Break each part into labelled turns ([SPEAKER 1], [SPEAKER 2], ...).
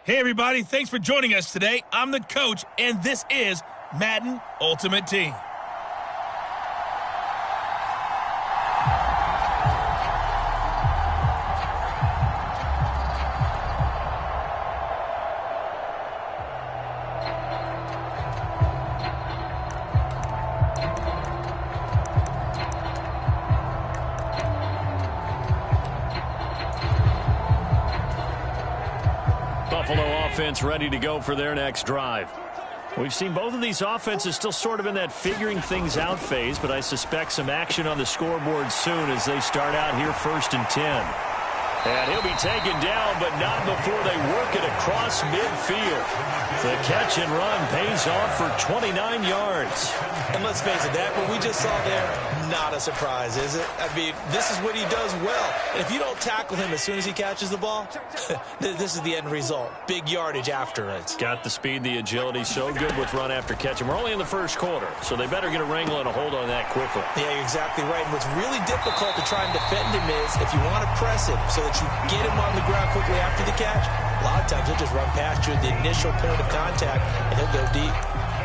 [SPEAKER 1] Hey everybody, thanks for joining us today. I'm the coach, and this is Madden Ultimate Team.
[SPEAKER 2] Buffalo offense ready to go for their next drive. We've seen both of these offenses still sort of in that figuring things out phase, but I suspect some action on the scoreboard soon as they start out here 1st and 10. And he'll be taken down, but not before they work it across midfield. The catch and run pays off for 29 yards.
[SPEAKER 3] And let's face it, that what we just saw there, not a surprise, is it? I mean, this is what he does well. And if you don't tackle him as soon as he catches the ball, this is the end result. Big yardage after it.
[SPEAKER 2] Got the speed, the agility, so good with run after catch. And we're only in the first quarter, so they better get a wrangle and a hold on that quickly.
[SPEAKER 3] Yeah, you're exactly right. And what's really difficult to try and defend him is if you want to press him so that you get him on the ground quickly after the catch, a lot of times he'll just run past you at the initial point of contact, and he'll go deep.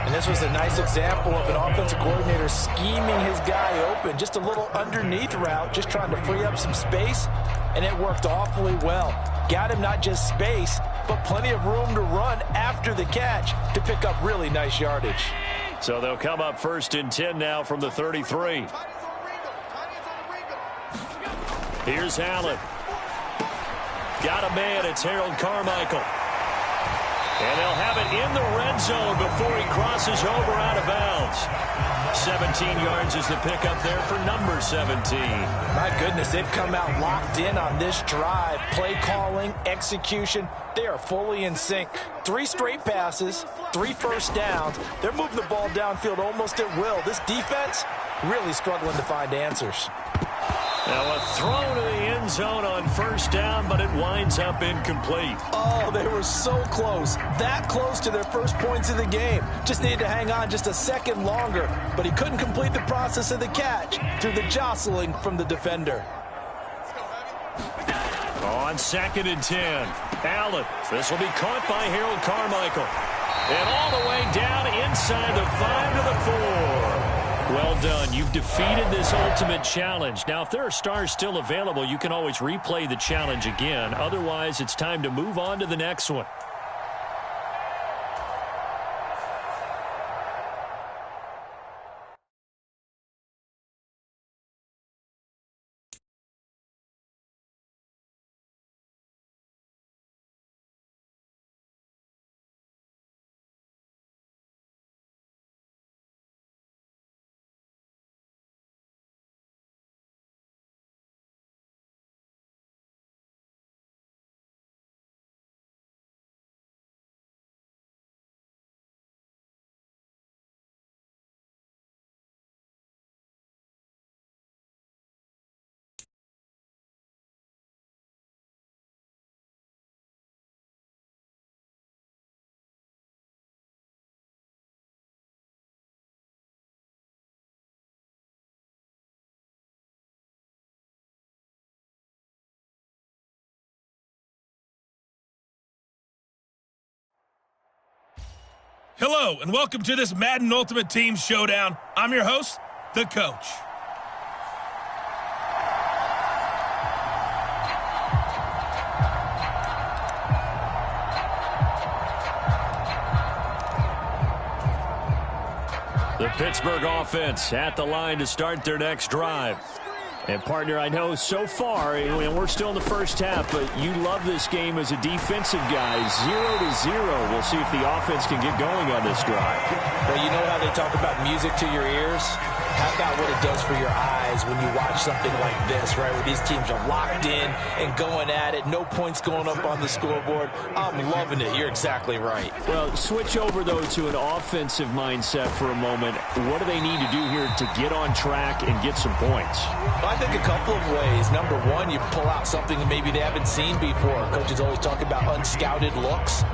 [SPEAKER 4] And this was a nice example of an offensive coordinator scheming his guy open. Just a little underneath route, just trying to free up some space, and it worked awfully well. Got him not just space, but plenty of room to run after the catch to pick up really nice yardage.
[SPEAKER 2] So they'll come up 1st and 10 now from the 33. Here's Allen. Got a man, it's Harold Carmichael. And they'll have it in the red zone before he crosses over out of bounds. 17 yards is the pickup there for number 17.
[SPEAKER 4] My goodness, they've come out locked in on this drive. Play calling, execution, they are fully in sync. 3 straight passes, 3 first downs. They're moving the ball downfield almost at will. This defense really struggling to find answers.
[SPEAKER 2] Now a throw to the end zone on 1st down, but it winds up incomplete.
[SPEAKER 4] Oh, they were so close. That close to their first points of the game. Just needed to hang on just a second longer, but he couldn't complete the process of the catch through the jostling from the defender.
[SPEAKER 2] On 2nd and 10, Allen. This will be caught by Harold Carmichael. And all the way down inside the 5 to the 4. Well done. You've defeated this ultimate challenge. Now, if there are stars still available, you can always replay the challenge again. Otherwise, it's time to move on to the next one.
[SPEAKER 1] Hello, and welcome to this Madden Ultimate Team Showdown. I'm your host, the coach.
[SPEAKER 2] The Pittsburgh offense at the line to start their next drive. And, partner, I know so far, and we're still in the first half, but you love this game as a defensive guy. 0-0. We'll see if the offense can get going on this drive.
[SPEAKER 4] Well, you know how they talk about music to your ears? How about what it does for your eyes when you watch something like this, right, where these teams are locked in and going at it, no points going up on the scoreboard. I'm loving it. You're exactly right.
[SPEAKER 2] Well, switch over, though, to an offensive mindset for a moment. What do they need to do here to get on track and get some points?
[SPEAKER 4] Well, I think a couple of ways. Number one, you pull out something that maybe they haven't seen before. Coaches always talk about unscouted looks.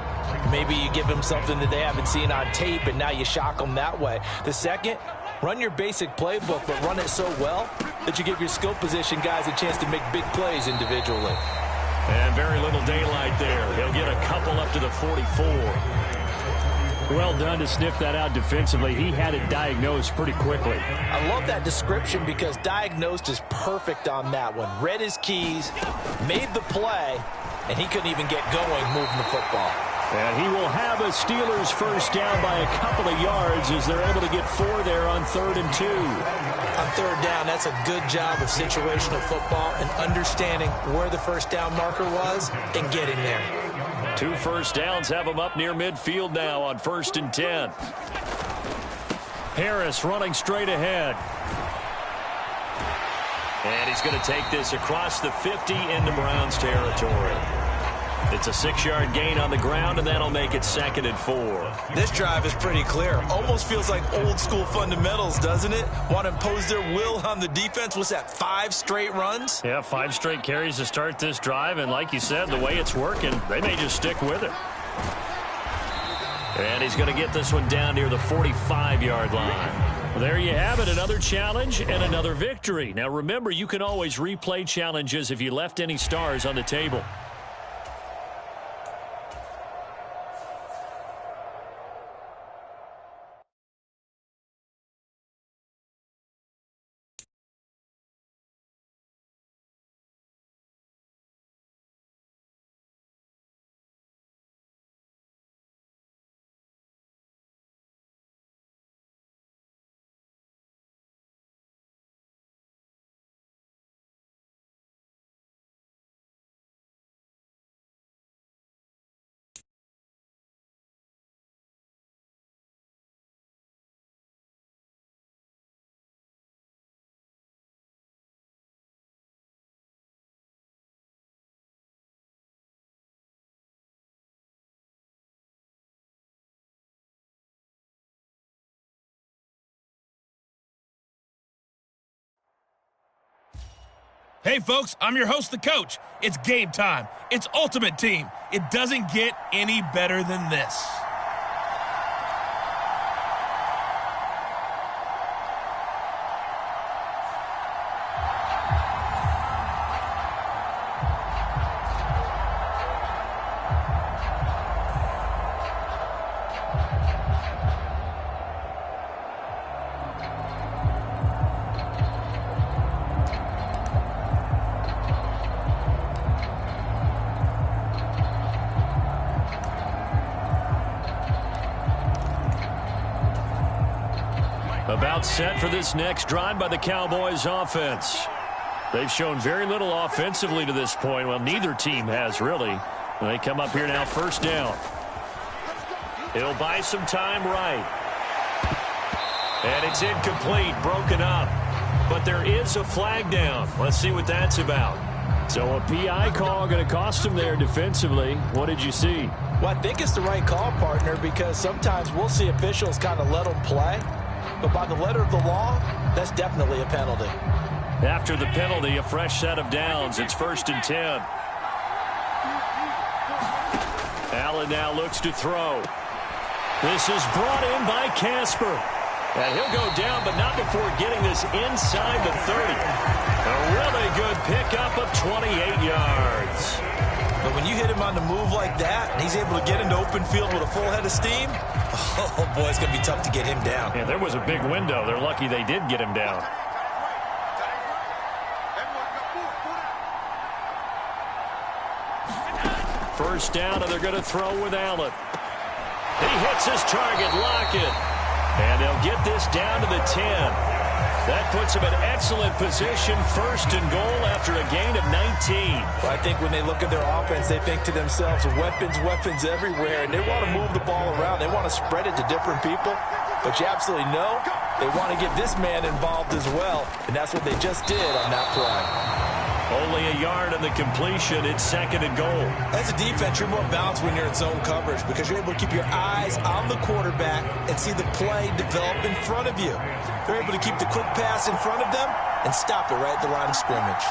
[SPEAKER 4] Maybe you give them something that they haven't seen on tape, and now you shock them that way. The second, run your basic playbook, but run it so well that you give your skill position guys a chance to make big plays individually.
[SPEAKER 2] And very little daylight there. He'll get a couple up to the 44.
[SPEAKER 5] Well done to sniff that out defensively. He had it diagnosed pretty quickly.
[SPEAKER 4] I love that description because diagnosed is perfect on that one. Read his keys, made the play, and he couldn't even get going moving the football.
[SPEAKER 2] And he will have a Steelers first down by a couple of yards as they're able to get 4 there on 3rd and 2.
[SPEAKER 3] On 3rd down, that's a good job of situational football and understanding where the first down marker was and getting there.
[SPEAKER 2] 2 first downs have him up near midfield now on 1st and 10. Harris running straight ahead. And he's going to take this across the 50 into Browns territory. It's a 6-yard gain on the ground, and that'll make it 2nd and 4.
[SPEAKER 3] This drive is pretty clear. Almost feels like old school fundamentals, doesn't it? Want to impose their will on the defense. What's that, 5 straight runs?
[SPEAKER 2] Yeah, 5 straight carries to start this drive, and like you said, the way it's working, they may just stick with it. And he's going to get this one down near the 45-yard line. Well, there you have it, another challenge and another victory. Now remember, you can always replay challenges if you left any stars on the table.
[SPEAKER 1] Hey, folks, I'm your host, the coach. It's game time. It's Ultimate Team. It doesn't get any better than this.
[SPEAKER 2] About set for this next drive by the Cowboys offense. They've shown very little offensively to this point. Well, neither team has really. They come up here now, first down. He'll buy some time right. And it's incomplete, broken up. But there is a flag down. Let's see what that's about. So a PI call going to cost him there defensively. What did you see?
[SPEAKER 4] Well, I think it's the right call, partner, because sometimes we'll see officials kind of let them play. But by the letter of the law, that's definitely a penalty.
[SPEAKER 2] After the penalty, a fresh set of downs. It's 1st and 10. Allen now looks to throw. This is brought in by Casper. And he'll go down, but not before getting this inside the 30. A really good pickup of 28 yards.
[SPEAKER 3] But when you hit him on the move like that, and he's able to get into open field with a full head of steam, oh, boy, it's going to be tough to get him down.
[SPEAKER 2] Yeah, there was a big window. They're lucky they did get him down. First down, and they're going to throw with Allen. He hits his target, Lockett. And they'll get this down to the 10. That puts them in excellent position, 1st and goal after a gain of 19.
[SPEAKER 4] Well, I think when they look at their offense, they think to themselves, weapons, weapons everywhere, and they want to move the ball around. They want to spread it to different people. But you absolutely know they want to get this man involved as well, and that's what they just did on that play.
[SPEAKER 2] Only a yard on the completion. It's 2nd and goal.
[SPEAKER 3] As a defense, you're more balanced when you're in zone coverage because you're able to keep your eyes on the quarterback and see the play develop in front of you. They're able to keep the quick pass in front of them and stop it right at the line of scrimmage.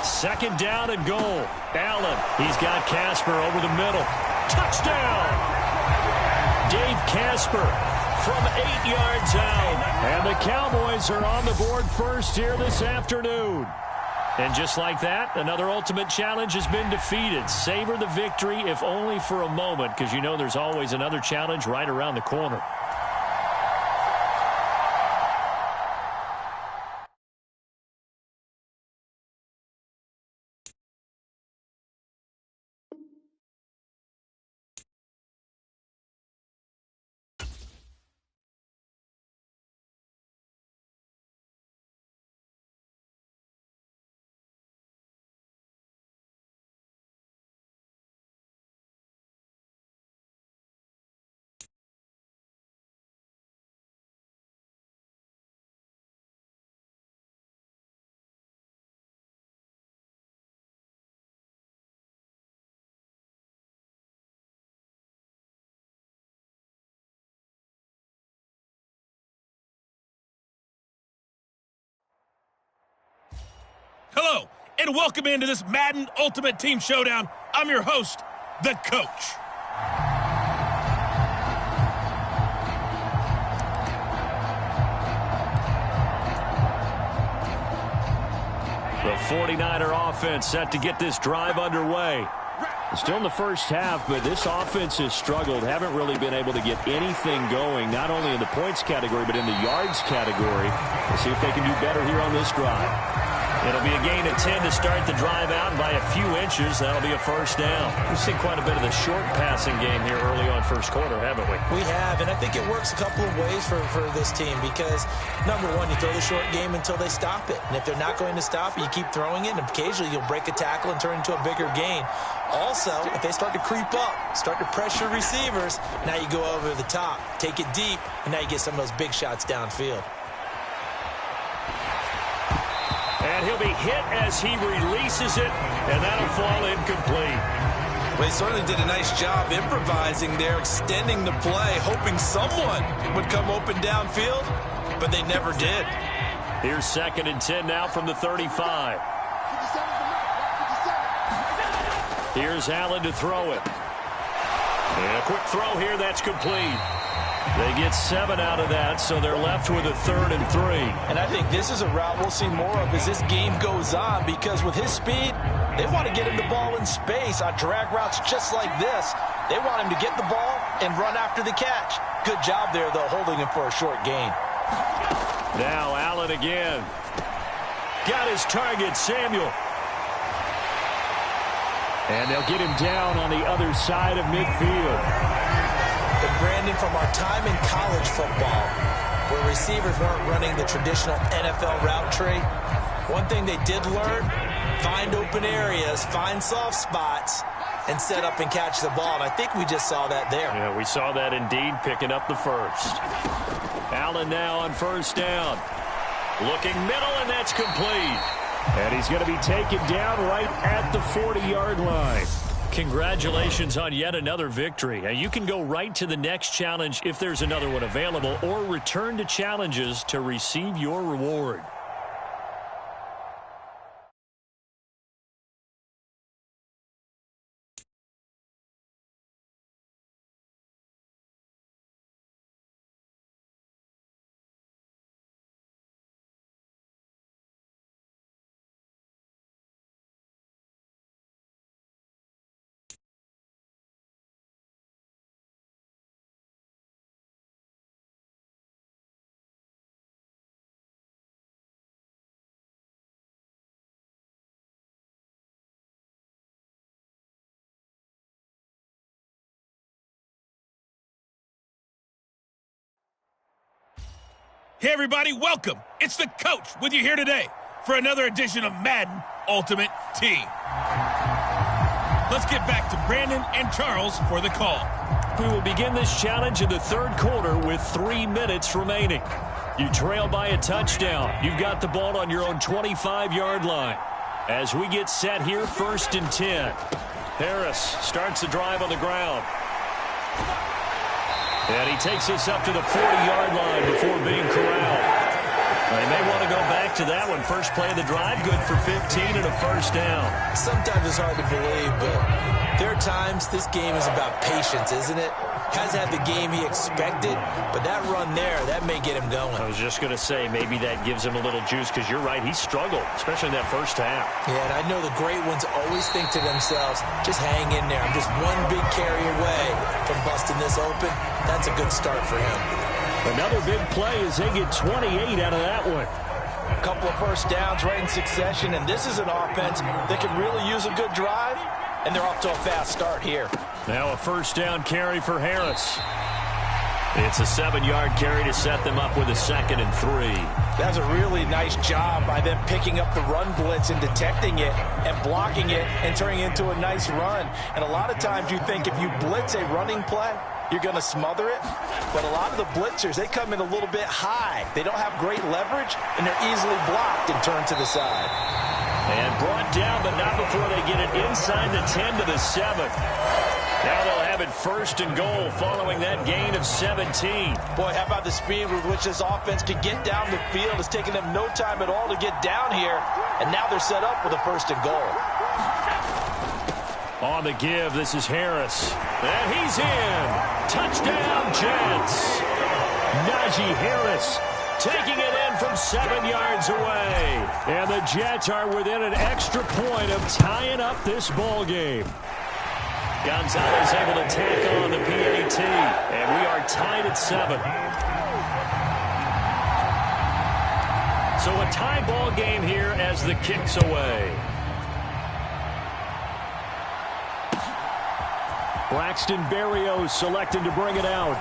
[SPEAKER 2] 2nd down and goal. Allen, he's got Casper over the middle. Touchdown! Dave Casper from 8 yards out. And the Cowboys are on the board first here this afternoon. And just like that, another ultimate challenge has been defeated. Savor the victory, if only for a moment, because you know there's always another challenge right around the corner.
[SPEAKER 1] Hello, and welcome into this Madden Ultimate Team Showdown. I'm your host, the Coach.
[SPEAKER 2] The 49er offense set to get this drive underway. Still in the first half, but this offense has struggled. Haven't really been able to get anything going, not only in the points category, but in the yards category. We'll see if they can do better here on this drive. It'll be a gain of 10 to start the drive out, and by a few inches, that'll be a first down. We've seen quite a bit of the short passing game here early on first quarter, haven't we?
[SPEAKER 3] We have, and I think it works a couple of ways for this team because, number one, you throw the short game until they stop it. And if they're not going to stop it, you keep throwing it, and occasionally you'll break a tackle and turn into a bigger gain. Also, if they start to creep up, start to pressure receivers, now you go over the top, take it deep, and now you get some of those big shots downfield.
[SPEAKER 2] And he'll be hit as he releases it, and that'll fall incomplete.
[SPEAKER 3] Well, he certainly did a nice job improvising there, extending the play, hoping someone would come open downfield, but they never did.
[SPEAKER 2] Here's 2nd and 10 now from the 35. Here's Allen to throw it. And a quick throw here, that's complete. They get 7 out of that, so they're left with a 3rd and 3.
[SPEAKER 4] And I think this is a route we'll see more of as this game goes on because with his speed, they want to get him the ball in space on drag routes just like this. They want him to get the ball and run after the catch. Good job there, though, holding him for a short gain.
[SPEAKER 2] Now Allen again. Got his target, Samuel. And they'll get him down on the other side of midfield.
[SPEAKER 3] And Brandon, from our time in college football, where receivers weren't running the traditional NFL route tree, one thing they did learn, find open areas, find soft spots, and set up and catch the ball. And I think we just saw that there.
[SPEAKER 2] Yeah, we saw that indeed, picking up the first. Allen now on first down. Looking middle, and that's complete. And he's going to be taken down right at the 40-yard line. Congratulations on yet another victory. Now, you can go right to the next challenge if there's another one available, or return to challenges to receive your reward.
[SPEAKER 1] Hey, everybody, welcome. It's the Coach with you here today for another edition of Madden Ultimate Team. Let's get back to Brandon and Charles for the call.
[SPEAKER 2] We will begin this challenge in the third quarter with 3 minutes remaining. You trail by a touchdown. You've got the ball on your own 25-yard line. As we get set here, 1st and 10. Harris starts the drive on the ground. And he takes us up to the 40-yard line before being corralled. They may want to go back to that one. First play of the drive, good for 15 and a first down.
[SPEAKER 3] Sometimes it's hard to believe, but there are times this game is about patience, isn't it? Has had the game he expected, but that run there, that may get him going.
[SPEAKER 2] I was just going to say, maybe that gives him a little juice, because you're right, he struggled, especially in that first half.
[SPEAKER 3] Yeah, and I know the great ones always think to themselves, just hang in there. I'm just one big carry away from busting this open. That's a good start for him.
[SPEAKER 5] Another big play as they get 28 out of that one.
[SPEAKER 4] A couple of first downs right in succession, and this is an offense that can really use a good drive, and they're off to a fast start here.
[SPEAKER 2] Now a first down carry for Harris. It's a 7-yard carry to set them up with a 2nd and 3.
[SPEAKER 4] That's a really nice job by them picking up the run blitz and detecting it and blocking it and turning it into a nice run. And a lot of times you think if you blitz a running play, you're going to smother it. But a lot of the blitzers, they come in a little bit high. They don't have great leverage, and they're easily blocked and turned to the side.
[SPEAKER 2] And brought down, but not before they get it inside the 10 to the 7. Now they'll have it 1st and goal following that gain of 17.
[SPEAKER 4] Boy, how about the speed with which this offense could get down the field? It's taken them no time at all to get down here, and now they're set up with a 1st and goal.
[SPEAKER 2] On the give, this is Harris. And he's in. Touchdown, Jets. Najee Harris taking it in from 7 yards away.
[SPEAKER 5] And the Jets are within an extra point of tying up this ball game.
[SPEAKER 2] Gonzalez able to tackle on the PAT. And we are tied at 7. So a tie ball game here as the kick's away.
[SPEAKER 5] Braxton Berrios selecting to bring it out.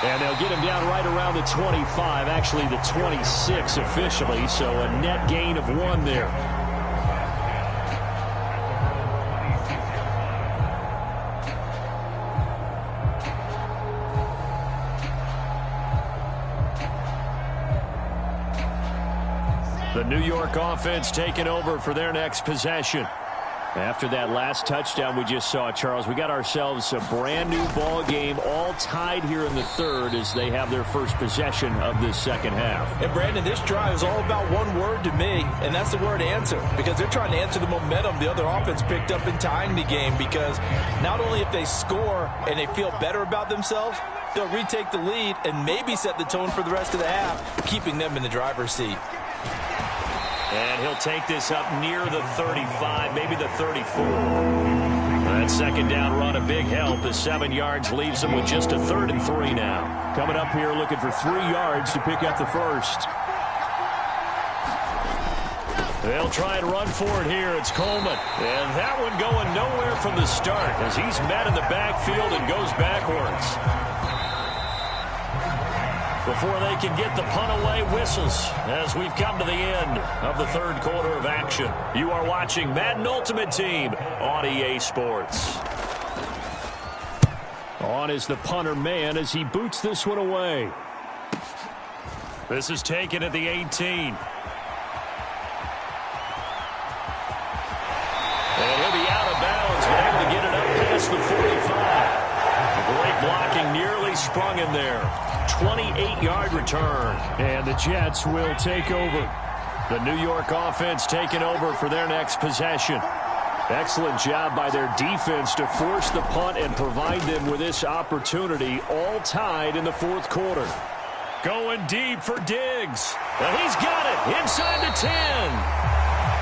[SPEAKER 5] And they'll get him down right around the 25, actually the 26 officially, so a net gain of 1 there. The New York offense taking over for their next possession. After that last touchdown we just saw, Charles, we got ourselves a brand new ball game, all tied here in the 3rd as they have their first possession of this 2nd half.
[SPEAKER 4] And Brandon, this drive is all about one word to me, and that's the word answer, because they're trying to answer the momentum the other offense picked up in tying the game, because not only if they score and they feel better about themselves, they'll retake the lead and maybe set the tone for the rest of the half, keeping them in the driver's seat.
[SPEAKER 2] And he'll take this up near the 35, maybe the 34. That 2nd down run, a big help. The 7 yards leaves them with just a 3rd and 3 now.
[SPEAKER 5] Coming up here looking for 3 yards to pick up the 1st.
[SPEAKER 2] They'll try and run for it here. It's Coleman. And that one going nowhere from the start as he's met in the backfield and goes backwards. Before they can get the punt away, whistles as we've come to the end of the 3rd quarter of action. You are watching Madden Ultimate Team on EA Sports.
[SPEAKER 5] On is the punter man as he boots this one away.
[SPEAKER 2] This is taken at the 18. And he'll be out of bounds, but able to get it up past the 45. Great blocking, nearly sprung him there. 28-yard return.
[SPEAKER 5] And the Jets will take over.
[SPEAKER 2] The New York offense taking over for their next possession.
[SPEAKER 5] Excellent job by their defense to force the punt and provide them with this opportunity, all tied in the 4th quarter.
[SPEAKER 2] Going deep for Diggs. And he's got it inside the 10.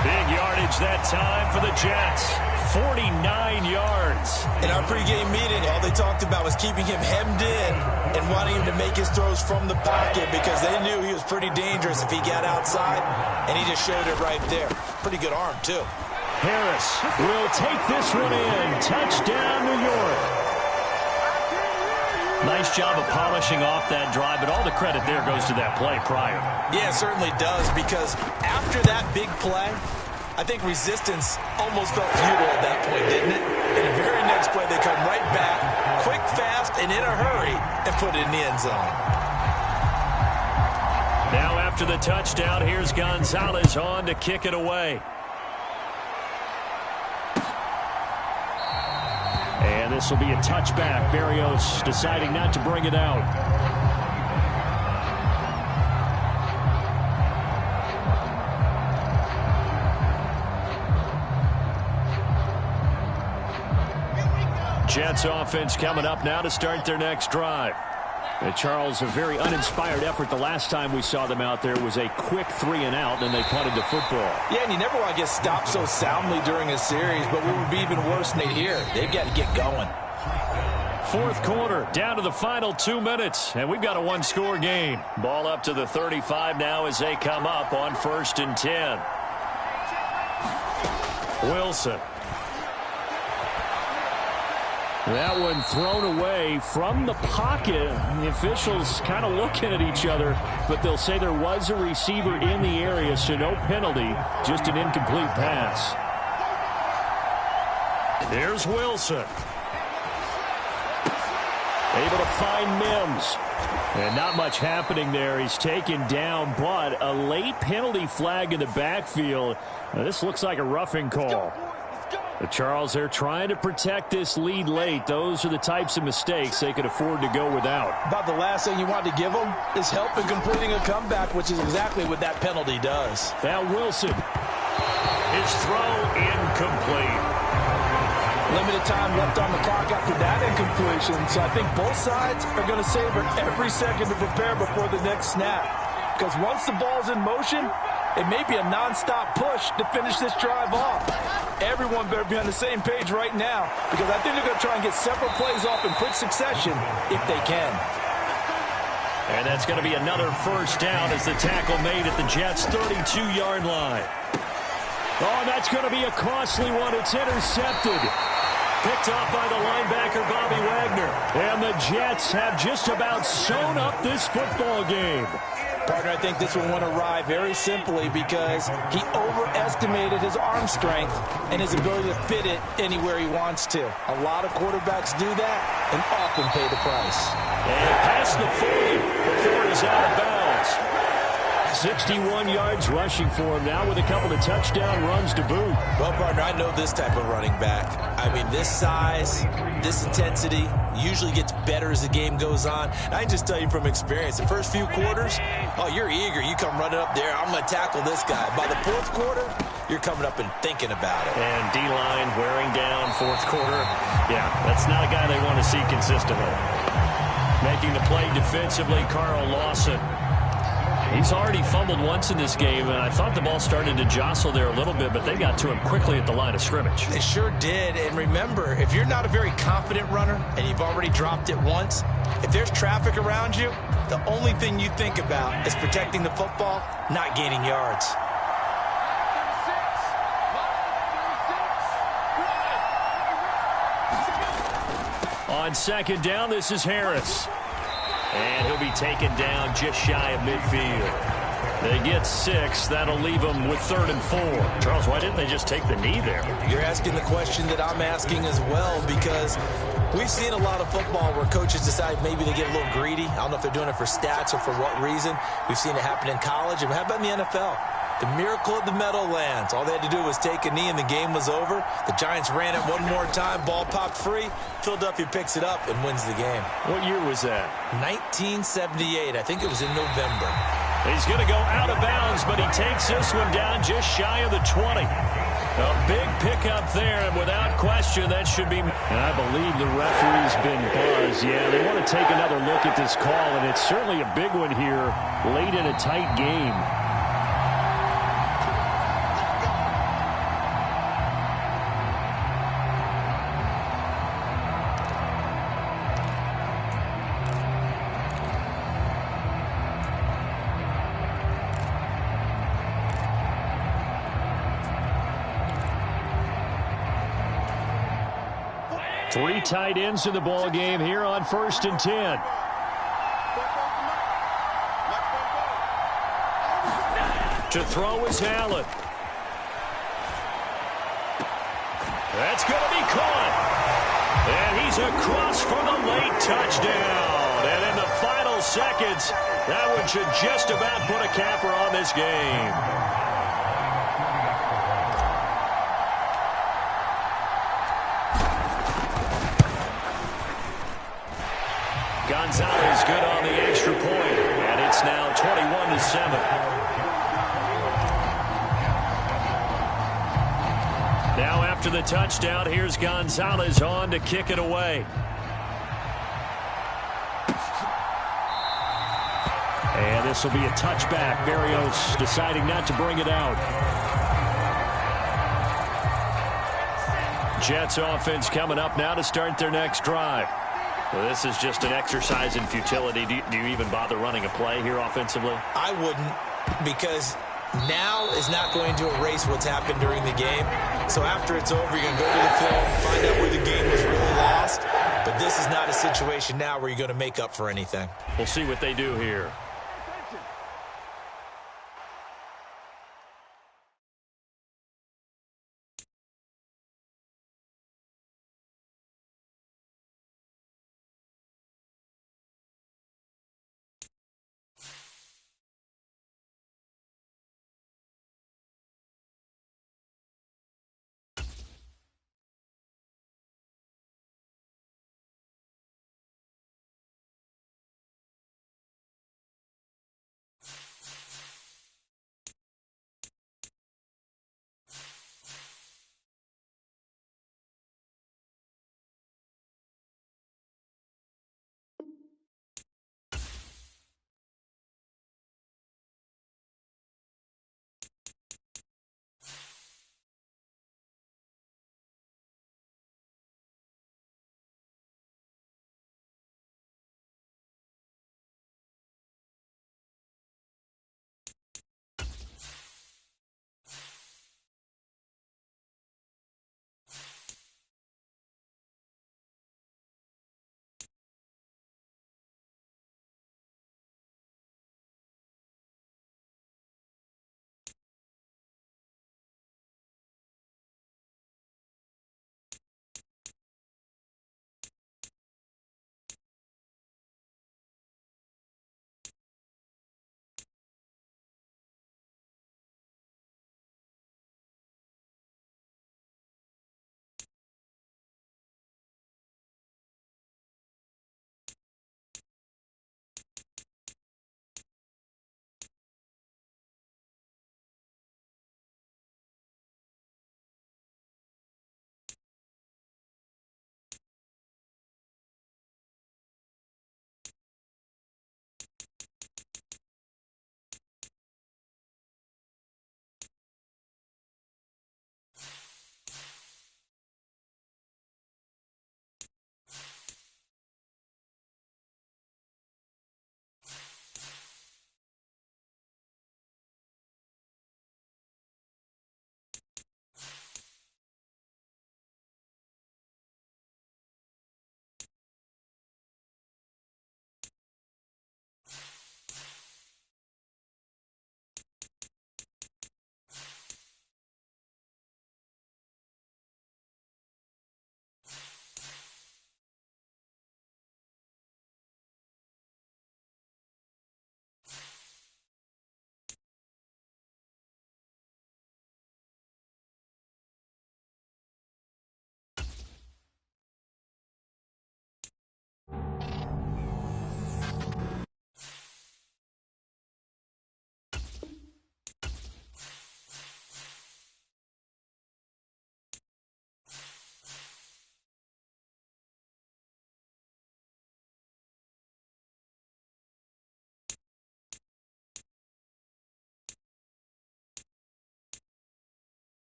[SPEAKER 2] Big yardage that time for the Jets. 49 yards.
[SPEAKER 3] In our pregame meeting, all they talked about was keeping him hemmed in and wanting him to make his throws from the pocket because they knew he was pretty dangerous if he got outside, and he just showed it right there. Pretty good arm, too.
[SPEAKER 5] Harris will take this one in. Touchdown, New York.
[SPEAKER 2] Nice job of polishing off that drive, but all the credit there goes to that play prior.
[SPEAKER 3] Yeah, it certainly does, because after that big play, I think resistance almost felt futile at that point, didn't it? In the very next play, they come right back, quick, fast, and in a hurry, and put it in the end zone.
[SPEAKER 2] Now after the touchdown, here's Gonzalez on to kick it away.
[SPEAKER 5] And this will be a touchback. Berrios deciding not to bring it out. Jets offense coming up now to start their next drive. And Charles, a very uninspired effort the last time we saw them out there was a quick 3-and-out, and they punted the football.
[SPEAKER 4] Yeah, and you never want to get stopped so soundly during a series, but what would be even worse than here, they've got to get going.
[SPEAKER 5] Fourth quarter, down to the final 2 minutes, and we've got a one-score game. Ball up to the 35 now as they come up on 1st and 10. Wilson. That one thrown away from the pocket. The officials kind of looking at each other, but they'll say there was a receiver in the area, so no penalty, just an incomplete pass. Here's Wilson. Able to find Mims. And not much happening there. He's taken down, but a late penalty flag in the backfield. Now, this looks like a roughing call. But Charles, they're trying to protect this lead late. Those are the types of mistakes they could afford to go without.
[SPEAKER 4] About the last thing you want to give them is help in completing a comeback, which is exactly what that penalty does.
[SPEAKER 5] Now Wilson. His throw incomplete.
[SPEAKER 4] Limited time left on the clock after that incompletion, so I think both sides are going to savor every second to prepare before the next snap. Because once the ball's in motion, it may be a nonstop push to finish this drive off. Everyone better be on the same page right now, because I think they're going to try and get several plays off in quick succession if they can.
[SPEAKER 5] And that's going to be another first down as the tackle made at the Jets' 32-yard line. Oh, that's going to be a costly one. It's intercepted. Picked off by the linebacker, Bobby Wagner. And the Jets have just about sewn up this football game.
[SPEAKER 4] Partner, I think this one went awry very simply because he overestimated his arm strength and his ability to fit it anywhere he wants to. A lot of quarterbacks do that and often pay the price.
[SPEAKER 5] And past the 40 before it is out of bounds. 61 yards rushing for him now with a couple of touchdown runs to boot.
[SPEAKER 3] Well, partner, I know this type of running back. I mean, this size, this intensity usually gets better as the game goes on. And I can just tell you from experience, the first few quarters, oh, you're eager. You come running up there, I'm going to tackle this guy. By the fourth quarter, you're coming up and thinking about it.
[SPEAKER 5] And D-line wearing down fourth quarter. Yeah, that's not a guy they want to see consistently. Making the play defensively, Carl Lawson. He's already fumbled once in this game, and I thought the ball started to jostle there a little bit, but they got to him quickly at the line of scrimmage.
[SPEAKER 3] They sure did. And remember, if you're not a very confident runner and you've already dropped it once, if there's traffic around you, the only thing you think about is protecting the football, not gaining yards.
[SPEAKER 5] On second down, this is Harris. And he'll be taken down just shy of midfield. They get 6. That'll leave them with 3rd and 4. Charles, why didn't they just take the knee there?
[SPEAKER 3] You're asking the question that I'm asking as well, because we've seen a lot of football where coaches decide maybe they get a little greedy. I don't know if they're doing it for stats or for what reason. We've seen it happen in college. And how about in the NFL? The miracle of the Meadowlands. All they had to do was take a knee and the game was over. The Giants ran it one more time. Ball popped free. Philadelphia picks it up and wins the game.
[SPEAKER 5] What year was that?
[SPEAKER 3] 1978. I think it was in November.
[SPEAKER 5] He's going to go out of bounds, but he takes this one down just shy of the 20. A big pickup there, and without question, that should be... And I believe the referee's been buzzed. Yeah, they want to take another look at this call, and it's certainly a big one here late in a tight game. Three tight ends in the ball game here on 1st and 10. To throw is Allen. That's going to be caught. And he's across for the late touchdown. And in the final seconds, that one should just about put a capper on this game. Gonzalez good on the extra point, and it's now 21-7.
[SPEAKER 2] Now after the touchdown, here's Gonzalez on to kick it away. And this will be a touchback. Berrios deciding not to bring it out. Jets offense coming up now to start their next drive. Well, this is just an exercise in futility. Do you even bother running a play here offensively?
[SPEAKER 3] I wouldn't, because now is not going to erase what's happened during the game. So after it's over, you're going to go to the film, find out where the game was really lost. But this is not a situation now where you're going to make up for anything.
[SPEAKER 2] We'll see what they do here.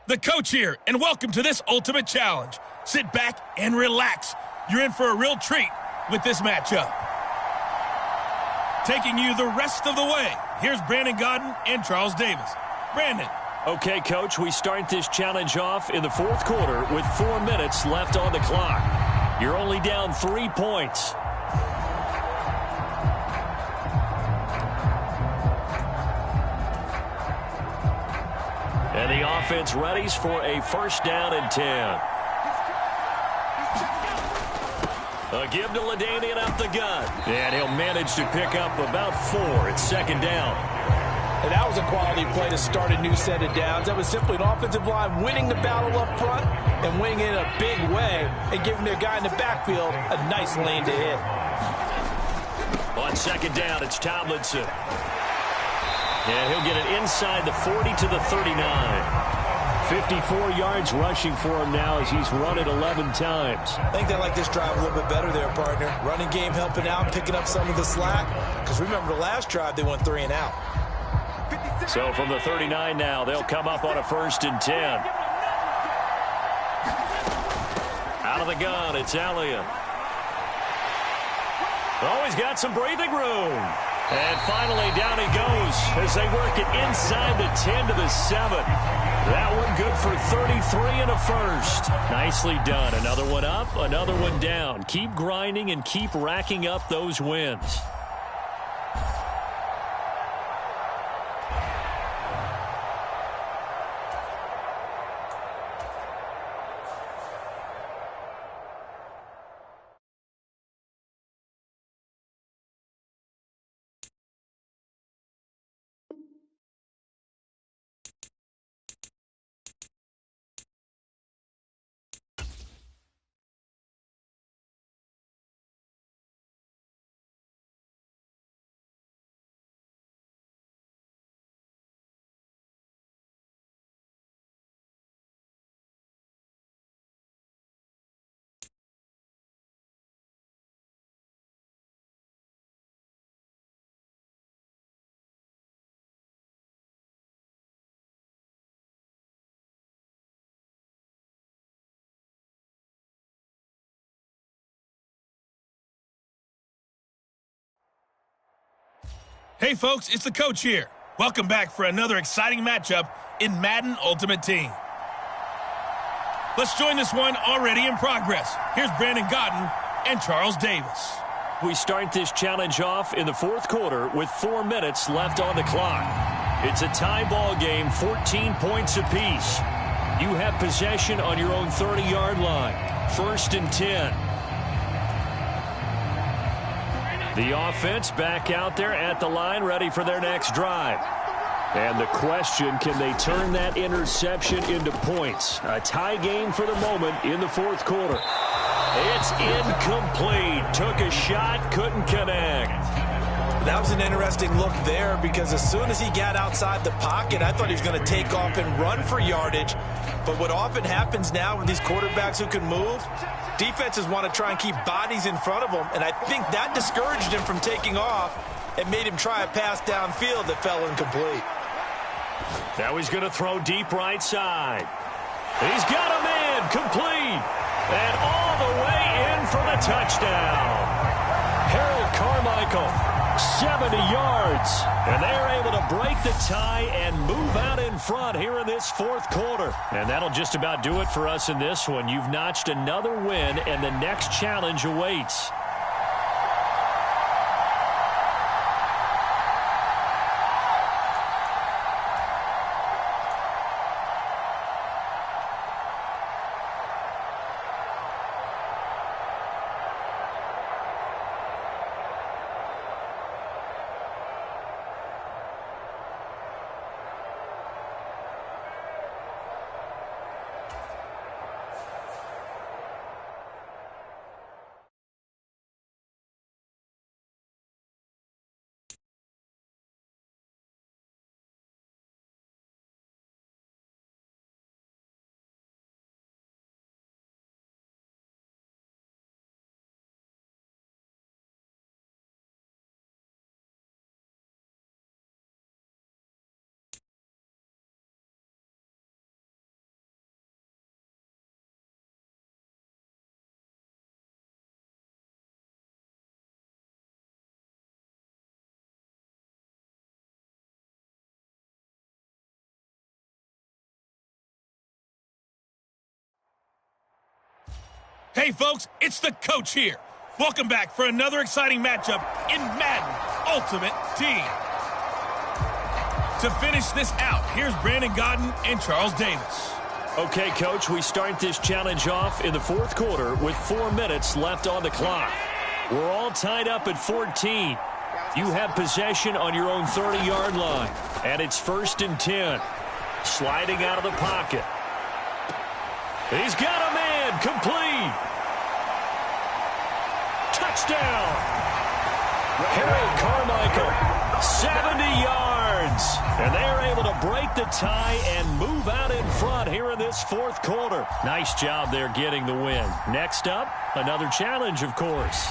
[SPEAKER 1] The coach here, and welcome to this Ultimate Challenge. Sit back and relax. You're in for a real treat with this matchup. Taking you the rest of the way, here's Brandon Gaudin and Charles Davis. Brandon.
[SPEAKER 2] Okay, Coach, we start this challenge off in the fourth quarter with 4 minutes left on the clock. You're only down 3 points. And the offense readies for a first down and 10. A give to LaDainian up the gut. And he'll manage to pick up about 4. It's second down.
[SPEAKER 4] And that was a quality play to start a new set of downs. That was simply an offensive line winning the battle up front and winning it in a big way and giving their guy in the backfield a nice lane to hit.
[SPEAKER 2] On second down, it's Tomlinson. And he'll get it inside the 40 to the 39. 54 yards rushing for him now as he's run it 11 times.
[SPEAKER 3] I think they like this drive a little bit better there, partner. Running game helping out, picking up some of the slack. Because remember the last drive, they went 3 and out.
[SPEAKER 2] So from the 39 now, they'll come up on a first and 10. Out of the gun, it's Elliott. Oh, he's got some breathing room. And finally, down he goes as they work it inside the 10 to the 7. That one good for 33 and a first. Nicely done. Another one up, another one down. Keep grinding and keep racking up those wins.
[SPEAKER 1] Hey folks, it's the coach here. Welcome back for another exciting matchup in Madden Ultimate Team. Let's join this one already in progress. Here's Brandon Gaudin and Charles Davis.
[SPEAKER 2] We start this challenge off in the fourth quarter with 4 minutes left on the clock. It's a tie ball game, 14 points apiece. You have possession on your own 30-yard line. First and 10. The offense back out there at the line, ready for their next drive. And the question, can they turn that interception into points? A tie game for the moment in the fourth quarter. It's incomplete. Took a shot, couldn't connect.
[SPEAKER 3] That was an interesting look there because as soon as he got outside the pocket, I thought he was going to take off and run for yardage. But what often happens now with these quarterbacks who can move, defenses want to try and keep bodies in front of them, and I think that discouraged him from taking off and made him try a pass downfield that fell incomplete.
[SPEAKER 2] Now he's going to throw deep right side. He's got a man complete. And all the way in for the touchdown. Harold Carmichael, 70 yards. And they're able to break the tie and move out in front here in this fourth quarter. And that'll just about do it for us in this one. You've notched another win, and the next challenge awaits.
[SPEAKER 1] Hey, folks, it's the coach here. Welcome back for another exciting matchup in Madden Ultimate Team. To finish this out, here's Brandon Gaudin and Charles Davis.
[SPEAKER 2] Okay, Coach, we start this challenge off in the fourth quarter with 4 minutes left on the clock. We're all tied up at 14. You have possession on your own 30-yard line, and it's 1st and 10. Sliding out of the pocket. He's got a man, complete. Touchdown. Harry Carmichael, 70 yards. And they're able to break the tie and move out in front here in this fourth quarter. Nice job there getting the win. Next up, another challenge, of course.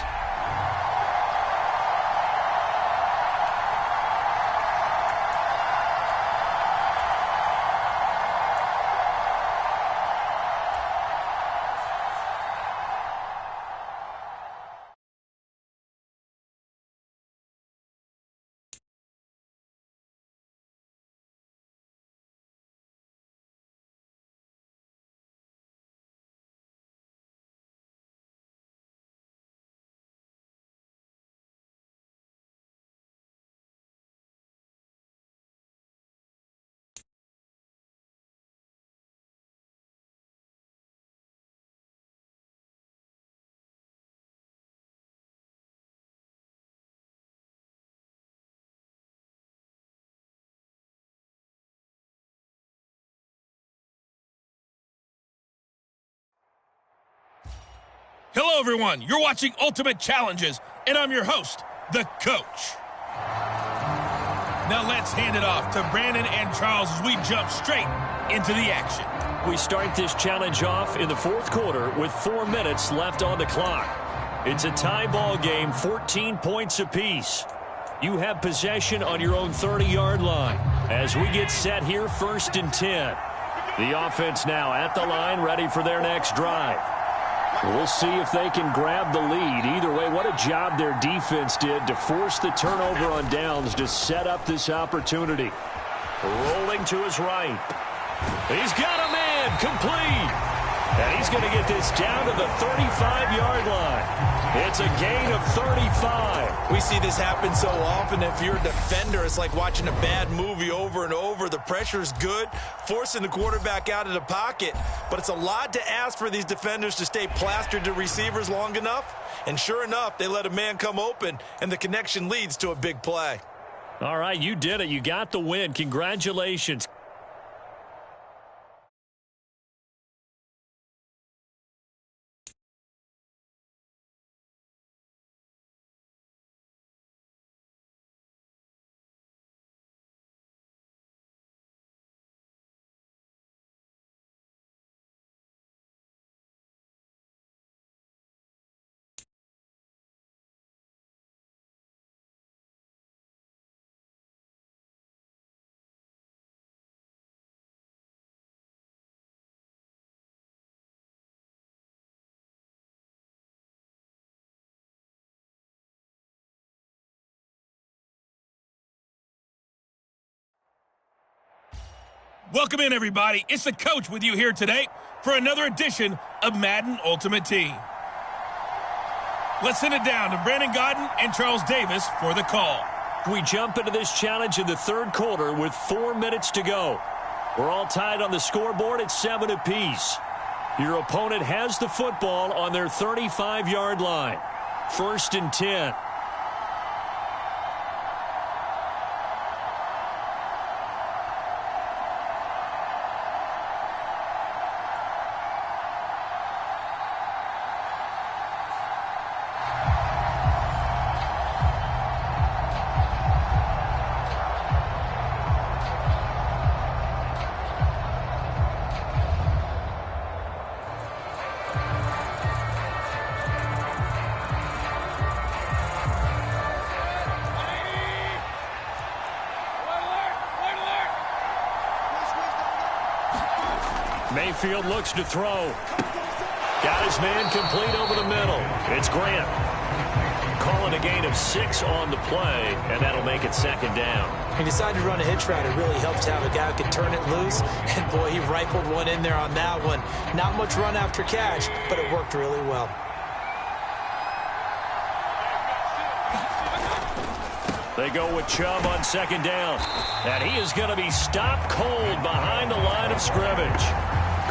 [SPEAKER 1] Hello, everyone. You're watching Ultimate Challenges, and I'm your host, the coach. Now let's hand it off to Brandon and Charles as we jump straight into the action.
[SPEAKER 2] We start this challenge off in the fourth quarter with 4 minutes left on the clock. It's a tie ball game, 14 points apiece. You have possession on your own 30-yard line. As we get set here, 1st and 10. The offense now at the line, ready for their next drive. We'll see if they can grab the lead. Either way, what a job their defense did to force the turnover on downs to set up this opportunity. Rolling to his right. He's got a man, complete. And he's going to get this down to the 35-yard line. It's a gain of 35.
[SPEAKER 3] We see this happen so often. If you're a defender, it's like watching a bad movie over and over. The pressure's good, forcing the quarterback out of the pocket. But it's a lot to ask for these defenders to stay plastered to receivers long enough. And sure enough, they let a man come open, and the connection leads to a big play.
[SPEAKER 2] All right, you did it. You got the win. Congratulations.
[SPEAKER 1] Welcome in, everybody. It's the coach with you here today for another edition of Madden Ultimate Team. Let's send it down to Brandon Gaudin and Charles Davis for the call.
[SPEAKER 2] We jump into this challenge in the third quarter with 4 minutes to go. We're all tied on the scoreboard at 7 apiece. Your opponent has the football on their 35-yard line. 1st and 10.
[SPEAKER 5] Mayfield looks to throw. Got his man complete over the middle. It's Grant. Calling a gain of 6 on the play, and that'll make it second down.
[SPEAKER 3] He decided to run a hitch route. It really helps to have a guy who can turn it loose. And, boy, he rifled one in there on that one. Not much run after catch, but it worked really well.
[SPEAKER 5] They go with Chubb on second down. And he is going to be stopped cold behind the line of scrimmage.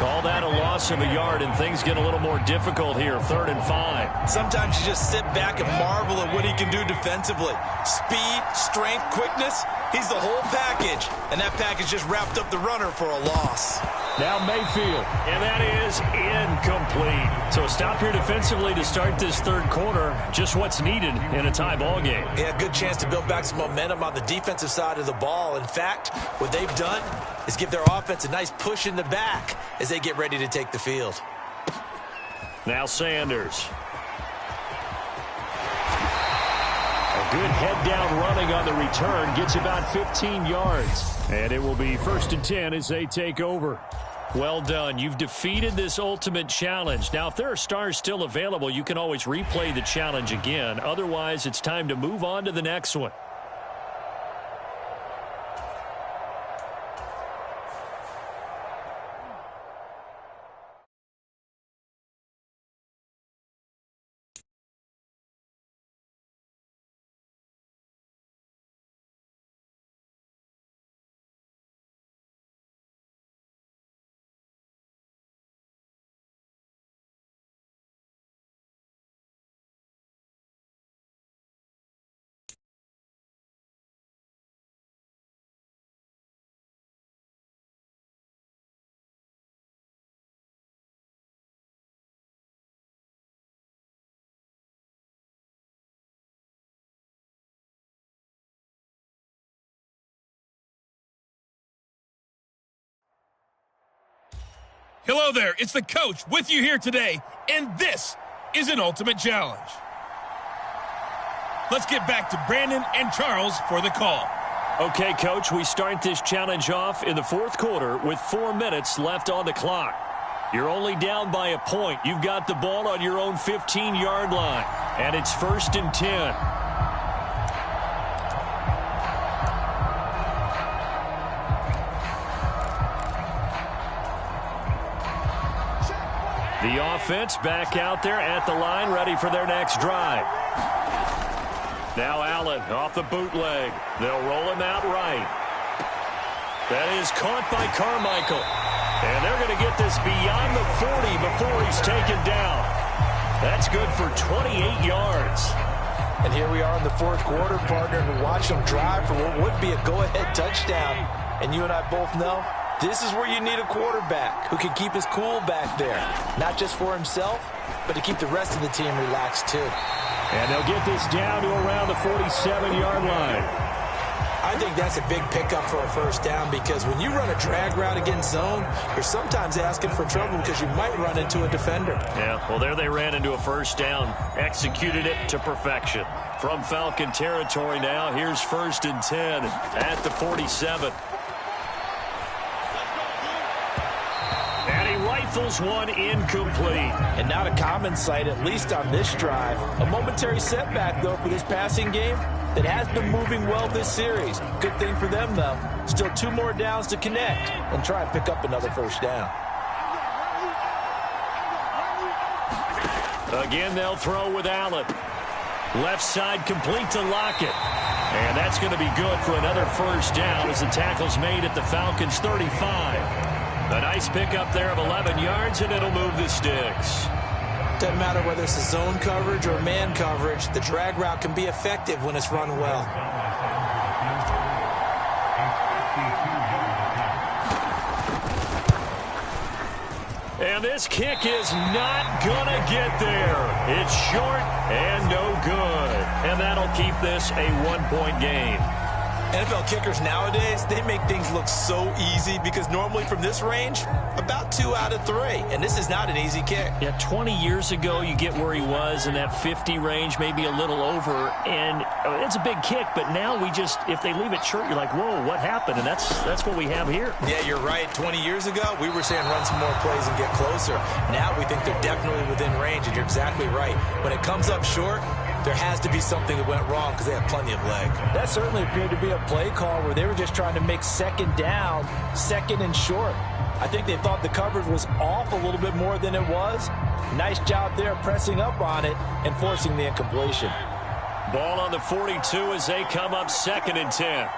[SPEAKER 5] Call that a loss of a yard, and things get a little more difficult here, 3rd and 5.
[SPEAKER 3] Sometimes you just sit back and marvel at what he can do defensively. Speed, strength, quickness, he's the whole package. And that package just wrapped up the runner for a loss.
[SPEAKER 5] Now Mayfield, and that is incomplete. So a stop here defensively to start this third quarter. Just what's needed in a tie ball game.
[SPEAKER 3] Yeah, good chance to build back some momentum on the defensive side of the ball. In fact, what they've done is give their offense a nice push in the back as they get ready to take the field.
[SPEAKER 5] Now Sanders. A good head down running on the return. Gets about 15 yards. And it will be 1st and 10 as they take over. Well done. You've defeated this ultimate challenge. Now, if there are stars still available, you can always replay the challenge again. Otherwise, it's time to move on to the next one.
[SPEAKER 1] Hello there, it's the coach with you here today, and this is an ultimate challenge. Let's get back to Brandon and Charles for the call.
[SPEAKER 5] Okay, Coach, we start this challenge off in the 4th quarter with 4 minutes left on the clock. You're only down by a point. You've got the ball on your own 15-yard line, and it's 1st and 10. The offense back out there at the line, ready for their next drive. Now Allen off the bootleg. They'll roll him out right. That is caught by Carmichael. And they're going to get this beyond the 40 before he's taken down. That's good for 28 yards.
[SPEAKER 4] And here we are in the 4th quarter, partner, and watch them drive for what would be a go-ahead touchdown. And you and I both know this is where you need a quarterback who can keep his cool back there. Not just for himself, but to keep the rest of the team relaxed too.
[SPEAKER 5] And they'll get this down to around the 47-yard line.
[SPEAKER 3] I think that's a big pickup for a 1st down because when you run a drag route against zone, you're sometimes asking for trouble because you might run into a defender.
[SPEAKER 5] Yeah, well, there they ran into a 1st down. Executed it to perfection. From Falcon territory now, here's 1st and 10 at the 47. And he rifles one incomplete.
[SPEAKER 4] And not a common sight, at least on this drive. A momentary setback, though, for this passing game that has been moving well this series. Good thing for them, though. Still 2 more downs to connect and try and pick up another 1st down.
[SPEAKER 5] Again, they'll throw with Allen. Left side complete to Lockett. And that's going to be good for another 1st down as the tackle's made at the Falcons' 35. A nice pickup there of 11 yards, and it'll move the sticks.
[SPEAKER 3] Doesn't matter whether it's a zone coverage or man coverage, the drag route can be effective when it's run well.
[SPEAKER 5] And this kick is not going to get there. It's short and no good. And that'll keep this a 1-point game.
[SPEAKER 3] NFL kickers nowadays, they make things look so easy because normally from this range, about 2 out of 3. And this is not an easy kick.
[SPEAKER 5] Yeah, 20 years ago, you get where he was in that 50 range, maybe a little over. And it's a big kick, but now we just, if they leave it short, you're like, whoa, what happened? And that's what we have here.
[SPEAKER 3] Yeah, you're right. 20 years ago, we were saying run some more plays and get closer. Now we think they're definitely within range, and you're exactly right. When it comes up short, There has to be something that went wrong because they have plenty of leg.
[SPEAKER 4] That certainly appeared to be a play call where they were just trying to make second down, second and short. I think they thought the coverage was off a little bit more than it was. Nice job there pressing up on it and forcing the incompletion.
[SPEAKER 5] Ball on the 42 as they come up 2nd and 10.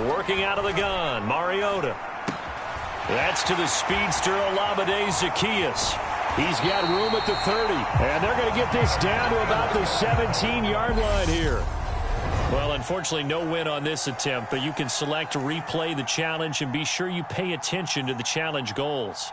[SPEAKER 5] Working out of the gun, Mariota. That's to the speedster, Olamide Zaccheaus. He's got room at the 30. And they're going to get this down to about the 17-yard line here. Well, unfortunately, no win on this attempt, but you can select to replay the challenge and be sure you pay attention to the challenge goals.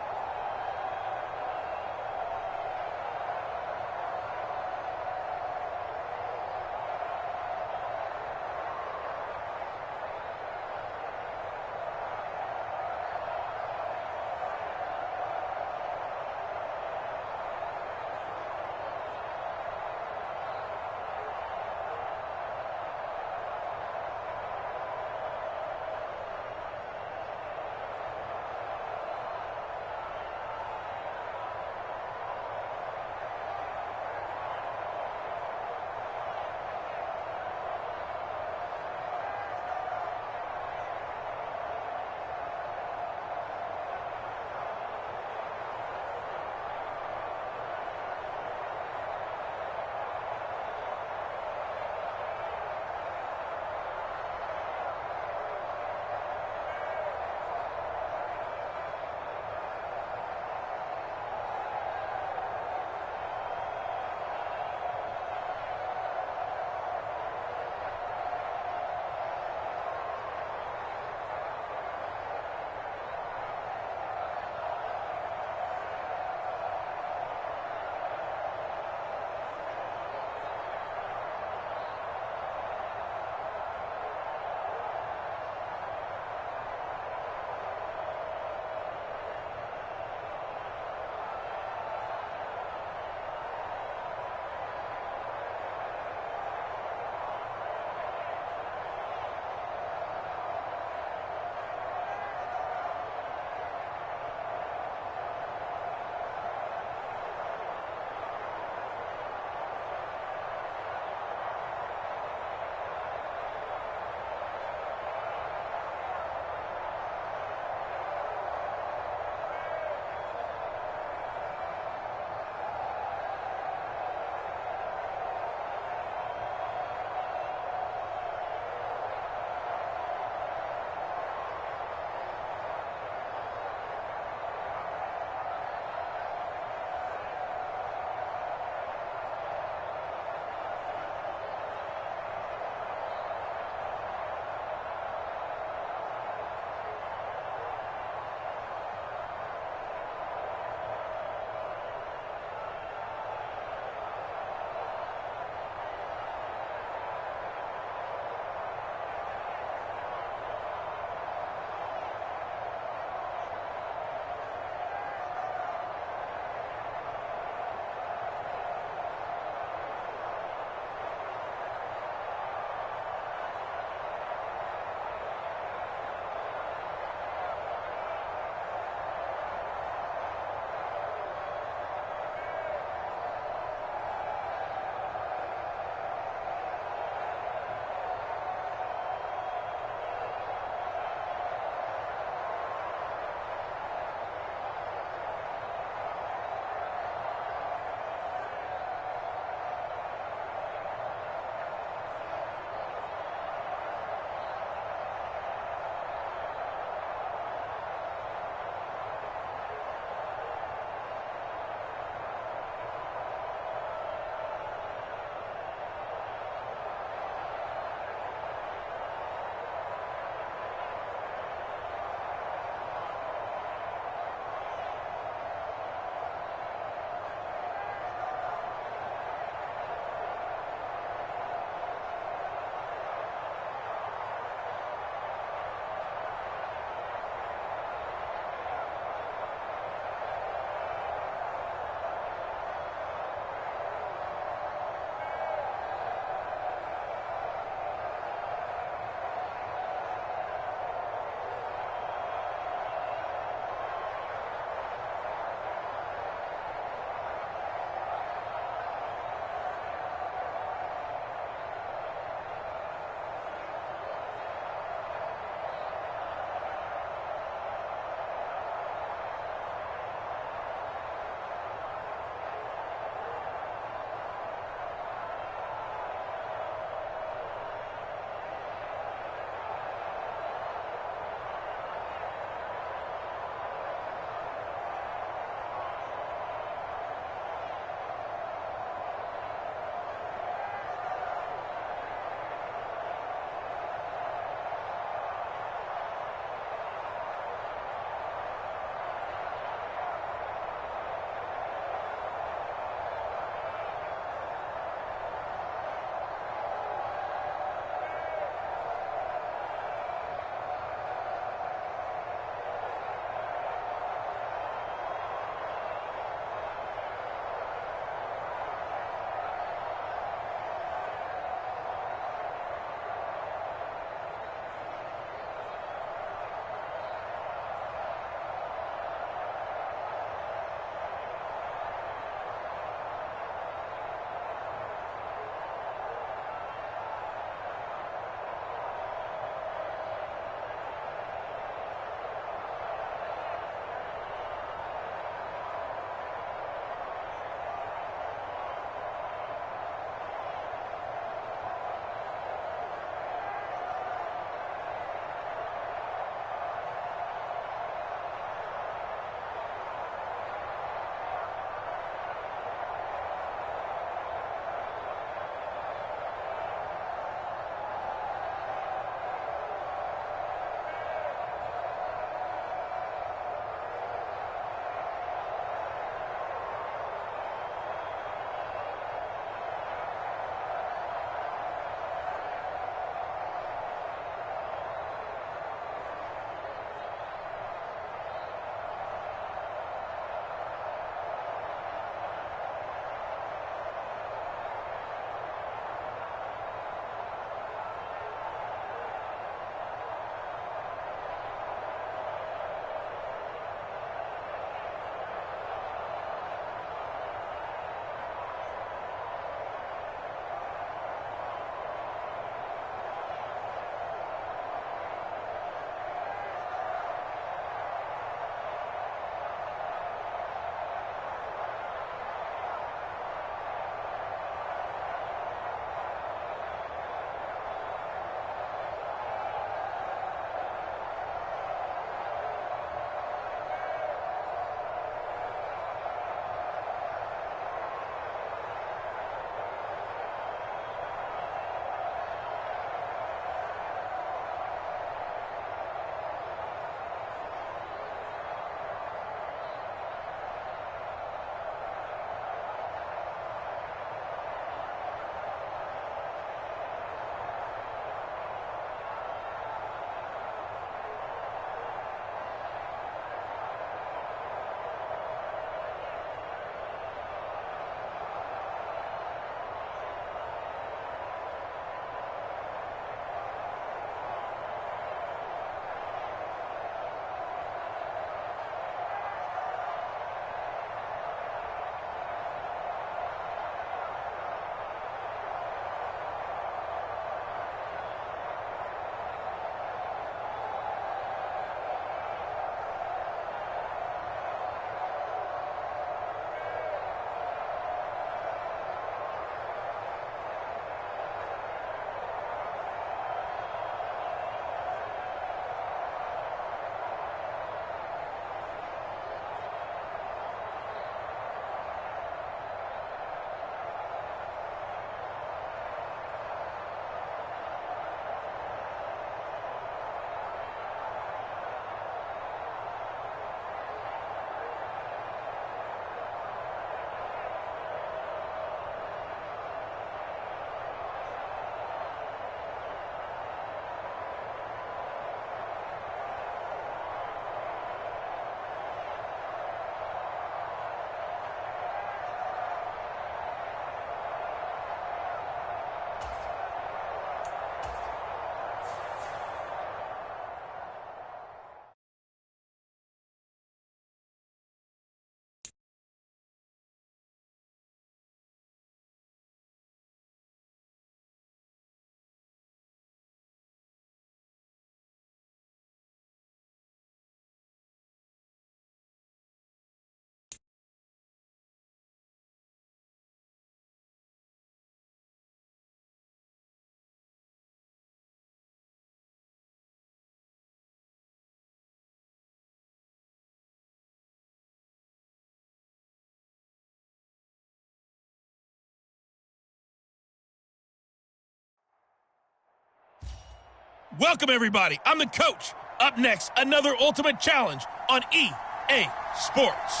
[SPEAKER 1] Welcome, everybody. I'm the coach. Up next, another ultimate challenge on EA Sports.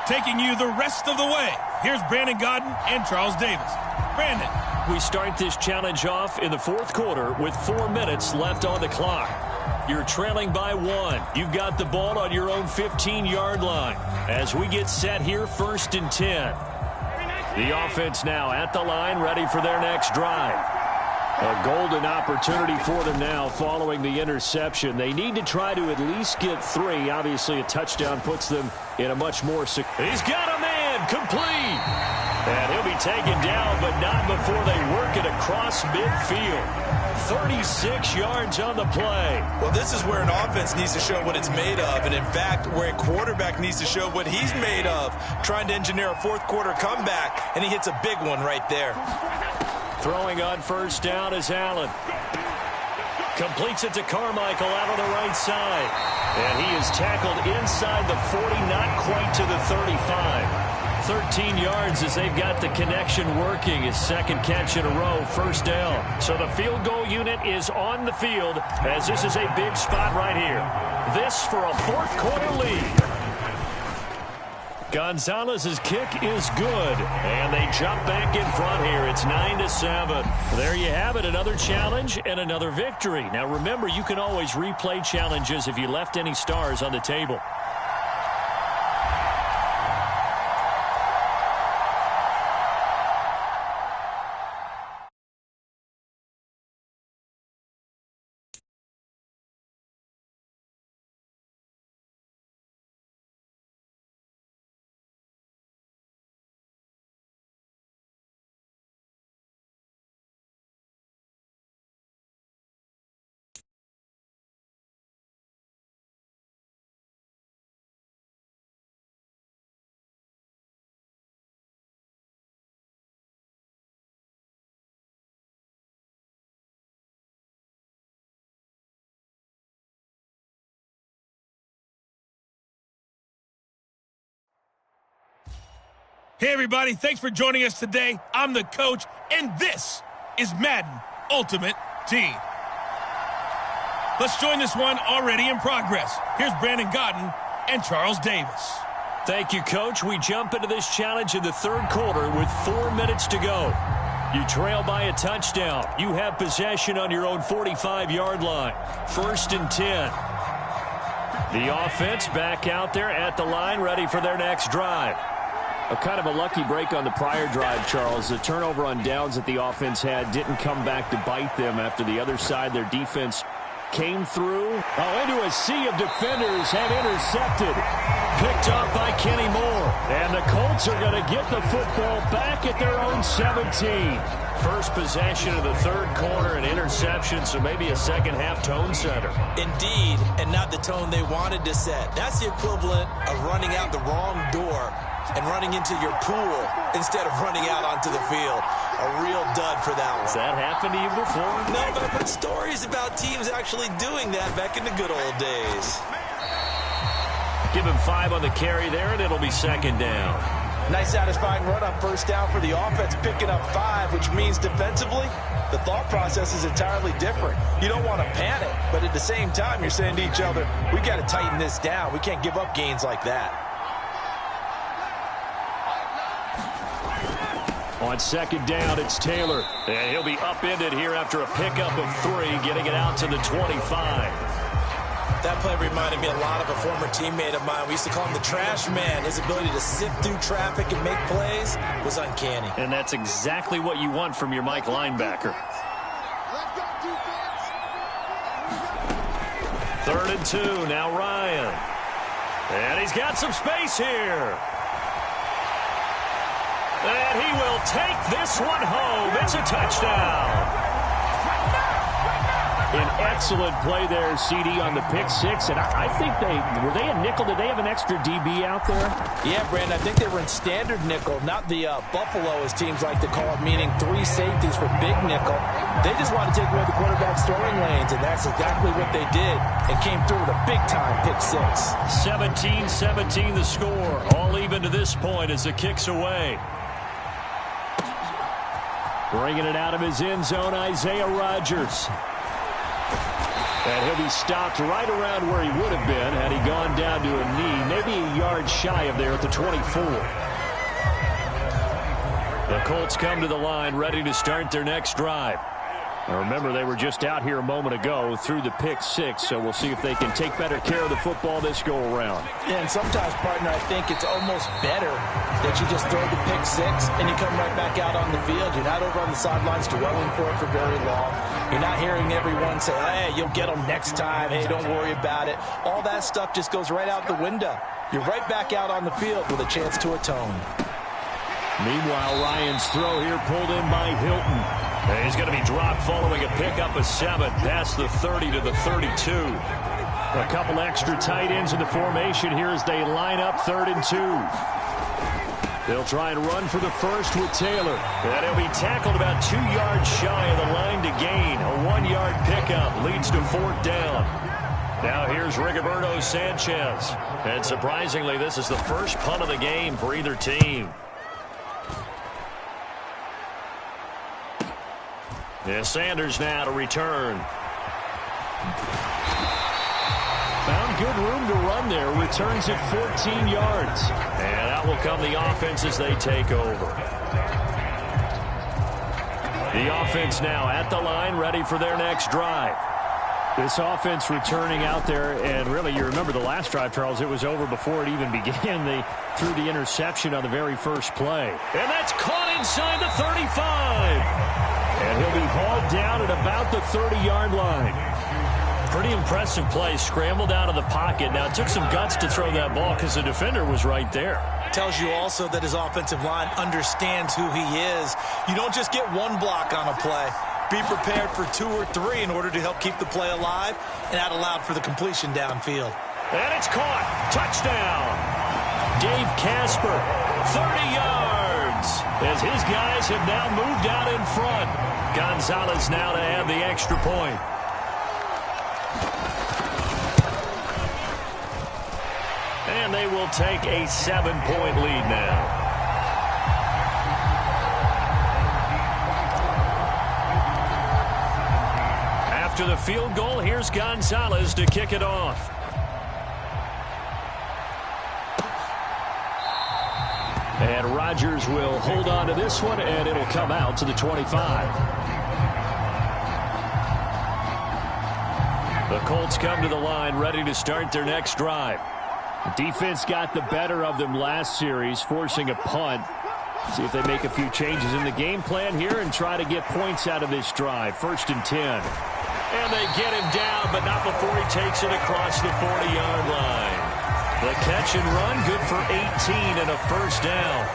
[SPEAKER 1] Taking you the rest of the way, here's Brandon Gaudin and Charles Davis. Brandon.
[SPEAKER 2] We start this challenge off in the fourth quarter with 4 minutes left on the clock. You're trailing by 1. You've got the ball on your own 15-yard line. As we get set here, 1st and 10. The offense now at the line, ready for their next drive. A golden opportunity for them now following the interception. They need to try to at least get 3. Obviously, a touchdown puts them in a much more secure. He's got a man, complete. And he'll be taken down, but not before they work it across midfield. 36 yards on the play.
[SPEAKER 3] Well, this is where an offense needs to show what it's made of, and in fact, where a quarterback needs to show what he's made of, trying to engineer a fourth quarter comeback, and he hits a big one right there.
[SPEAKER 2] Throwing on 1st down is Allen. Completes it to Carmichael out on the right side. And he is tackled inside the 40, not quite to the 35. 13 yards as they've got the connection working. His 2nd catch in a row, 1st down. So the field goal unit is on the field as this is a big spot right here. This for a fourth quarter lead. Gonzalez's kick is good, and they jump back in front here. It's 9-7. There you have it, another challenge and another victory. Now remember, you can always replay challenges if you left any stars on the table.
[SPEAKER 1] Hey, everybody. Thanks for joining us today. I'm the coach, and this is Madden Ultimate Team. Let's join this one already in progress. Here's Brandon Gaudin and Charles Davis.
[SPEAKER 2] Thank you, Coach. We jump into this challenge in the third quarter with 4 minutes to go. You trail by a touchdown. You have possession on your own 45-yard line. 1st and 10. The offense back out there at the line, ready for their next drive. A kind of a lucky break on the prior drive, Charles. The turnover on downs that the offense had didn't come back to bite them after the other side. Their defense came through. Oh, into a sea of defenders have intercepted. Picked off by Kenny Moore. And the Colts are going to get the football back at their own 17. First possession of the third quarter, an interception, so maybe a second-half tone setter.
[SPEAKER 3] Indeed, and not the tone they wanted to set. That's the equivalent of running out the wrong door and running into your pool instead of running out onto the field. A real dud for that one.
[SPEAKER 2] Has that happened to you before?
[SPEAKER 3] No, but I've heard stories about teams actually doing that back in the good old days.
[SPEAKER 2] Give him 5 on the carry there, and it'll be 2nd down.
[SPEAKER 4] Nice satisfying run on 1st down for the offense, picking up 5, which means defensively, the thought process is entirely different. You don't want to panic, but at the same time, you're saying to each other, we got to tighten this down. We can't give up gains like that.
[SPEAKER 2] On 2nd down, it's Taylor. And he'll be upended here after a pickup of 3, getting it out to the 25.
[SPEAKER 3] That play reminded me a lot of a former teammate of mine. We used to call him the trash man. His ability to sift through traffic and make plays was uncanny.
[SPEAKER 2] And that's exactly what you want from your Mike linebacker. 3rd and 2, now Ryan. And he's got some space here. And he will take this one home. It's a touchdown. An excellent play there, CD, on the pick 6. And I think were they a nickel? Did they have an extra DB out there?
[SPEAKER 4] Yeah, Brandon, I think they were in standard nickel, not the Buffalo, as teams like to call it, meaning 3 safeties for big nickel. They just want to take away the quarterback's throwing lanes, and that's exactly what they did, and came through with a big-time pick 6.
[SPEAKER 2] 17-17 the score. All even to this point as the kick's away.
[SPEAKER 5] Bringing it out of his end zone, Isaiah Rodgers. And he'll be stopped right around where he would have been had he gone down to a knee, maybe a yard shy of there at the 24. The Colts come to the line ready to start their next drive. Now remember, they were just out here a moment ago through the pick six, so we'll see if they can take better care of the football this go-around.
[SPEAKER 4] Yeah, and sometimes, partner, I think it's almost better that you just throw the pick six and you come right back out on the field. You're not over on the sidelines dwelling for it for very long. You're not hearing everyone say, hey, you'll get them next time. Hey, don't worry about it. All that stuff just goes right out the window. You're right back out on the field with a chance to atone.
[SPEAKER 5] Meanwhile, Ryan's throw here pulled in by Hilton.
[SPEAKER 2] And he's going to be dropped following a pickup of 7 past the 30 to the 32.
[SPEAKER 5] A couple extra tight ends in the formation here as they line up 3rd and 2. They'll try and run for the first with Taylor.
[SPEAKER 2] And he'll be tackled about 2 yards shy of the line to gain. A 1-yard pickup leads to 4th down. Now here's Rigoberto Sanchez. And surprisingly, this is the first punt of the game for either team. Yeah, Sanders now to return.
[SPEAKER 5] Found good room to run there. Returns it 14 yards.
[SPEAKER 2] And out will come the offense as they take over. The offense now at the line, ready for their next drive.
[SPEAKER 5] This offense returning out there, and really, you remember the last drive, Charles, it was over before it even began. They threw the interception on the very first play.
[SPEAKER 2] And that's caught inside the 35.
[SPEAKER 5] And he'll be hauled down at about the 30-yard line.
[SPEAKER 2] Pretty impressive play. Scrambled out of the pocket. Now, it took some guts to throw that ball because the defender was right there.
[SPEAKER 3] Tells you also that his offensive line understands who he is. You don't just get one block on a play. Be prepared for 2 or 3 in order to help keep the play alive, and that allowed for the completion downfield.
[SPEAKER 2] And it's caught. Touchdown. Dave Casper, 30 yards, as his guys have now moved out in front. Gonzalez now to add the extra point. And they will take a 7-point lead now. After the field goal, here's Gonzalez to kick it off.
[SPEAKER 5] And Rodgers will hold on to this one, and it'll come out to the 25.
[SPEAKER 2] The Colts come to the line, ready to start their next drive.
[SPEAKER 5] The defense got the better of them last series, forcing a punt. See if they make a few changes in the game plan here and try to get points out of this drive. 1st and 10.
[SPEAKER 2] And they get him down, but not before he takes it across the 40-yard line. The catch and run, good for 18 and a 1st down.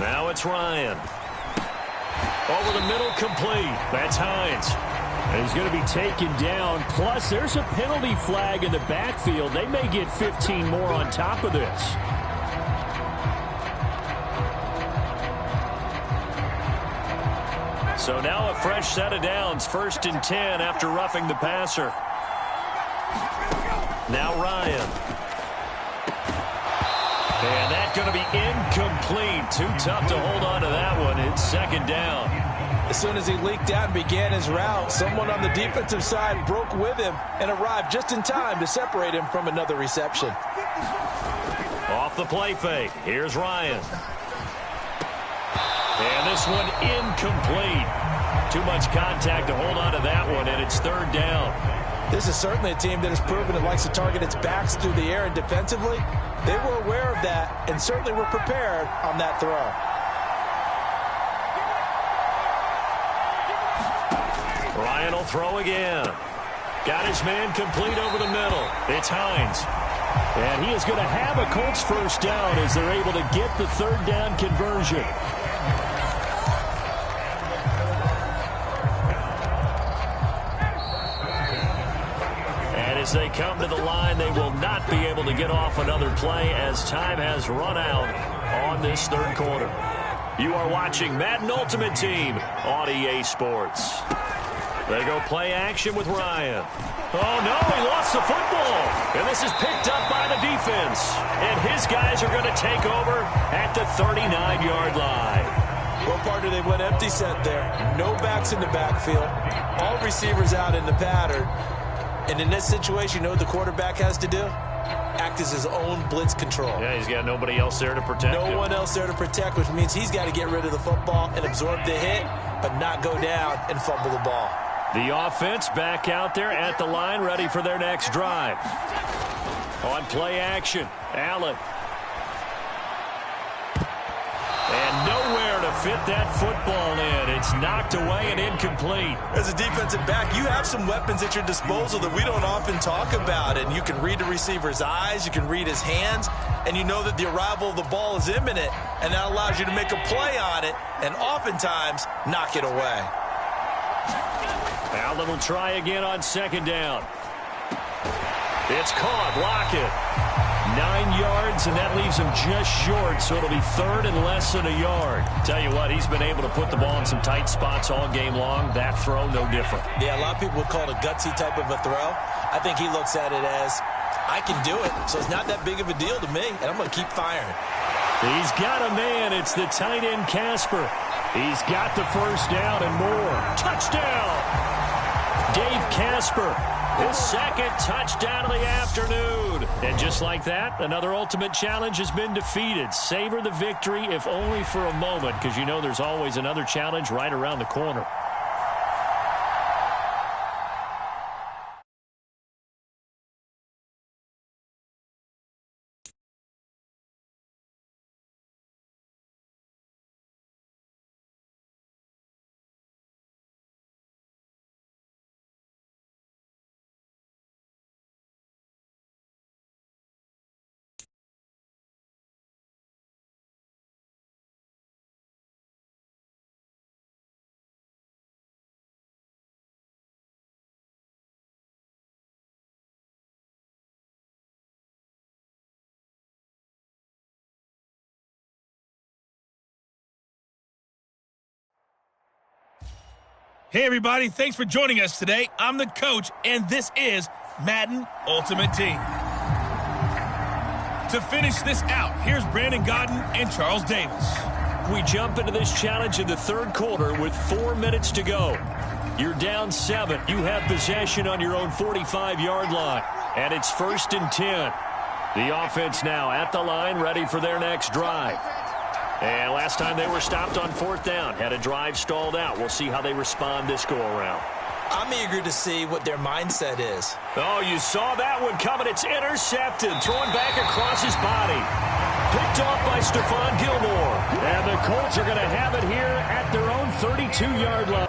[SPEAKER 2] Now it's Ryan. Over the middle, complete. That's Hines.
[SPEAKER 5] And he's going to be taken down. Plus, there's a penalty flag in the backfield. They may get 15 more on top of this.
[SPEAKER 2] So now a fresh set of downs. 1st and 10 after roughing the passer. Now Ryan. And that's going to be incomplete. Too tough to hold on to that one. It's 2nd down.
[SPEAKER 4] As soon as he leaked out and began his route, someone on the defensive side broke with him and arrived just in time to separate him from another reception.
[SPEAKER 2] Off the play fake. Here's Ryan. And this one incomplete. Too much contact to hold on to that one, and it's 3rd down.
[SPEAKER 4] This is certainly a team that has proven it likes to target its backs through the air, and defensively, they were aware of that and certainly were prepared on that throw.
[SPEAKER 2] Ryan will throw again. Got his man complete over the middle. It's Hines.
[SPEAKER 5] And he is going to have a Colts 1st down as they're able to get the 3rd down conversion.
[SPEAKER 2] As they come to the line, they will not be able to get off another play as time has run out on this 3rd quarter. You are watching Madden Ultimate Team on EA Sports.
[SPEAKER 5] They go play action with Ryan. Oh, no, he lost the football. And this is picked up by the defense. And his guys are going to take over at the 39-yard line.
[SPEAKER 3] Well, partner, they went empty set there. No backs in the backfield. All receivers out in the pattern. And in this situation, you know what the quarterback has to do? Act as his own blitz control.
[SPEAKER 5] Yeah, he's got nobody else there to protect him.
[SPEAKER 3] No one else there to protect, which means he's got to get rid of the football and absorb the hit, but not go down and fumble the ball.
[SPEAKER 5] The offense back out there at the line, ready for their next drive. On play action, Allen. And nowhere to fit that football in. It's knocked away and incomplete.
[SPEAKER 3] As a defensive back, you have some weapons at your disposal that we don't often talk about. And you can read the receiver's eyes, you can read his hands, and you know that the arrival of the ball is imminent. And that allows you to make a play on it and oftentimes knock it away.
[SPEAKER 5] Allen will try again on second down. It's caught. Lockett. 9 yards, and that leaves him just short, so it'll be third and less than a yard. Tell you what, he's been able to put the ball in some tight spots all game long. That throw, no different.
[SPEAKER 3] Yeah, a lot of people would call it a gutsy type of a throw. I think he looks at it as, I can do it, so it's not that big of a deal to me, and I'm going to keep firing.
[SPEAKER 5] He's got a man. It's the tight end, Casper. He's got the first down and more. Touchdown! Dave Casper. His second touchdown of the afternoon. And just like that, another ultimate challenge has been defeated. Savor the victory, if only for a moment, because you know there's always another challenge right around the corner.
[SPEAKER 1] Hey, everybody. Thanks for joining us today. I'm the coach, and this is Madden Ultimate Team. To finish this out, here's Brandon Godden and Charles Davis.
[SPEAKER 5] We jump into this challenge in the third quarter with 4 minutes to go. You're down 7. You have possession on your own 45-yard line, and it's 1st and 10. The offense now at the line, ready for their next drive. And last time they were stopped on 4th down, had a drive stalled out. We'll see how they respond this go-around.
[SPEAKER 3] I'm eager to see what their mindset is.
[SPEAKER 5] Oh, you saw that one coming. It's intercepted, thrown back across his body. Picked off by Stephon Gilmore. And the Colts are going to have it here at their own 32-yard line.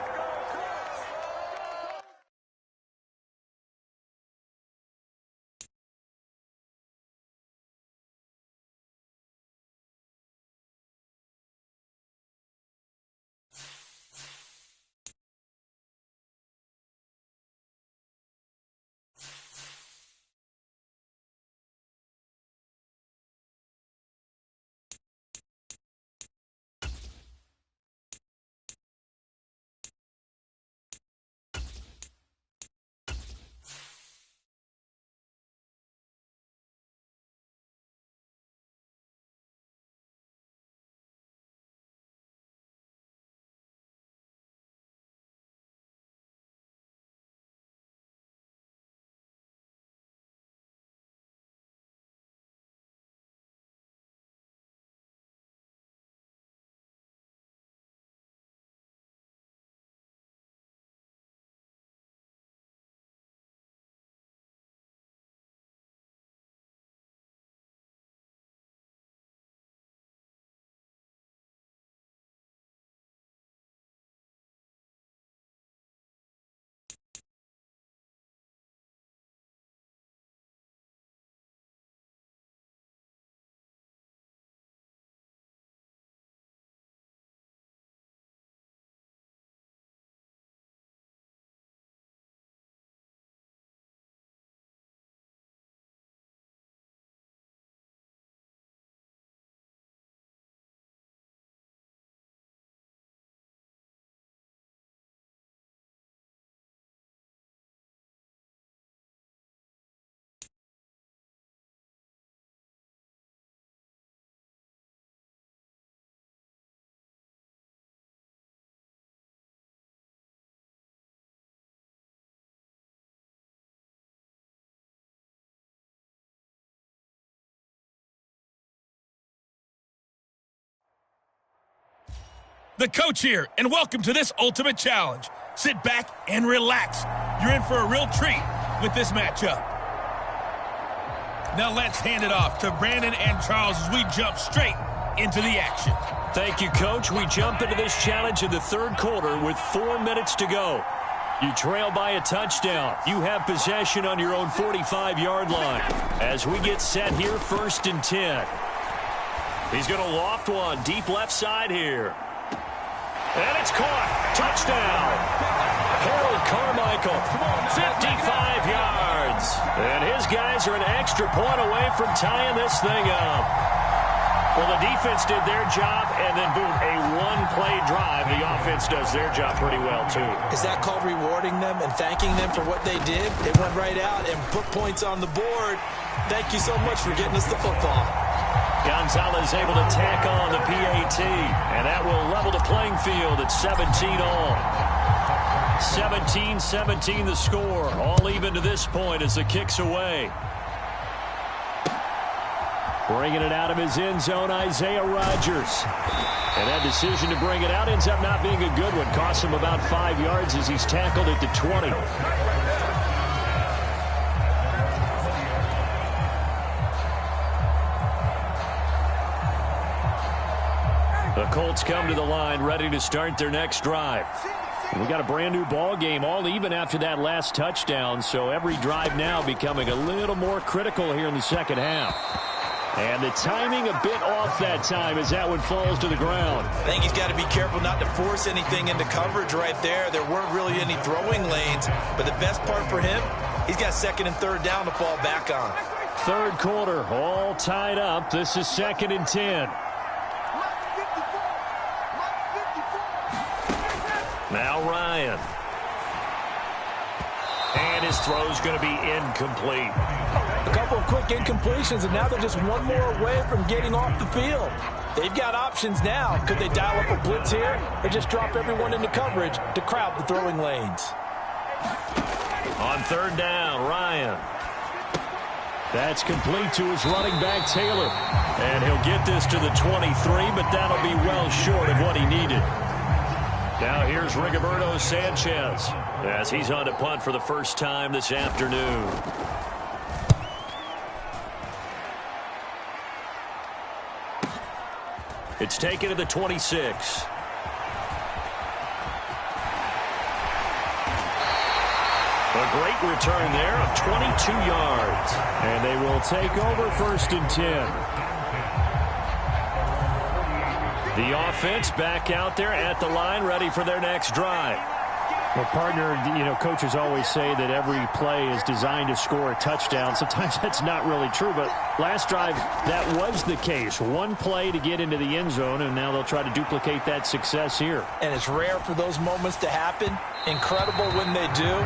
[SPEAKER 1] The coach here, and welcome to this ultimate challenge. Sit back and relax. You're in for a real treat with this matchup. Now let's hand it off to Brandon and Charles as we jump straight into the action.
[SPEAKER 2] Thank you, Coach. We jump into this challenge in the third quarter with 4 minutes to go. You trail by a touchdown. You have possession on your own 45-yard line. As we get set here, 1st and 10. He's going to loft one deep left side here. And it's caught. Touchdown. Harold Carmichael, 55 yards. And his guys are an extra point away from tying this thing up. Well, the defense did their job, and then, boom, a one-play drive. The offense does their job pretty well, too.
[SPEAKER 3] Is that called rewarding them and thanking them for what they did? They went right out and put points on the board. Thank you so much for getting us the football.
[SPEAKER 2] Gonzalez able to tack on the PAT, and that will level the playing field at 17 all. 17-17 the score, all even to this point as the kick's away. Bringing it out of his end zone, Isaiah Rodgers. And that decision to bring it out ends up not being a good one. Costs him about 5 yards as he's tackled at the 20. The Colts come to the line, ready to start their next drive. We got a brand new ball game, all even after that last touchdown. So every drive now becoming a little more critical here in the second half. And the timing a bit off that time as that one falls to the ground.
[SPEAKER 3] I think he's got to be careful not to force anything into coverage right there. There weren't really any throwing lanes. But the best part for him, he's got 2nd and 3rd down to fall back on.
[SPEAKER 2] Third quarter, all tied up. This is 2nd and 10. Now Ryan. And his throw's going to be incomplete.
[SPEAKER 4] A couple of quick incompletions, and now they're just one more away from getting off the field. They've got options now. Could they dial up a blitz here or just drop everyone into coverage to crowd the throwing lanes?
[SPEAKER 2] On 3rd down, Ryan. That's complete to his running back, Taylor. And he'll get this to the 23, but that'll be well short of what he needed. Now here's Rigoberto Sanchez as he's on to punt for the first time this afternoon. It's taken to the 26. A great return there of 22 yards.
[SPEAKER 5] And they will take over 1st and 10.
[SPEAKER 2] The offense back out there at the line, ready for their next drive.
[SPEAKER 5] Well, partner, coaches always say that every play is designed to score a touchdown. Sometimes that's not really true, but last drive, that was the case. One play to get into the end zone, and now they'll try to duplicate that success here.
[SPEAKER 4] And it's rare for those moments to happen. Incredible when they do.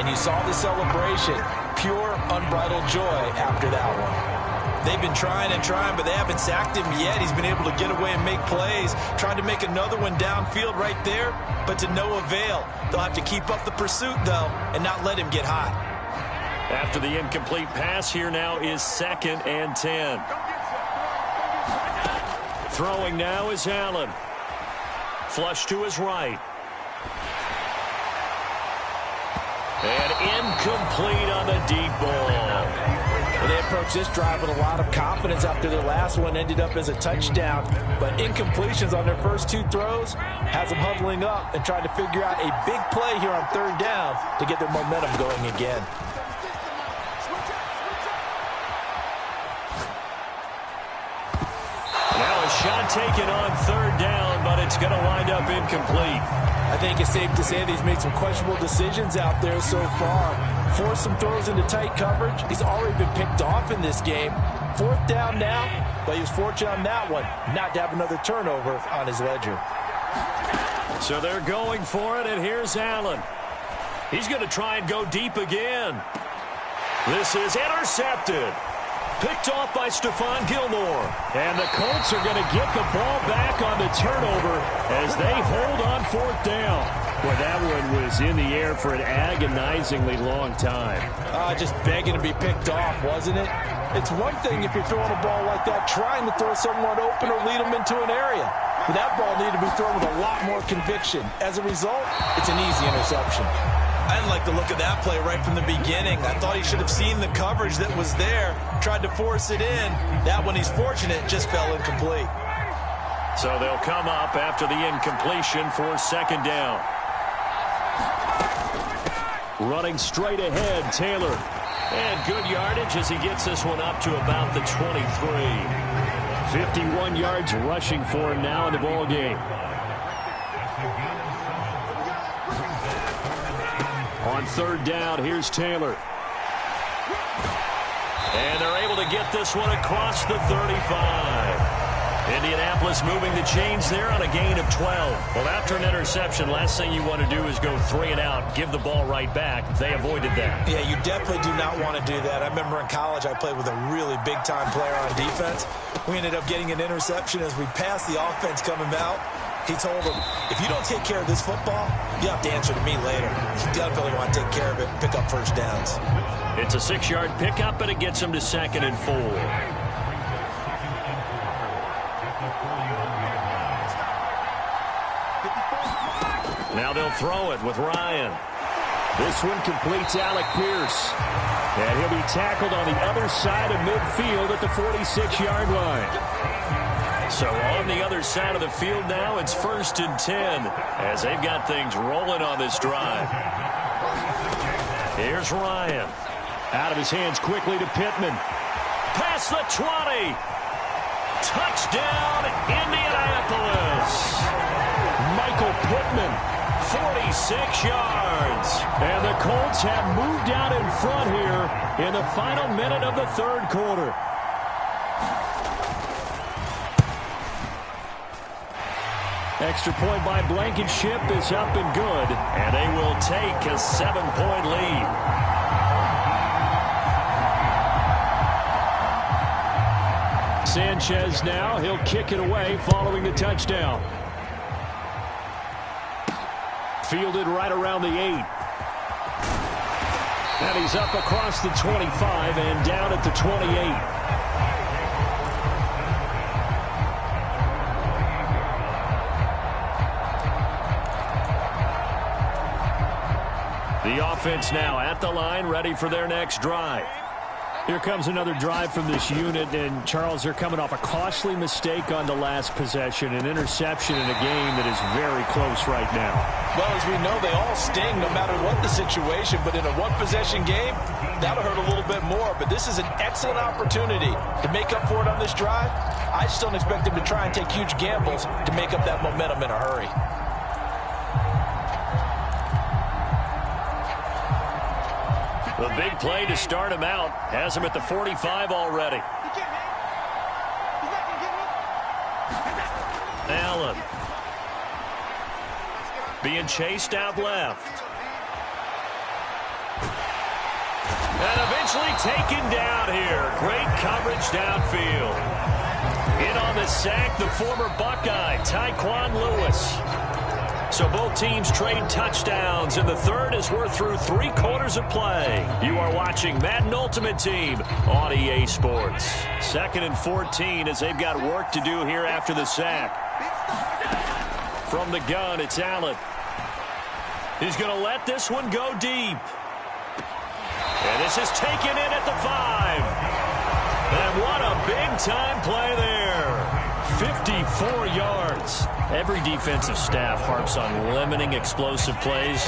[SPEAKER 4] And you saw the celebration. Pure, unbridled joy after that one.
[SPEAKER 3] They've been trying and trying, but they haven't sacked him yet. He's been able to get away and make plays. Tried to make another one downfield right there, but to no avail. They'll have to keep up the pursuit, though, and not let him get hot.
[SPEAKER 2] After the incomplete pass, here now is 2nd and 10. Throwing now is Allen. Flush to his right. And incomplete on the deep ball.
[SPEAKER 4] Well, they approached this drive with a lot of confidence after their last one ended up as a touchdown. But incompletions on their first 2 throws has them huddling up and trying to figure out a big play here on 3rd down to get their momentum going again.
[SPEAKER 2] Now a shot taken on 3rd down, but it's going to wind up incomplete.
[SPEAKER 4] I think it's safe to say that he's made some questionable decisions out there so far. Forced some throws into tight coverage. He's already been picked off in this game. 4th down now, but he was fortunate on that one not to have another turnover on his ledger.
[SPEAKER 2] So they're going for it, and here's Allen. He's going to try and go deep again. This is intercepted. Picked off by Stephon Gilmore.
[SPEAKER 5] And the Colts are going to get the ball back on the turnover as they hold on 4th down. Well, that one was in the air for an agonizingly long time.
[SPEAKER 4] Just begging to be picked off, wasn't it? It's one thing if you're throwing a ball like that, trying to throw someone open or lead them into an area. but that ball needed to be thrown with a lot more conviction. As a result, it's an easy interception.
[SPEAKER 3] I didn't like the look of that play right from the beginning. I thought he should have seen the coverage that was there, tried to force it in. That one, he's fortunate, just fell incomplete.
[SPEAKER 2] So they'll come up after the incompletion for second down. Running straight ahead, Taylor. And good yardage as he gets this one up to about the 23. 51 yards rushing for him now in the ball game. On third down, here's Taylor. And they're able to get this one across the 35. Indianapolis moving the chains there on a gain of 12. Well, after an interception, last thing you want to do is go 3 and out, give the ball right back. They avoided that.
[SPEAKER 3] Yeah, you definitely do not want to do that. I remember in college I played with a really big-time player on defense. We ended up getting an interception as we passed the offense coming out. He told him, if you don't take care of this football, you have to answer to me later. You definitely want to take care of it and pick up first downs.
[SPEAKER 2] It's a 6-yard pickup, and it gets him to 2nd and 4. Now they'll throw it with Ryan. This one completes Alec Pierce. And he'll be tackled on the other side of midfield at the 46-yard line. So on the other side of the field now, it's 1st and 10 as they've got things rolling on this drive. Here's Ryan. Out of his hands quickly to Pittman. Past the 20. Touchdown, Indianapolis. Michael Pittman, 46 yards. And the Colts have moved out in front here in the final minute of the third quarter. Extra point by Blankenship is up and good, and they will take a 7-point lead. Sanchez now, he'll kick it away following the touchdown. Fielded right around the 8. And he's up across the 25 and down at the 28. The offense now at the line, ready for their next drive. Here comes another drive from this unit, and Charles, they're coming off a costly mistake on the last possession, an interception in a game that is very close right now.
[SPEAKER 4] Well, as we know, they all sting no matter what the situation, but in a one-possession game, that'll hurt a little bit more. But this is an excellent opportunity to make up for it on this drive. I just don't expect them to try and take huge gambles to make up that momentum in a hurry.
[SPEAKER 2] The big play to start him out has him at the 45 already. Allen being chased out left. And eventually taken down here. Great coverage downfield. In on the sack, the former Buckeye, Tyquan Lewis. So both teams trade touchdowns in the third as we're through 3 quarters of play. You are watching Madden Ultimate Team on EA Sports. 2nd and 14 as they've got work to do here after the sack. From the gun, it's Allen. He's going to let this one go deep. And this is taken in at the 5. And what a big-time play there. 54 yards. Every defensive staff harps on limiting explosive plays.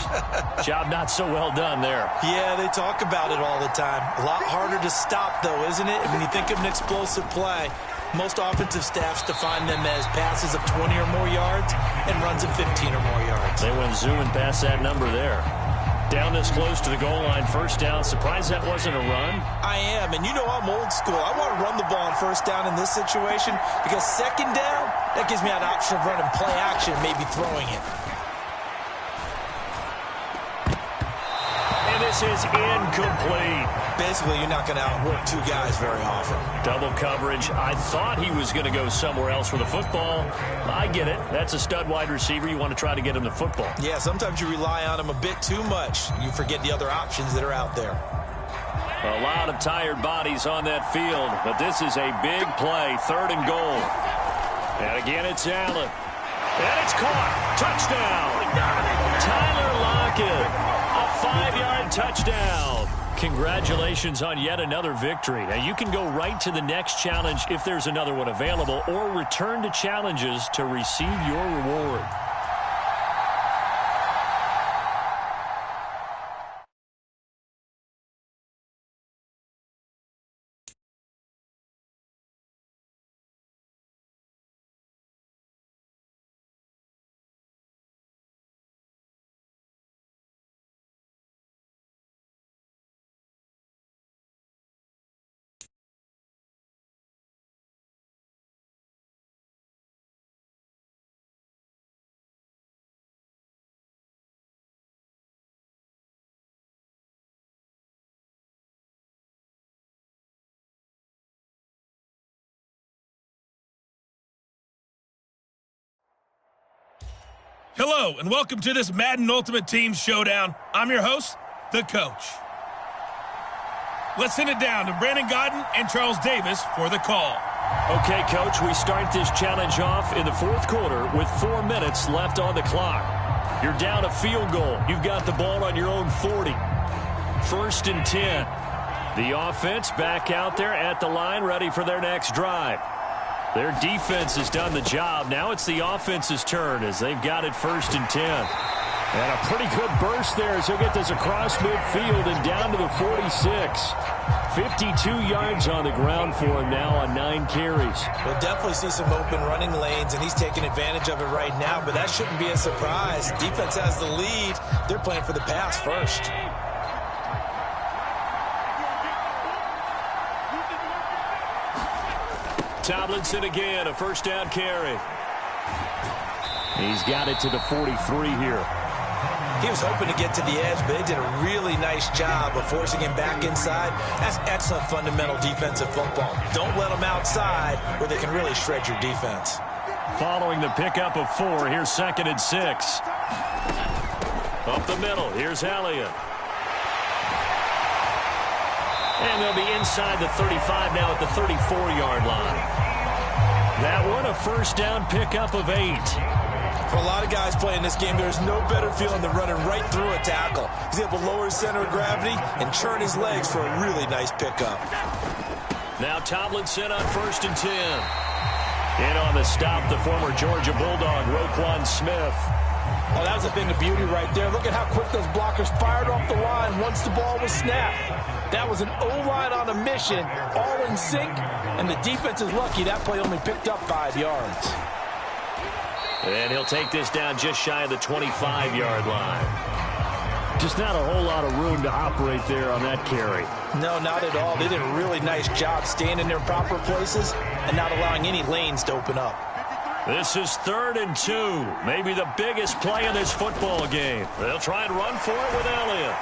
[SPEAKER 2] Job not so well done there.
[SPEAKER 3] Yeah, they talk about it all the time. A lot harder to stop, though, isn't it? When you think of an explosive play, most offensive staffs define them as passes of 20 or more yards and runs of 15 or more yards.
[SPEAKER 2] They went zooming past that number there. Down this close to the goal line, first down. Surprised that wasn't a run?
[SPEAKER 3] I am, and you know I'm old school. I want to run the ball on first down in this situation because second down, that gives me an option of running play action, maybe throwing it.
[SPEAKER 2] And this is incomplete.
[SPEAKER 3] Basically, you're not going to outwork 2 guys very often.
[SPEAKER 2] Double coverage. I thought he was going to go somewhere else with the football. I get it. That's a stud wide receiver. You want to try to get him the football.
[SPEAKER 3] Yeah, sometimes you rely on him a bit too much. You forget the other options that are out there.
[SPEAKER 2] A lot of tired bodies on that field, but this is a big play. 3rd and goal. And again, it's Allen. And it's caught. Touchdown. Tyler Lockett, a 5-yard touchdown. Congratulations on yet another victory. Now, you can go right to the next challenge if there's another one available, or return to challenges to receive your reward.
[SPEAKER 1] Hello, and welcome to this Madden Ultimate Team Showdown. I'm your host, the Coach. Let's send it down to Brandon Godden and Charles Davis for the call.
[SPEAKER 2] Okay, Coach, we start this challenge off in the fourth quarter with 4 minutes left on the clock. You're down a field goal. You've got the ball on your own 40. 1st and 10. The offense back out there at the line, ready for their next drive. Their defense has done the job. Now it's the offense's turn as they've got it 1st and 10. And a pretty good burst there as he'll get this across midfield and down to the 46. 52 yards on the ground for him now on 9 carries.
[SPEAKER 3] We'll definitely see some open running lanes, and he's taking advantage of it right now, but that shouldn't be a surprise. Defense has the lead. They're playing for the pass first.
[SPEAKER 2] Tomlinson again, a 1st down carry. He's got it to the 43 here.
[SPEAKER 3] He was hoping to get to the edge, but they did a really nice job of forcing him back inside. That's excellent fundamental defensive football. Don't let them outside where they can really shred your defense.
[SPEAKER 2] Following the pickup of 4, here's 2nd and 6. Up the middle, here's Elliott. And they'll be inside the 35 now at the 34-yard line. That one, a 1st down pickup of 8.
[SPEAKER 3] For a lot of guys playing this game, there's no better feeling than running right through a tackle. He's able to lower his center of gravity and churn his legs for a really nice pickup.
[SPEAKER 2] Now Tomlinson on 1st and 10. In on the stop, the former Georgia Bulldog, Roquan Smith.
[SPEAKER 4] Oh, that was a thing of beauty right there. Look at how quick those blockers fired off the line once the ball was snapped. That was an O-line on a mission, all in sync, and the defense is lucky that play only picked up 5 yards.
[SPEAKER 2] And he'll take this down just shy of the 25-yard line. Just not a whole lot of room to operate there on that carry.
[SPEAKER 4] No, not at all. They did a really nice job staying in their proper places and not allowing any lanes to open up.
[SPEAKER 2] This is 3rd and 2, maybe the biggest play in this football game. They'll try and run for it with Elliott.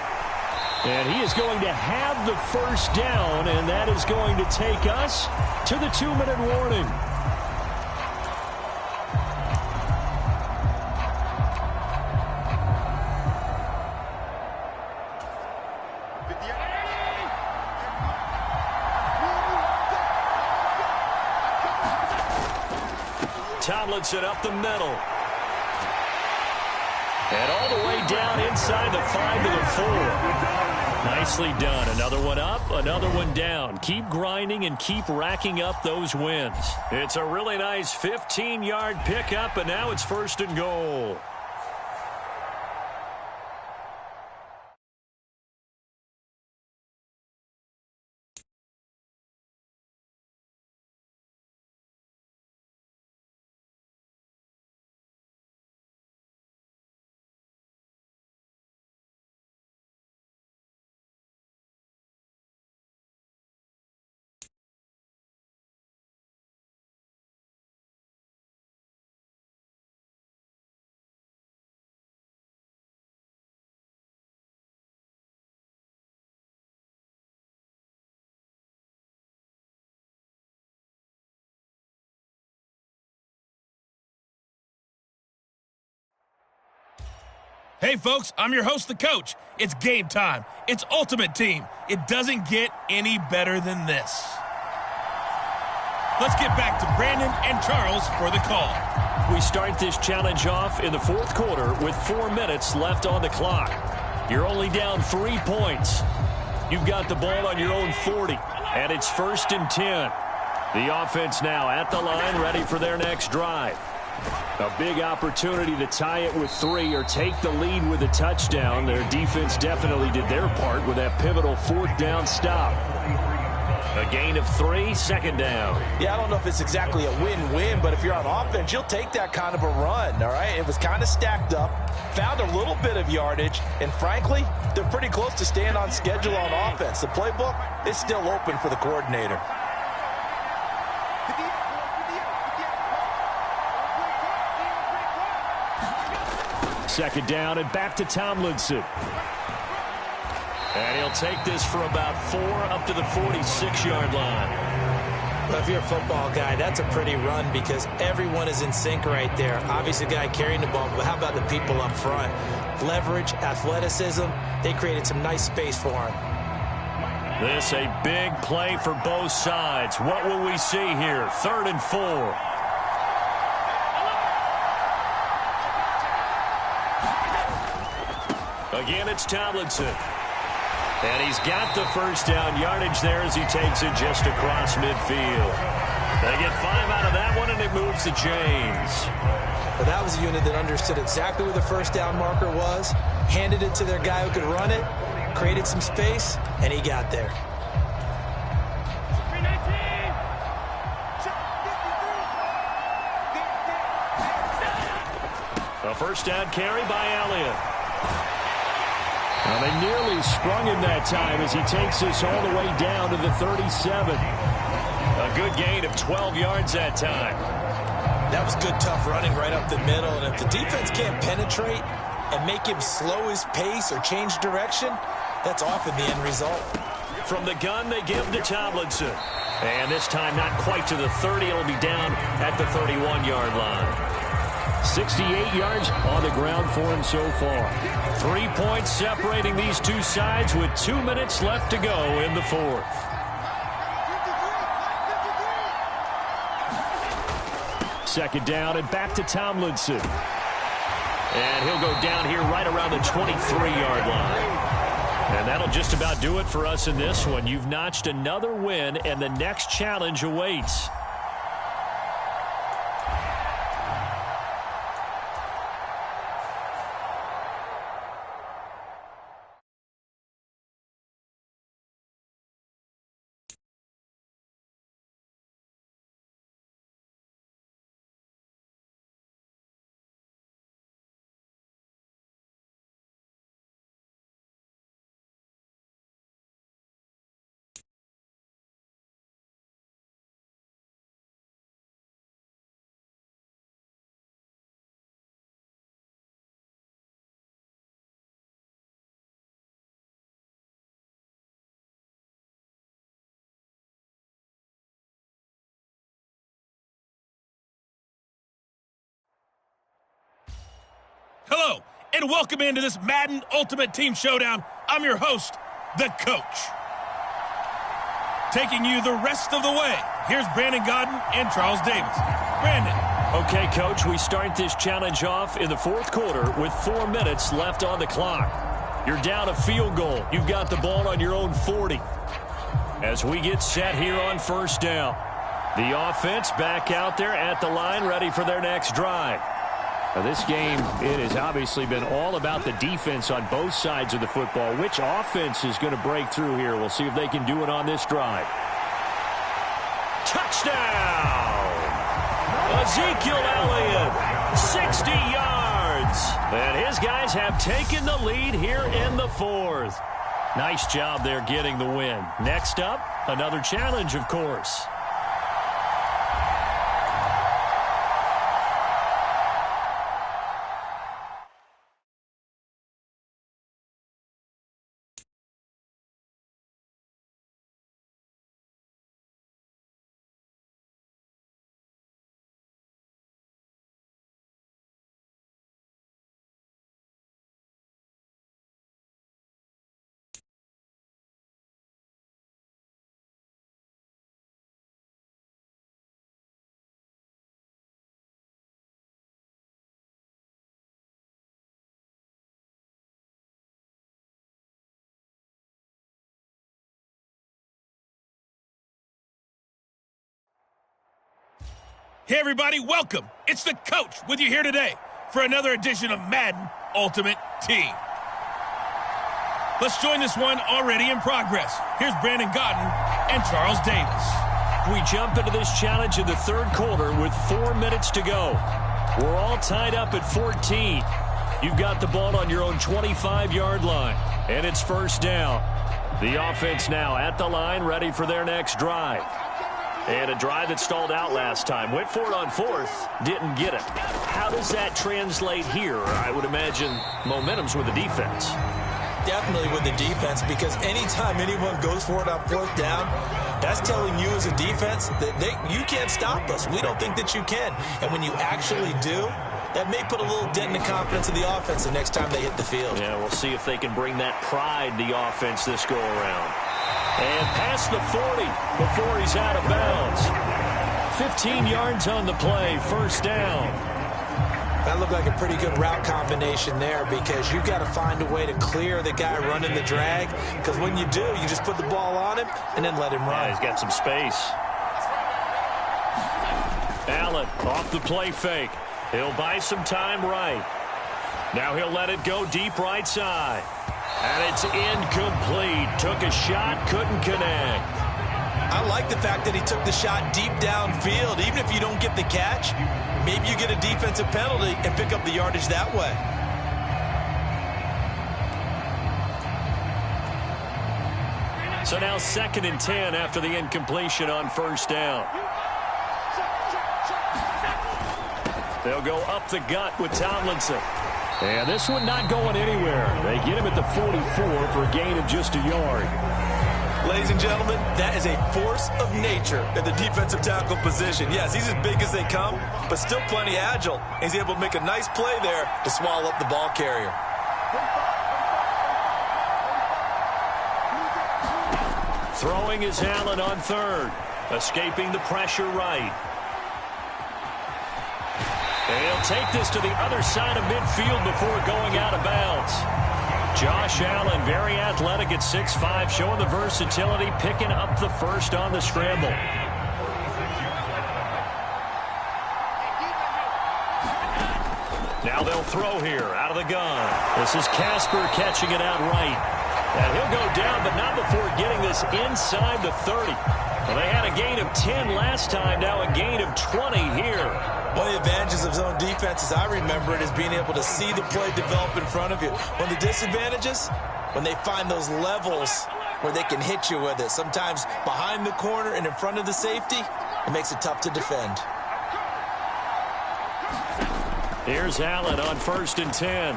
[SPEAKER 2] And he is going to have the 1st down, and that is going to take us to the 2-minute warning. Tomlinson up the middle. And all the way down inside the 5 to the 4. Nicely done. Another one up, another one down. Keep grinding and keep racking up those wins. It's a really nice 15-yard pickup, and now it's 1st and goal.
[SPEAKER 1] Hey, folks, I'm your host, the Coach. It's game time. It's Ultimate Team. It doesn't get any better than this. Let's get back to Brandon and Charles for the call.
[SPEAKER 2] We start this challenge off in the fourth quarter with 4 minutes left on the clock. You're only down 3 points. You've got the ball on your own 40, and it's 1st and 10. The offense now at the line, ready for their next drive. A big opportunity to tie it with 3 or take the lead with a touchdown. Their defense definitely did their part with that pivotal 4th down stop. A gain of 3, 2nd down.
[SPEAKER 4] Yeah, I don't know if it's exactly a win-win, but if you're on offense, you'll take that kind of a run, all right? It was kind of stacked up, found a little bit of yardage, and frankly, they're pretty close to staying on schedule on offense. The playbook is still open for the coordinator.
[SPEAKER 2] Second down and back to Tomlinson. And he'll take this for about 4 up to the 46-yard line.
[SPEAKER 3] Well, if you're a football guy, that's a pretty run because everyone is in sync right there. Obviously, the guy carrying the ball, but how about the people up front? Leverage, athleticism, they created some nice space for him.
[SPEAKER 2] This a big play for both sides. What will we see here? 3rd and 4. Again, it's Tomlinson. And he's got the 1st down yardage there as he takes it just across midfield. They get 5 out of that one, and it moves to James.
[SPEAKER 3] Well, that was a unit that understood exactly where the 1st down marker was, handed it to their guy who could run it, created some space, and he got there.
[SPEAKER 2] A 1st down carry by Elliott. Well, they nearly sprung him that time as he takes this all the way down to the 37. A good gain of 12 yards that time.
[SPEAKER 3] That was good, tough running right up the middle. And if the defense can't penetrate and make him slow his pace or change direction, that's often the end result.
[SPEAKER 2] From the gun, they give to Tomlinson. And this time not quite to the 30. It'll be down at the 31-yard line. 68 yards on the ground for him so far. 3 points separating these two sides with 2 minutes left to go in the 4th. Second down and back to Tomlinson. And he'll go down here right around the 23-yard line. And that'll just about do it for us in this one. You've notched another win, and the next challenge awaits.
[SPEAKER 1] Hello, and welcome into this Madden Ultimate Team Showdown. I'm your host, the Coach. Taking you the rest of the way, here's Brandon Godden and Charles Davis. Brandon.
[SPEAKER 2] Okay, Coach, we start this challenge off in the 4th quarter with 4 minutes left on the clock. You're down a field goal. You've got the ball on your own 40. As we get set here on 1st down, the offense back out there at the line, ready for their next drive. Now, this game, it has obviously been all about the defense on both sides of the football. Which offense is going to break through here? We'll see if they can do it on this drive. Touchdown! Ezekiel Elliott, 60 yards. And his guys have taken the lead here in the 4th. Nice job there getting the win. Next up, another challenge, of course.
[SPEAKER 1] Hey, everybody, welcome. It's the coach with you here today for another edition of Madden Ultimate Team. Let's join this one already in progress. Here's Brandon Godden and Charles Davis.
[SPEAKER 2] We jump into this challenge in the third quarter with 4 minutes to go. We're all tied up at 14. You've got the ball on your own 25-yard line, and it's first down. The offense now at the line, ready for their next drive. And a drive that stalled out last time. Went for it on fourth, didn't get it. How does that translate here? I would imagine momentum's with the defense.
[SPEAKER 3] Definitely with the defense, because anytime anyone goes for it on fourth down, that's telling you as a defense that you can't stop us. We don't think that you can. And when you actually do, that may put a little dent in the confidence of the offense the next time they hit the field.
[SPEAKER 2] Yeah, we'll see if they can bring that pride, the offense, this go-around. And past the 40 before he's out of bounds. 15 yards on the play, first down.
[SPEAKER 3] That looked like a pretty good route combination there, because you've got to find a way to clear the guy running the drag, because when you do, you just put the ball on him and then let him run.
[SPEAKER 2] Yeah, he's got some space. Allen off the play fake. He'll buy some time right. Now he'll let it go deep right side. And it's incomplete. Took a shot, couldn't connect.
[SPEAKER 3] I like the fact that he took the shot deep downfield. Even if you don't get the catch, maybe you get a defensive penalty and pick up the yardage that way.
[SPEAKER 2] So now 2nd and 10 after the incompletion on first down. They'll go up the gut with Tomlinson. And this one not going anywhere. They get him at the 44 for a gain of just a yard.
[SPEAKER 3] Ladies and gentlemen, that is a force of nature in the defensive tackle position. Yes, he's as big as they come, but still plenty agile. He's able to make a nice play there to swallow up the ball carrier.
[SPEAKER 2] Throwing is Allen on third. Escaping the pressure right. They'll take this to the other side of midfield before going out of bounds. Josh Allen, very athletic at 6'5", showing the versatility, picking up the first on the scramble. Now they'll throw here out of the gun. This is Casper catching it out right. And he'll go down, but not before getting this inside the 30. Well, they had a gain of 10 last time, now a gain of 20 here.
[SPEAKER 3] One of the advantages of zone defense, as I remember it, is being able to see the play develop in front of you. One of the disadvantages, when they find those levels where they can hit you with it, sometimes behind the corner and in front of the safety, it makes it tough to defend.
[SPEAKER 2] Here's Allen on 1st and 10.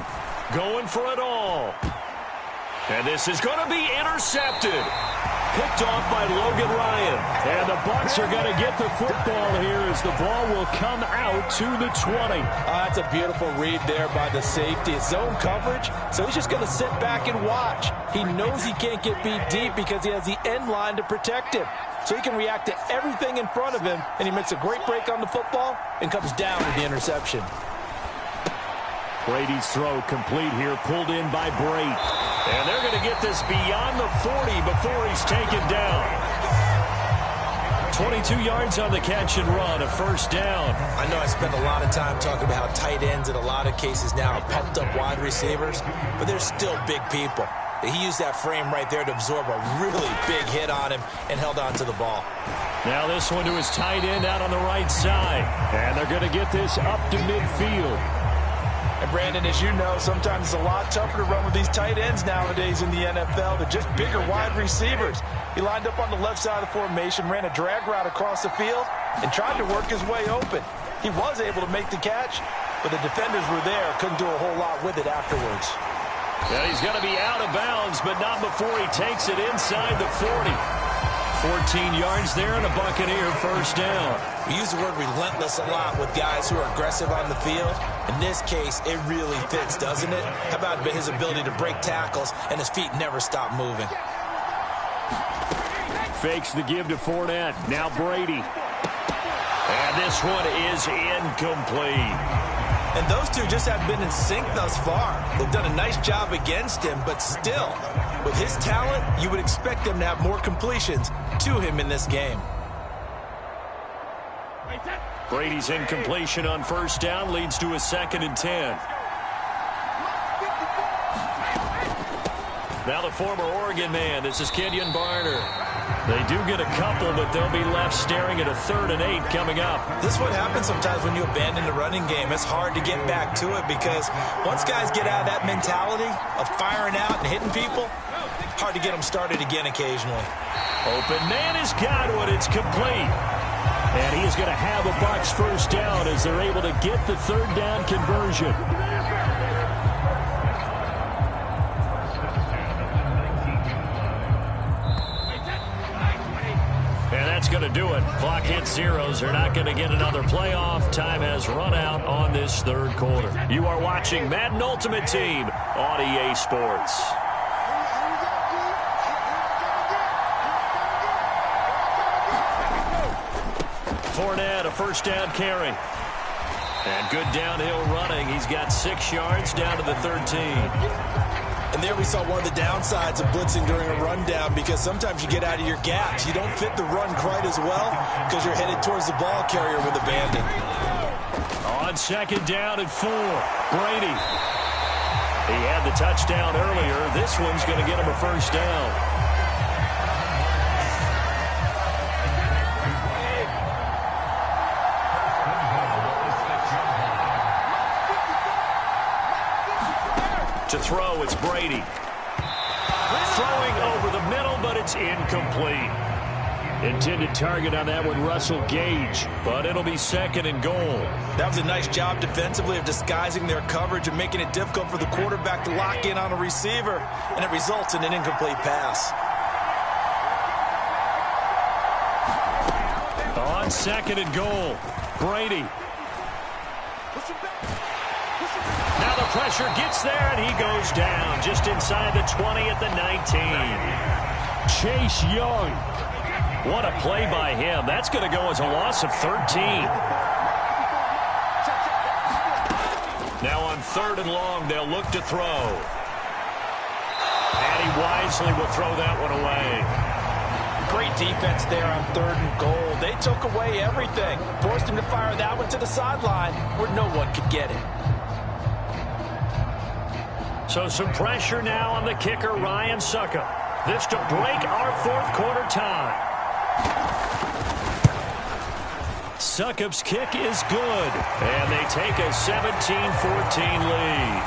[SPEAKER 2] Going for it all. And this is going to be intercepted. Picked off by Logan Ryan. And the Bucs are going to get the football here as the ball will come out to the 20.
[SPEAKER 4] That's a beautiful read there by the safety. It's zone coverage, so he's just going to sit back and watch. He knows he can't get beat deep because he has the end line to protect him. So he can react to everything in front of him, and he makes a great break on the football and comes down with the interception.
[SPEAKER 2] Brady's throw complete here, pulled in by Brate. And they're going to get this beyond the 40 before he's taken down. 22 yards on the catch and run, a first down.
[SPEAKER 3] I know I spent a lot of time talking about how tight ends in a lot of cases now are pumped up wide receivers, but they're still big people. He used that frame right there to absorb a really big hit on him and held on to the ball.
[SPEAKER 2] Now this one to his tight end out on the right side. And they're going to get this up to midfield.
[SPEAKER 4] And Brandon, as you know, sometimes it's a lot tougher to run with these tight ends nowadays in the NFL. They're just bigger wide receivers. He lined up on the left side of the formation, ran a drag route across the field, and tried to work his way open. He was able to make the catch, but the defenders were there, couldn't do a whole lot with it afterwards.
[SPEAKER 2] Yeah, he's going to be out of bounds, but not before he takes it inside the 40. 14 yards there and a Buccaneer first down.
[SPEAKER 3] We use the word relentless a lot with guys who are aggressive on the field. In this case, it really fits, doesn't it? How about his ability to break tackles and his feet never stop moving?
[SPEAKER 2] Fakes the give to Fournette. Now Brady. And this one is incomplete.
[SPEAKER 3] And those two just have been in sync thus far. They've done a nice job against him, but still, with his talent, you would expect them to have more completions to him in this game.
[SPEAKER 2] Brady's incompletion on first down leads to a 2nd and 10. Now the former Oregon man. This is Kenyon Barner. They do get a couple, but they'll be left staring at a 3rd and 8 coming up.
[SPEAKER 3] This is what happens sometimes when you abandon the running game. It's hard to get back to it because once guys get out of that mentality of firing out and hitting people, hard to get them started again occasionally.
[SPEAKER 2] Open man has got one. It's complete. And he is going to have a Bucs first down as they're able to get the 3rd down conversion. And that's going to do it. Clock hits zeros. They're not going to get another playoff. Time has run out on this 3rd quarter. You are watching Madden Ultimate Team on EA Sports. Fournette, a first down carry. And good downhill running. He's got 6 yards down to the 13.
[SPEAKER 3] And there we saw one of the downsides of blitzing during a rundown because sometimes you get out of your gaps. You don't fit the run quite as well because you're headed towards the ball carrier with abandon.
[SPEAKER 2] On 2nd down and 4, Brady. He had the touchdown earlier. This one's going to get him a first down. To throw, it's Brady. Throwing over the middle, but it's incomplete. Intended target on that one, Russell Gage, but it'll be 2nd and goal.
[SPEAKER 3] That was a nice job defensively of disguising their coverage and making it difficult for the quarterback to lock in on a receiver, and it results in an incomplete pass.
[SPEAKER 2] On 2nd and goal, Brady. Now the pressure gets there, and he goes down just inside the 20 at the 19. Chase Young. What a play by him. That's going to go as a loss of 13. Now on 3rd and long, they'll look to throw. And he wisely will throw that one away.
[SPEAKER 4] Great defense there on 3rd and goal. They took away everything. Forced him to fire that one to the sideline where no one could get it.
[SPEAKER 2] So some pressure now on the kicker, Ryan Succop. This to break our 4th quarter tie. Succop's kick is good, and they take a 17-14 lead.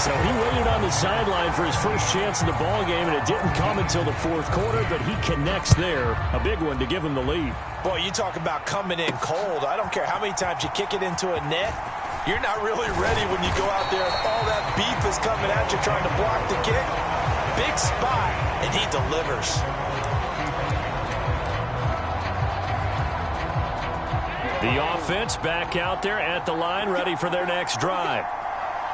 [SPEAKER 2] So he waited on the sideline for his first chance in the ball game, and it didn't come until the 4th quarter, but he connects there. A big one to give him the lead.
[SPEAKER 3] Boy, you talk about coming in cold. I don't care how many times you kick it into a net. You're not really ready when you go out there and all that beef is coming at you trying to block the kick. Big spot, and he delivers.
[SPEAKER 2] The offense back out there at the line, ready for their next drive.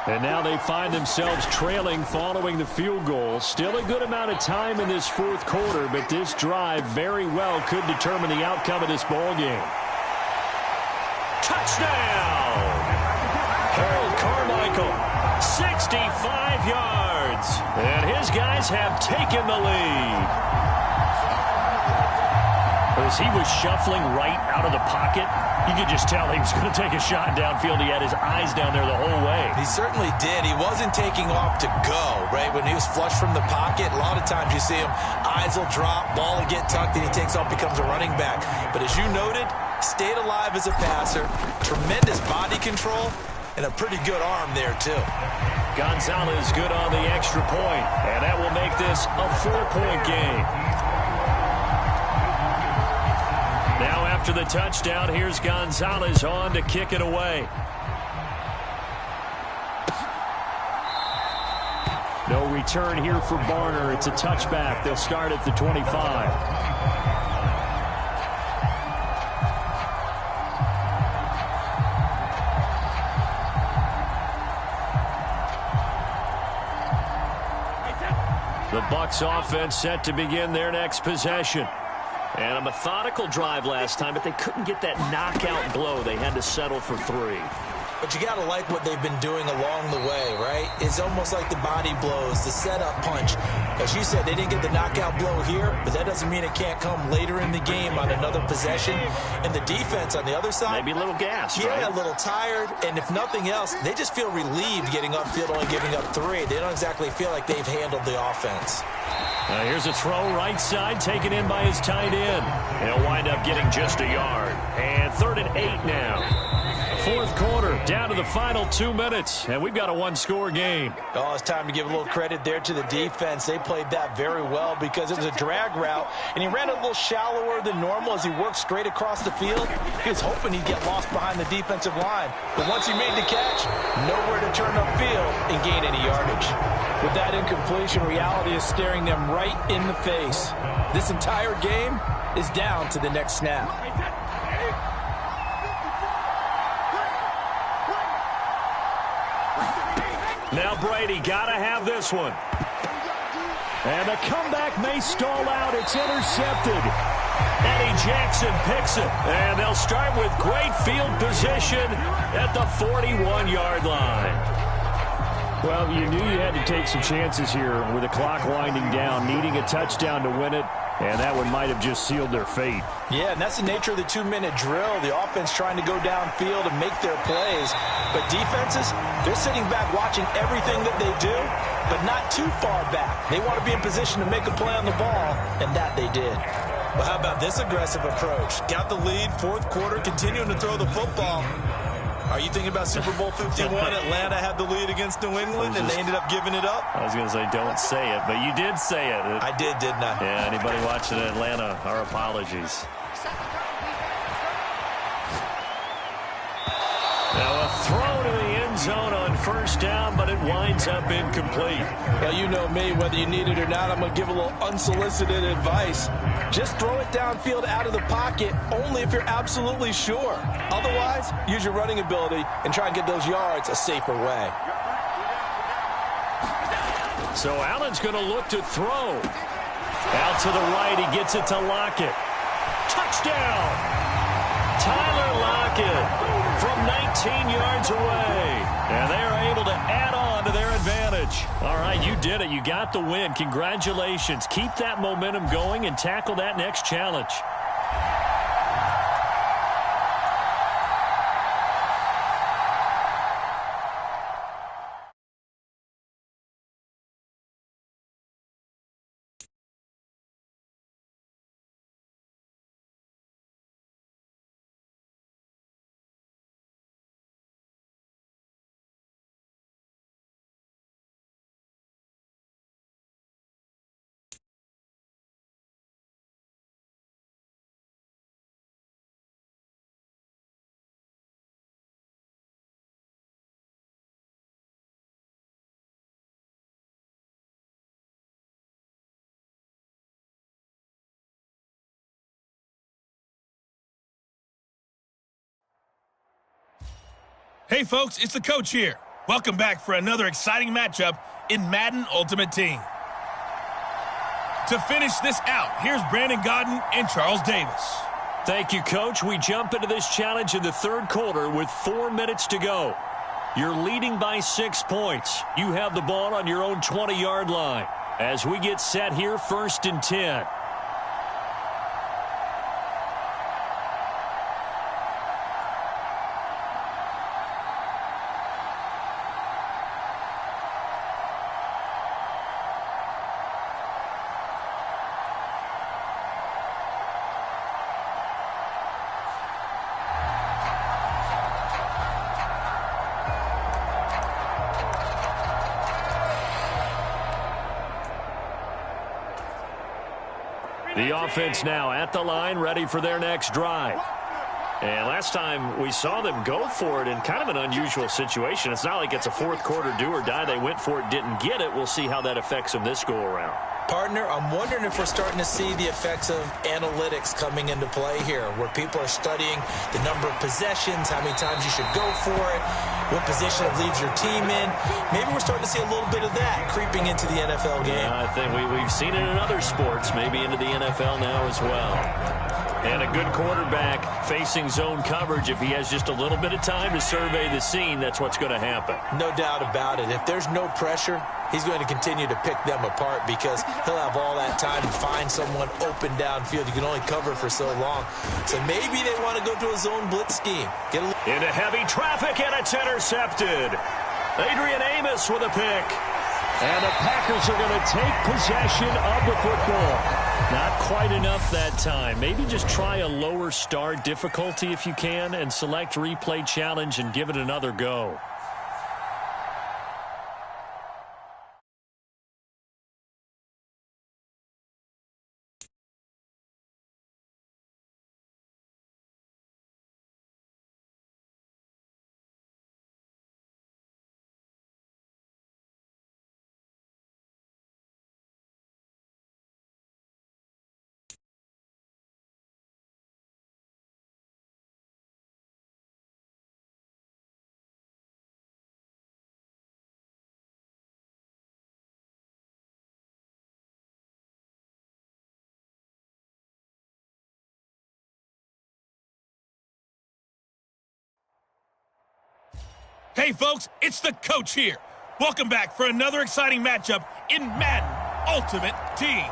[SPEAKER 2] And now they find themselves trailing following the field goal. Still a good amount of time in this 4th quarter, but this drive very well could determine the outcome of this ball game. Touchdown! Harold Carmichael, 65 yards. And his guys have taken the lead. As he was shuffling right out of the pocket, you could just tell he was going to take a shot downfield. He had his eyes down there the whole way.
[SPEAKER 3] He certainly did. He wasn't taking off to go, right? When he was flush from the pocket, a lot of times you see him, eyes will drop, ball will get tucked, and he takes off, becomes a running back. But as you noted, stayed alive as a passer, tremendous body control, and a pretty good arm there, too.
[SPEAKER 2] Gonzalez good on the extra point, and that will make this a 4-point game. Now after the touchdown, here's Gonzalez on to kick it away. No return here for Barner. It's a touchback. They'll start at the 25. The Bucs offense set to begin their next possession. And a methodical drive last time, but they couldn't get that knockout blow. They had to settle for 3.
[SPEAKER 3] But you got to like what they've been doing along the way, right? It's almost like the body blows, the setup punch. As you said, they didn't get the knockout blow here, but that doesn't mean it can't come later in the game on another possession. And the defense on the other side,
[SPEAKER 2] maybe a little gassed,
[SPEAKER 3] yeah,
[SPEAKER 2] right?
[SPEAKER 3] A little tired. And if nothing else, they just feel relieved getting upfield, only giving up 3. They don't exactly feel like they've handled the offense.
[SPEAKER 2] Here's a throw right side, taken in by his tight end. He'll wind up getting just a yard. And 3rd and 8 now. Fourth quarter, down to the final 2 minutes, and we've got a one-score game.
[SPEAKER 4] Oh, it's time to give a little credit there to the defense. They played that very well because it was a drag route, and he ran a little shallower than normal as he worked straight across the field. He was hoping he'd get lost behind the defensive line, but once he made the catch, nowhere to turn upfield and gain any yardage. With that incompletion, reality is staring them right in the face. This entire game is down to the next snap.
[SPEAKER 2] Now Brady got to have this one. And the comeback may stall out. It's intercepted. Eddie Jackson picks it. And they'll start with great field position at the 41-yard line. Well, you knew you had to take some chances here with the clock winding down, needing a touchdown to win it. And that one might have just sealed their fate.
[SPEAKER 4] Yeah, and that's the nature of the 2-minute drill. The offense trying to go downfield and make their plays. But defenses, they're sitting back watching everything that they do, but not too far back. They want to be in position to make a play on the ball, and that they did.
[SPEAKER 3] Well, how about this aggressive approach? Got the lead, fourth quarter, continuing to throw the football. Are you thinking about Super Bowl 51? Atlanta had the lead against New England, and they ended up giving it up?
[SPEAKER 2] I was going to say, don't say it, but you did say it.
[SPEAKER 3] I did, didn't I?
[SPEAKER 2] Yeah, anybody watching Atlanta, our apologies. Now a throw to the end zone on first down, but it winds up incomplete.
[SPEAKER 4] Well, you know me, whether you need it or not, I'm going to give a little unsolicited advice. Just throw it downfield out of the pocket only if you're absolutely sure. Otherwise, use your running ability and try and get those yards a safer way.
[SPEAKER 2] So Allen's going to look to throw. Out to the right, he gets it to Lockett. Touchdown! Tyler Lockett from 19 yards away. And they are able to add on to their advantage. All right, you did it. You got the win. Congratulations. Keep that momentum going and tackle that next challenge.
[SPEAKER 1] Hey, folks, it's the coach here. Welcome back for another exciting matchup in Madden Ultimate Team. To finish this out, here's Brandon Godden and Charles Davis.
[SPEAKER 2] Thank you, Coach. We jump into this challenge in the third quarter with 4 minutes to go. You're leading by 6 points. You have the ball on your own 20-yard line. As we get set here, 1st and 10. The offense now at the line, ready for their next drive. And last time we saw them go for it in kind of an unusual situation. It's not like it's a fourth quarter do or die. They went for it, didn't get it. We'll see how that affects them this go-around.
[SPEAKER 3] Partner, I'm wondering if we're starting to see the effects of analytics coming into play here, where people are studying the number of possessions, how many times you should go for it, what position it leaves your team in. Maybe we're starting to see a little bit of that creeping into the NFL game.
[SPEAKER 2] I think we've seen it in other sports, maybe into the NFL now as well.
[SPEAKER 5] And a good quarterback facing zone coverage. If he has just a little bit of time to survey the scene, that's what's going to happen.
[SPEAKER 3] No doubt about it. If there's no pressure, he's going to continue to pick them apart because he'll have all that time to find someone open downfield. You can only cover for so long. So maybe they want to go to a zone blitz scheme.
[SPEAKER 5] Into heavy traffic, and it's intercepted. Adrian Amos with a pick. And the Packers are going to take possession of the football. Not quite enough that time. Maybe just try a lower star difficulty if you can and select replay challenge and give it another go.
[SPEAKER 1] Hey, folks, it's the coach here. Welcome back for another exciting matchup in Madden Ultimate Team.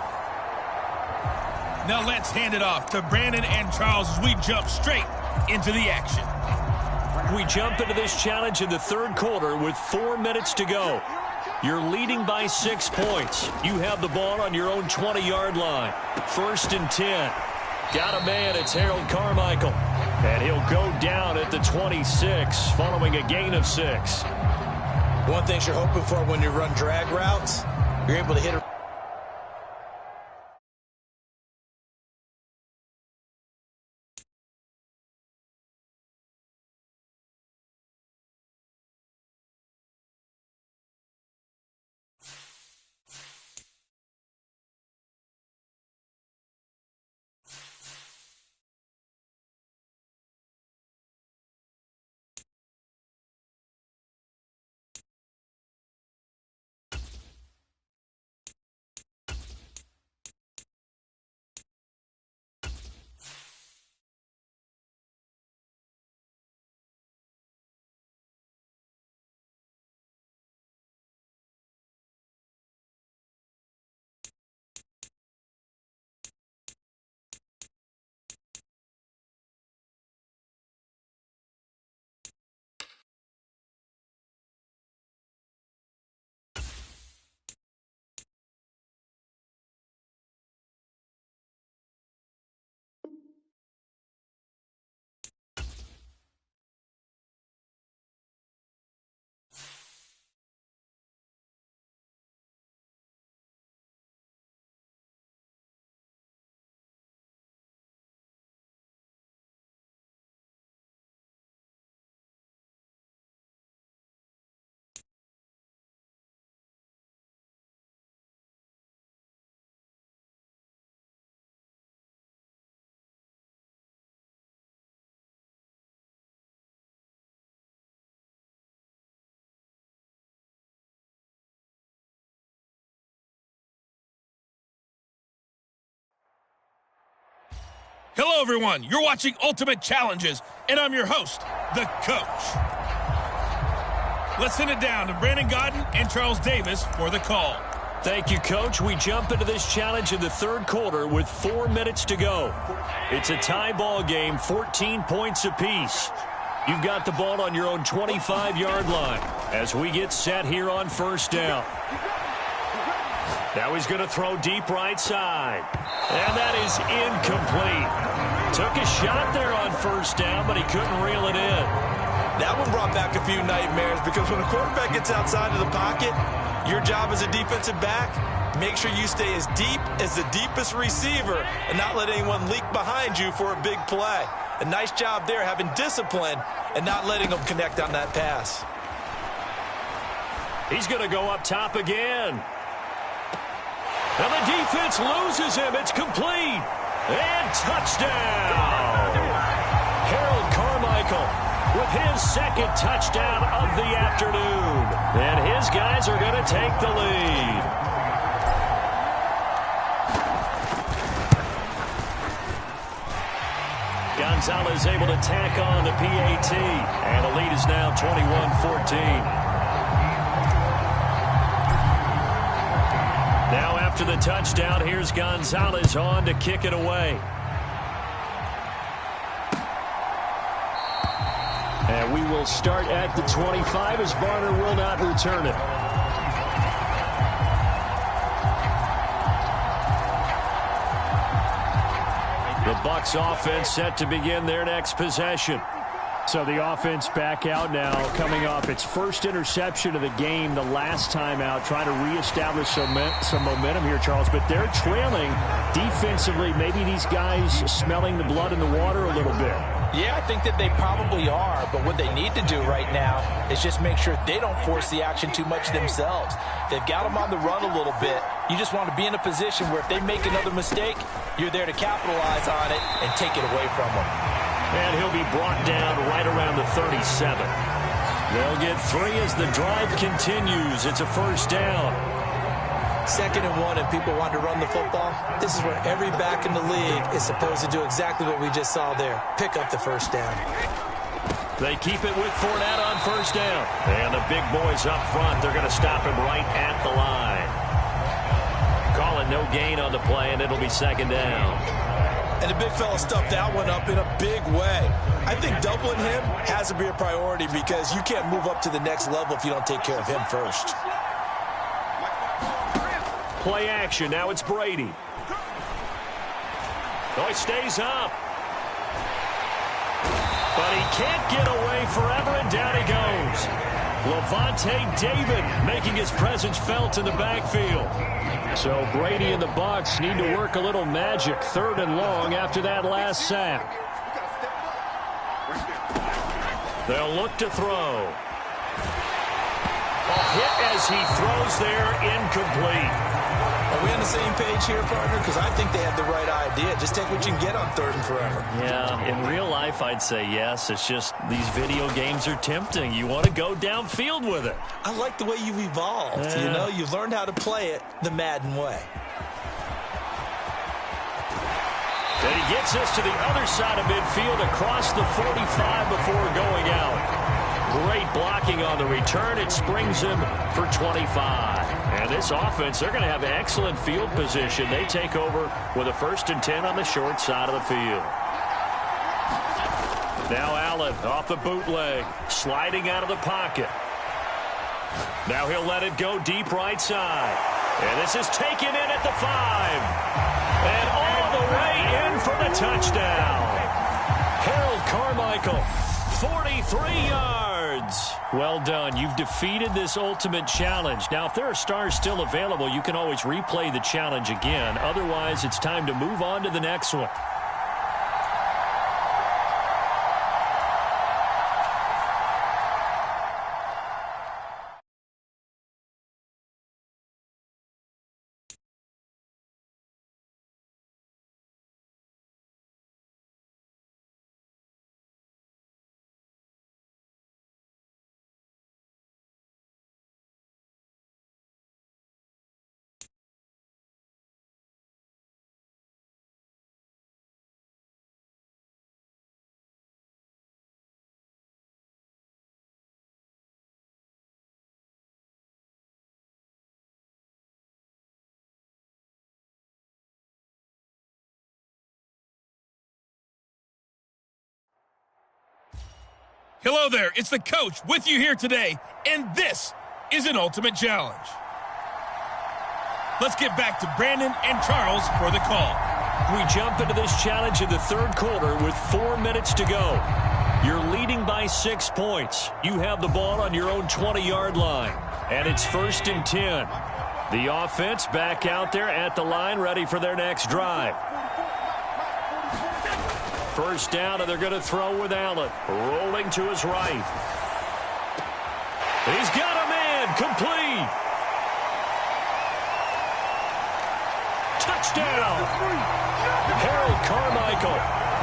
[SPEAKER 1] Now let's hand it off to Brandon and Charles as we jump straight into the action.
[SPEAKER 5] We jump into this challenge in the third quarter with 4 minutes to go. You're leading by 6 points. You have the ball on your own 20-yard line. 1st and 10. Got a man, it's Harold Carmichael. And he'll go down at the 26 following a gain of 6.
[SPEAKER 3] One thing you're hoping for when you run drag routes, you're able to hit a
[SPEAKER 1] Hello, everyone. You're watching Ultimate Challenges, and I'm your host, the coach. Let's send it down to Brandon Godden and Charles Davis for the call.
[SPEAKER 5] Thank you, Coach. We jump into this challenge in the third quarter with 4 minutes to go. It's a tie ball game, 14 points apiece. You've got the ball on your own 25-yard line as we get set here on first down. Now he's going to throw deep right side. And that is incomplete. Took a shot there on first down, but he couldn't reel it in.
[SPEAKER 3] That one brought back a few nightmares because when a quarterback gets outside of the pocket, your job as a defensive back, make sure you stay as deep as the deepest receiver and not let anyone leak behind you for a big play. A nice job there having discipline and not letting them connect on that pass.
[SPEAKER 5] He's going to go up top again. And the defense loses him. It's complete. And touchdown. Harold Carmichael with his second touchdown of the afternoon. And his guys are going to take the lead. Gonzalez able to tack on the PAT. And the lead is now 21-14. Now after the touchdown, here's Gonzalez on to kick it away. And we will start at the 25 as Barner will not return it. The Bucs offense set to begin their next possession. So the offense back out now, coming off its first interception of the game the last time out, trying to reestablish some momentum here, Charles. But they're trailing defensively. Maybe these guys smelling the blood in the water a little bit.
[SPEAKER 4] Yeah, I think that they probably are, but what they need to do right now is just make sure they don't force the action too much themselves. They've got them on the run a little bit. You just want to be in a position where if they make another mistake, you're there to capitalize on it and take it away from them.
[SPEAKER 5] And he'll be brought down right around the 37. They'll get 3 as the drive continues. It's a first down.
[SPEAKER 3] 2nd and 1, and people want to run the football. This is where every back in the league is supposed to do exactly what we just saw there. Pick up the first down.
[SPEAKER 5] They keep it with Fournette on first down. And the big boys up front, they're going to stop him right at the line. Calling no gain on the play, and it'll be 2nd down.
[SPEAKER 3] And the big fella stuffed that one up in a big way. I think doubling him has to be a priority because you can't move up to the next level if you don't take care of him first.
[SPEAKER 5] Play action. Now it's Brady. Oh, he stays up. But he can't get away forever, and down he goes. Levante David making his presence felt in the backfield. So Brady and the Bucs need to work a little magic. 3rd and long after that last sack. They'll look to throw. A hit as he throws there, incomplete.
[SPEAKER 3] Are we on the same page here, partner? Because I think they have the right idea. Just take what you can get on 3rd and forever.
[SPEAKER 5] Yeah, in real life, I'd say yes. It's just these video games are tempting. You want to go downfield with it.
[SPEAKER 3] I like the way you've evolved. Yeah. You know, you've learned how to play it the Madden way.
[SPEAKER 5] And he gets us to the other side of midfield across the 45 before going out. Great blocking on the return. It springs him for 25. And this offense, they're going to have excellent field position. They take over with a 1st and 10 on the short side of the field. Now Allen off the bootleg, sliding out of the pocket. Now he'll let it go deep right side. And this is taken in at the 5. And all the way in for the touchdown. Harold Carmichael, 43 yards. Well done. You've defeated this ultimate challenge. Now, if there are stars still available, you can always replay the challenge again. Otherwise, it's time to move on to the next one.
[SPEAKER 1] Hello there, it's the coach with you here today, and this is an ultimate challenge. Let's get back to Brandon and Charles for the call.
[SPEAKER 5] We jump into this challenge in the 3rd quarter with 4 minutes to go. You're leading by 6 points. You have the ball on your own 20-yard line, and it's 1st and 10. The offense back out there at the line, ready for their next drive. First down, and they're going to throw with Allen. Rolling to his right. He's got a man. Complete. Touchdown. Harold Carmichael.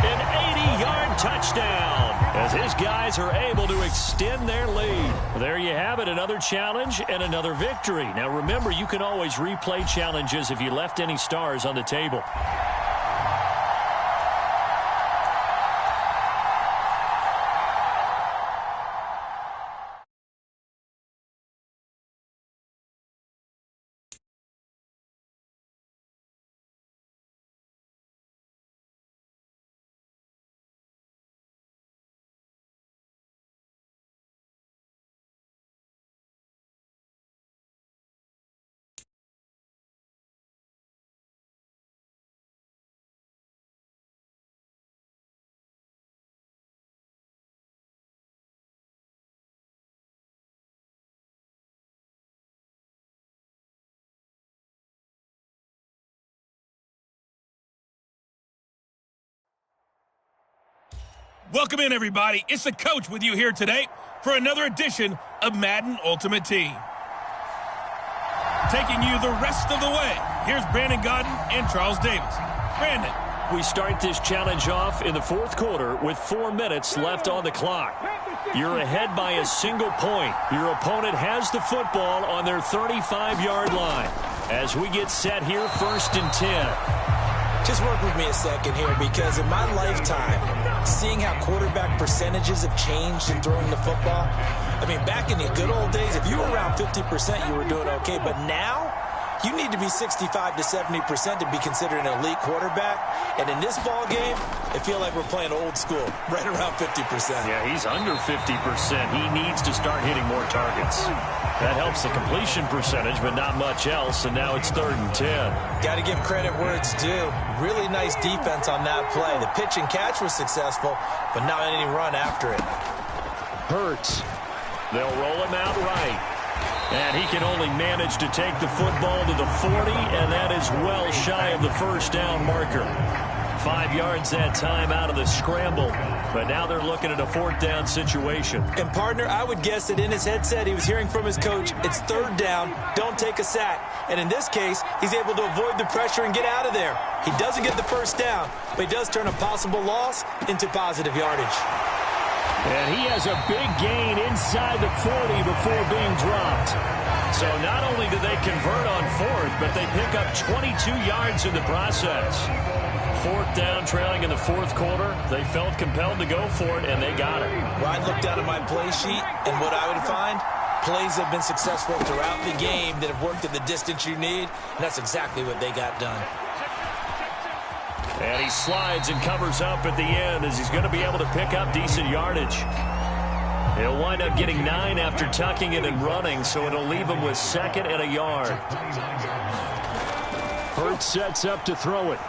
[SPEAKER 5] An 80-yard touchdown as his guys are able to extend their lead. There you have it, another challenge and another victory. Now remember, you can always replay challenges if you left any stars on the table.
[SPEAKER 1] Welcome in, everybody. It's the coach with you here today for another edition of Madden Ultimate Team. Taking you the rest of the way, here's Brandon Gaudin and Charles Davis. Brandon.
[SPEAKER 2] We start this challenge off in the fourth quarter with 4 minutes left on the clock. You're ahead by a single point. Your opponent has the football on their 35-yard line. As we get set here, 1st and 10.
[SPEAKER 3] Just work with me a second here, because in my lifetime, seeing how quarterback percentages have changed in throwing the football, I mean, back in the good old days, if you were around 50%, you were doing okay. But now, you need to be 65 to 70% to be considered an elite quarterback. And in this ball game, I feel like we're playing old school, right around 50%.
[SPEAKER 2] Yeah, he's under 50%. He needs to start hitting more targets. That helps the completion percentage, but not much else, and now it's 3rd and 10.
[SPEAKER 3] Got to give credit where it's due. Really nice defense on that play. The pitch and catch was successful, but not any run after it.
[SPEAKER 2] Hurts. They'll roll him out right. And he can only manage to take the football to the 40, and that is well shy of the first down marker. 5 yards that time out of the scramble, but now they're looking at a 4th down situation.
[SPEAKER 3] And, partner, I would guess that in his headset he was hearing from his coach, it's 3rd down, don't take a sack. And in this case, he's able to avoid the pressure and get out of there. He doesn't get the first down, but he does turn a possible loss into positive yardage.
[SPEAKER 2] And he has a big gain inside the 40 before being dropped. So not only do they convert on 4th, but they pick up 22 yards in the process. 4th down, trailing in the 4th quarter. They felt compelled to go for it, and they got it.
[SPEAKER 3] Well, I'd look down at my play sheet, and what I would find, plays have been successful throughout the game that have worked at the distance you need, and that's exactly what they got done.
[SPEAKER 2] And he slides and covers up at the end as he's going to be able to pick up decent yardage. He'll wind up getting 9 after tucking it and running, so it'll leave him with 2nd and a yard. Hurts sets up to throw it.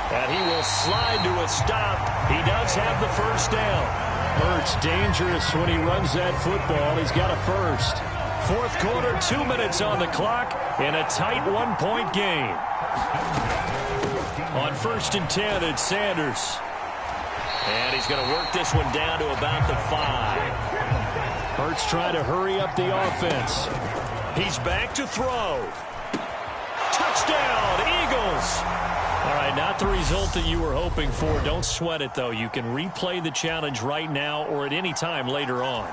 [SPEAKER 2] And he will slide to a stop. He does have the first down. Hurts dangerous when he runs that football. He's got a first. 4th quarter, 2 minutes on the clock in a tight 1-point game. On 1st and 10, it's Sanders. And he's going to work this one down to about the 5. Hurts trying to hurry up the offense. He's back to throw. Touchdown, Eagles. All right, not the result that you were hoping for. Don't sweat it, though. You can replay the challenge right now or at any time later on.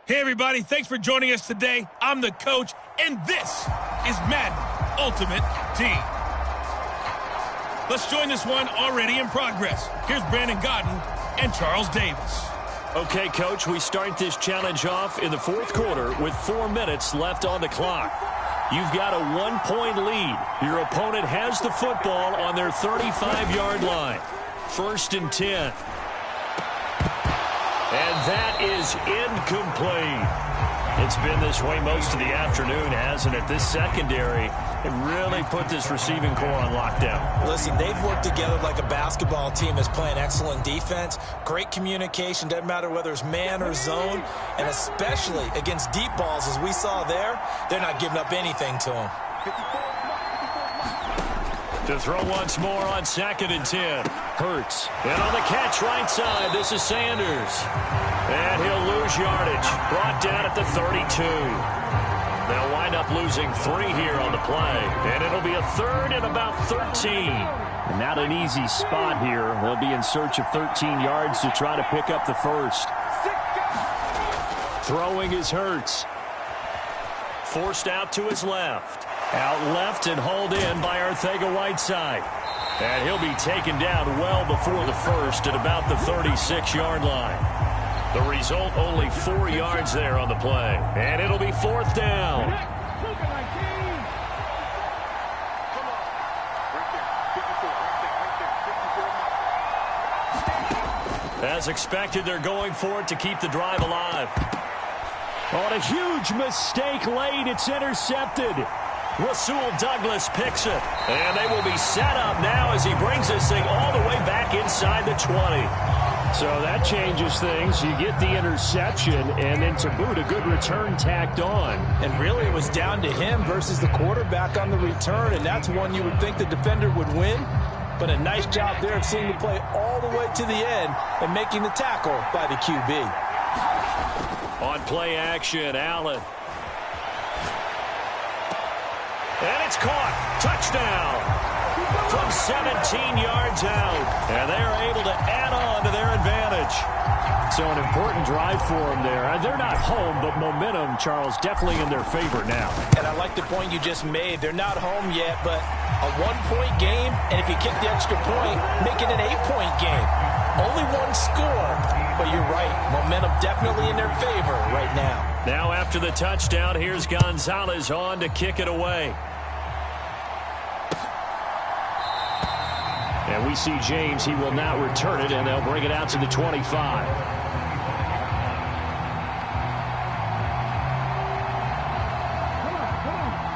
[SPEAKER 1] Hey, everybody. Thanks for joining us today. I'm the coach, and this is Madden Ultimate Team. Let's join this one already in progress. Here's Brandon Gaudin and Charles Davis.
[SPEAKER 2] Okay, Coach, we start this challenge off in the 4th quarter with 4 minutes left on the clock. You've got a 1-point lead. Your opponent has the football on their 35-yard line. 1st and 10. And that is incomplete. It's been this way most of the afternoon, hasn't it? This secondary, it really put this receiving core on lockdown.
[SPEAKER 3] Listen, they've worked together like a basketball team that's playing excellent defense. Great communication, doesn't matter whether it's man or zone. And especially against deep balls, as we saw there, they're not giving up anything to them.
[SPEAKER 2] To throw once more on 2nd and 10. Hurts. And on the catch right side, this is Sanders. And he'll lose yardage. Brought down at the 32. They'll wind up losing 3 here on the play. And it'll be a 3rd and about 13.
[SPEAKER 5] And not an easy spot here. They'll be in search of 13 yards to try to pick up the first.
[SPEAKER 2] Throwing is Hurts. Forced out to his left.
[SPEAKER 5] Out left and hauled in by Arcega-Whiteside. And he'll be taken down well before the first at about the 36-yard line. The result, only 4 yards there on the play. And it'll be 4th down. As expected, they're going for it to keep the drive alive. On a huge mistake late, it's intercepted. Rasul Douglas picks it. And they will be set up now as he brings this thing all the way back inside the 20. So that changes things. You get the interception, and then to boot, a good return tacked on.
[SPEAKER 4] And really, it was down to him versus the quarterback on the return, and that's one you would think the defender would win. But a nice job there of seeing the play all the way to the end and making the tackle by the QB.
[SPEAKER 5] On play action, Allen. And it's caught. Touchdown. From 17 yards out. And they're able to add on to their advantage. So an important drive for them there. They're not home, but momentum, Charles, definitely in their favor now.
[SPEAKER 4] And I like the point you just made. They're not home yet, but a 1-point game, and if you kick the extra point, make it an 8-point game. Only one score, but you're right. Momentum definitely in their favor right now.
[SPEAKER 5] Now after the touchdown, here's Gonzalez on to kick it away. And we see James. He will not return it, and they'll bring it out to the 25.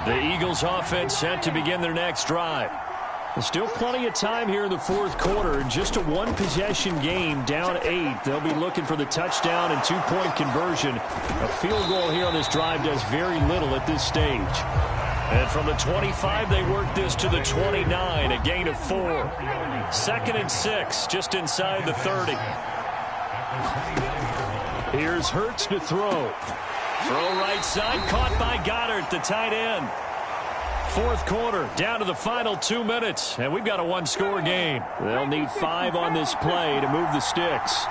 [SPEAKER 5] The Eagles offense set to begin their next drive. There's still plenty of time here in the fourth quarter. Just a one-possession game, down 8. They'll be looking for the touchdown and 2-point conversion. A field goal here on this drive does very little at this stage. And from the 25, they work this to the 29, a gain of 4. 2nd and 6, just inside the 30. Here's Hurts to throw. Throw right side, caught by Goddard, the tight end. Fourth quarter, down to the final 2 minutes, and we've got a one-score game. They'll need 5 on this play to move the sticks.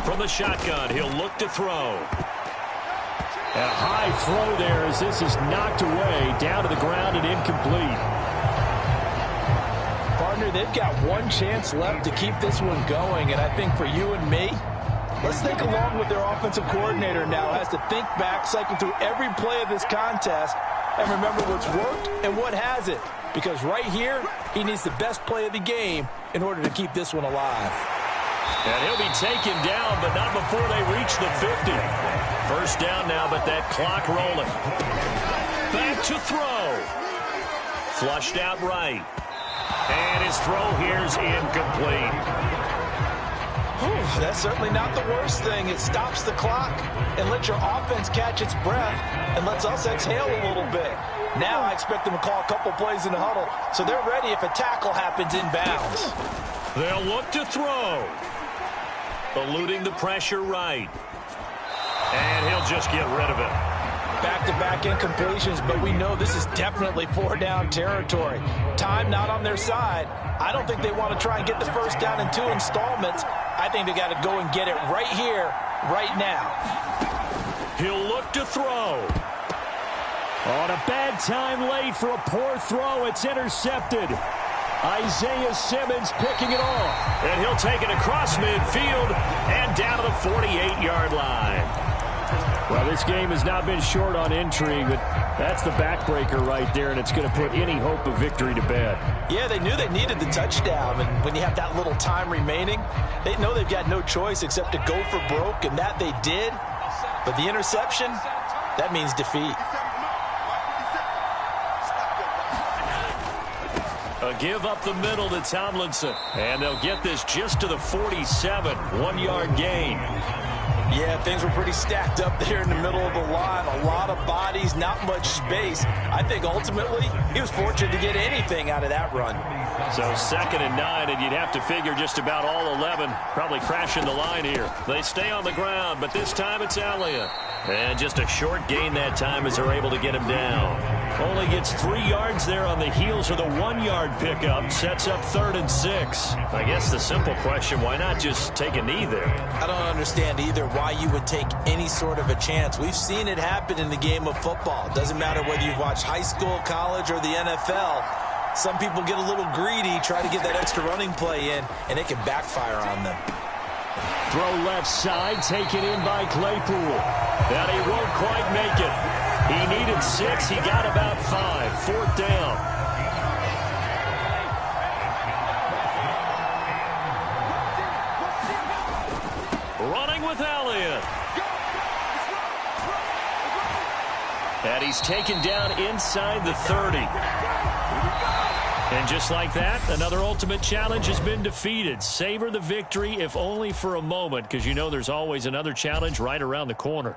[SPEAKER 5] From the shotgun, he'll look to throw. A high throw there as this is knocked away, down to the ground and incomplete.
[SPEAKER 4] Partner, they've got one chance left to keep this one going, and I think for you and me, let's think along with their offensive coordinator now has to think back, cycle through every play of this contest, and remember what's worked and what hasn't. Because right here, he needs the best play of the game in order to keep this one alive.
[SPEAKER 5] And he'll be taken down, but not before they reach the 50. First down now, but that clock rolling. Back to throw. Flushed out right. And his throw here's incomplete.
[SPEAKER 4] Whew, that's certainly not the worst thing. It stops the clock and lets your offense catch its breath and lets us exhale a little bit. Now I expect them to call a couple plays in the huddle, so they're ready if a tackle happens inbounds.
[SPEAKER 5] They'll look to throw. Eluding the pressure right. And he'll just get rid of it.
[SPEAKER 4] Back-to-back incompletions, but we know this is definitely 4-down territory. Time not on their side. I don't think they want to try and get the first down in 2 installments. I think they got to go and get it right here, right now.
[SPEAKER 5] He'll look to throw. On a bad time late for a poor throw. It's intercepted. Isaiah Simmons picking it off. And he'll take it across midfield and down to the 48-yard line. Well, this game has not been short on intrigue, but that's the backbreaker right there, and it's going to put any hope of victory to bed.
[SPEAKER 4] Yeah, they knew they needed the touchdown, and when you have that little time remaining, they know they've got no choice except to go for broke, and that they did. But the interception, that means defeat.
[SPEAKER 5] A give up the middle to Tomlinson, and they'll get this just to the 47, 1-yard gain.
[SPEAKER 4] Yeah, things were pretty stacked up there in the middle of the line. A lot of bodies, not much space. I think ultimately he was fortunate to get anything out of that run.
[SPEAKER 2] So 2nd and 9, and you'd have to figure just about all 11 probably crashing the line here. They stay on the ground, but this time it's Elliott. And just a short gain that time as they're able to get him down. Only gets 3 yards there on the heels of the 1-yard pickup. Sets up 3rd and 6. I guess the simple question, why not just take a knee there?
[SPEAKER 3] I don't understand either why you would take any sort of a chance. We've seen it happen in the game of football. Doesn't matter whether you've watched high school, college, or the NFL. Some people get a little greedy, try to get that extra running play in, and it can backfire on them.
[SPEAKER 2] Throw left side, taken in by Claypool. That he won't quite make it. He needed 6. He got about 5. 4th down. Running with Elliott. And he's taken down inside the 30. And just like that, another ultimate challenge has been defeated. Savor the victory, if only for a moment, because you know there's always another challenge right around the corner.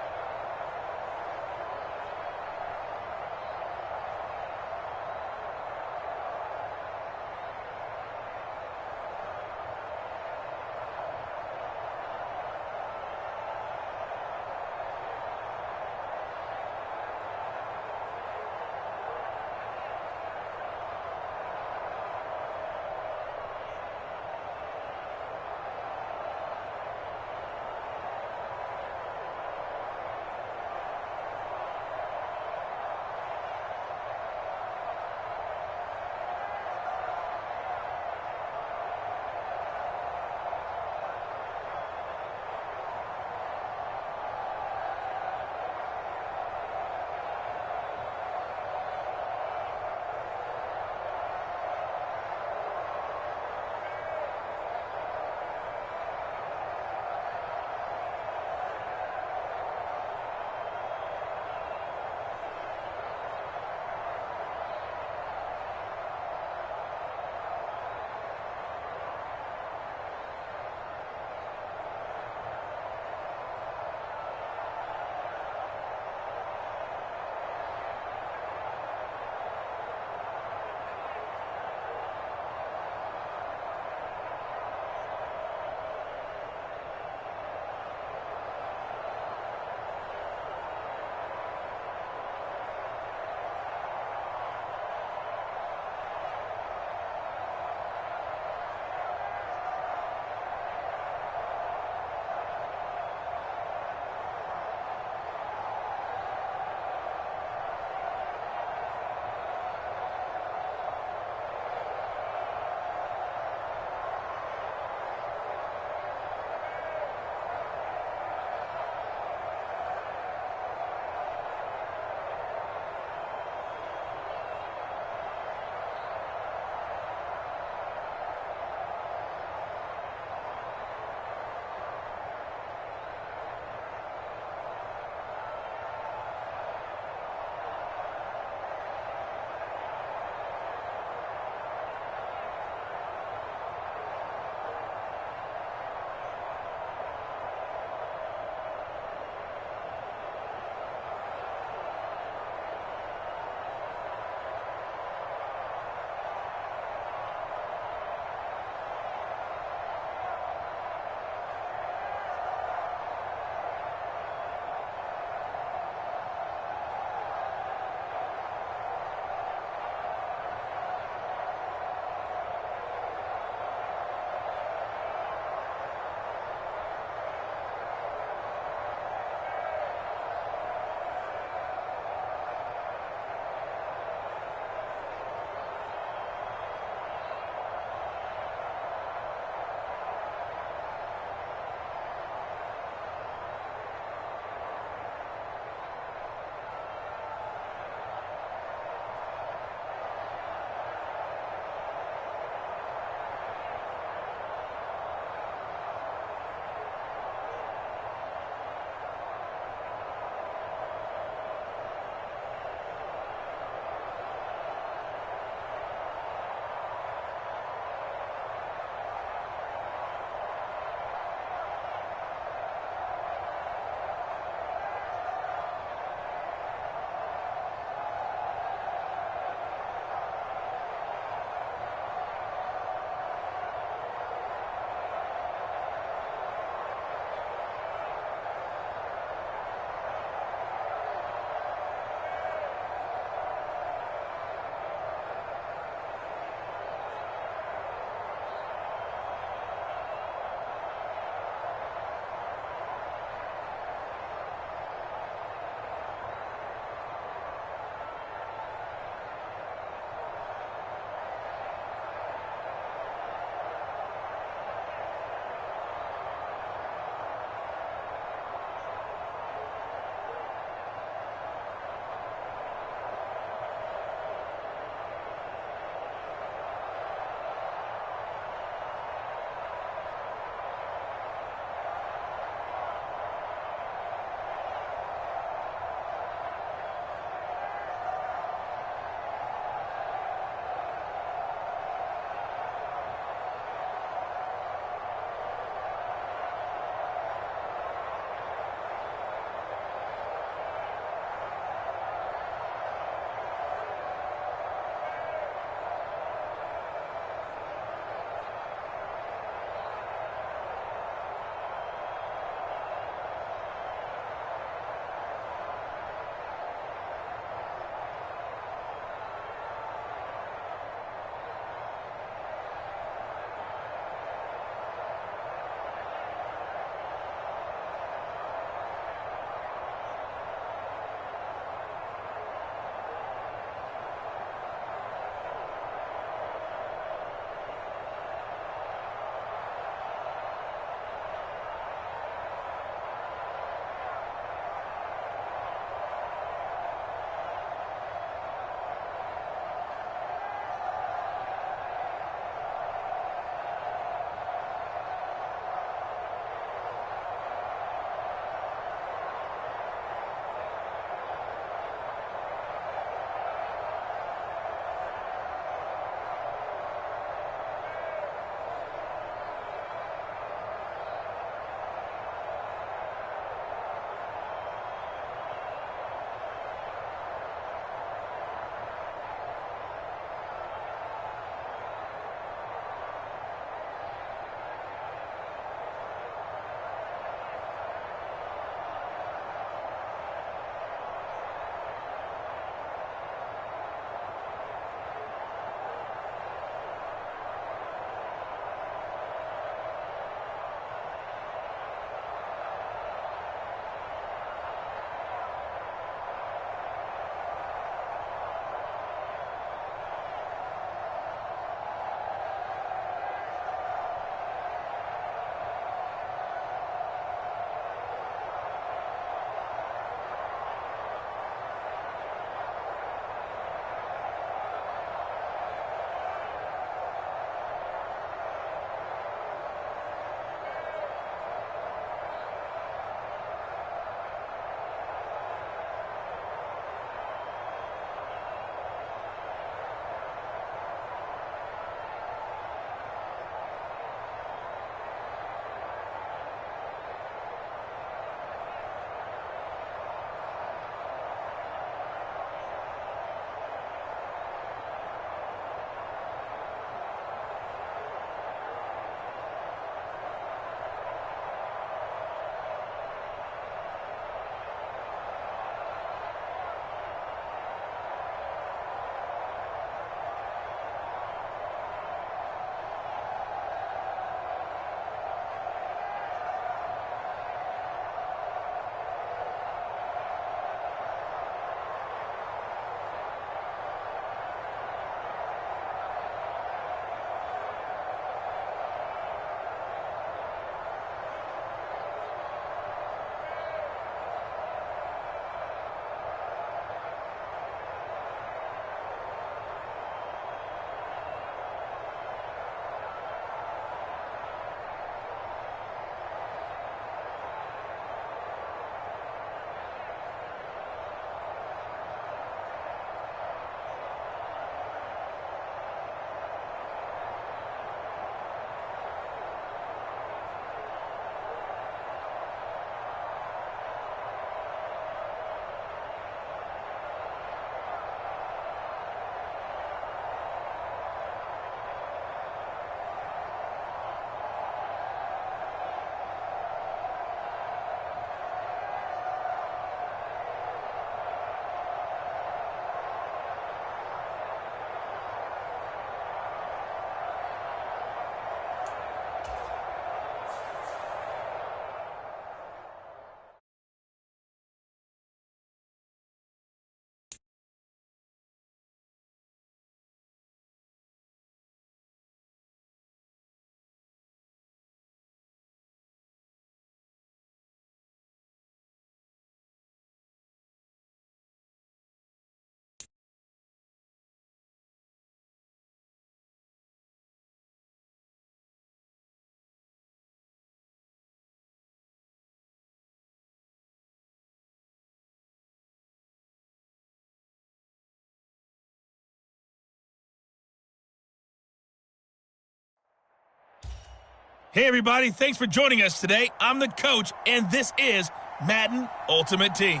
[SPEAKER 1] Hey, everybody. Thanks for joining us today. I'm the coach, and this is Madden Ultimate Team.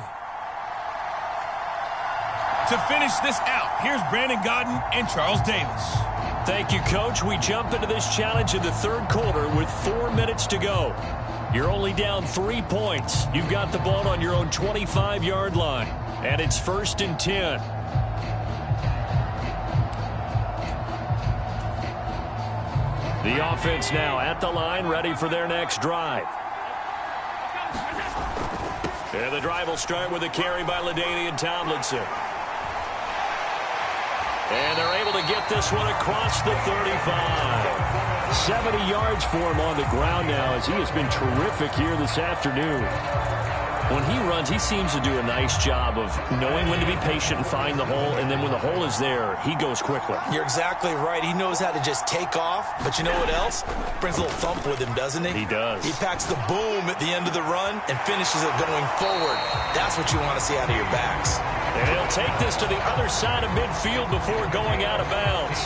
[SPEAKER 1] To finish this out, here's Brandon Godden and Charles Davis.
[SPEAKER 2] Thank you, Coach. We jump into this challenge in the third quarter with 4 minutes to go. You're only down 3 points. You've got the ball on your own 25-yard line, and it's 1st and 10. The offense now at the line, ready for their next drive. And the drive will start with a carry by LaDainian Tomlinson. And they're able to get this one across the 35. 70 yards for him on the ground now, as he has been terrific here this afternoon. When he runs, he seems to do a nice job of knowing when to be patient and find the hole, and then when the hole is there, he goes quickly.
[SPEAKER 3] You're exactly right. He knows how to just take off, but you know what else? Brings a little thump with him, doesn't he?
[SPEAKER 2] He does.
[SPEAKER 3] He packs the boom at the end of the run and finishes it going forward. That's what you want to see out of your backs.
[SPEAKER 2] And he'll take this to the other side of midfield before going out of bounds.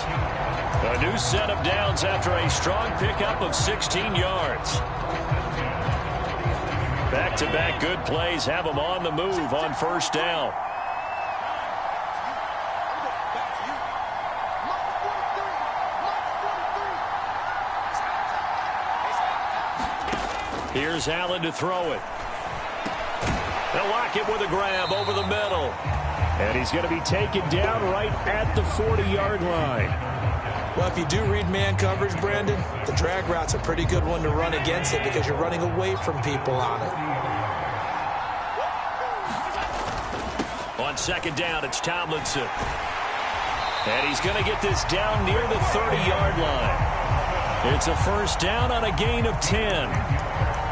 [SPEAKER 2] A new set of downs after a strong pickup of 16 yards. Back-to-back good plays have them on the move on 1st down. Here's Allen to throw it. They'll lock it with a grab over the middle. And he's going to be taken down right at the 40-yard line.
[SPEAKER 3] Well, if you do read man coverage, Brandon, the drag route's a pretty good one to run against it because you're running away from people on it.
[SPEAKER 2] On 2nd down, it's Tomlinson. And he's going to get this down near the 30-yard line. It's a 1st down on a gain of 10.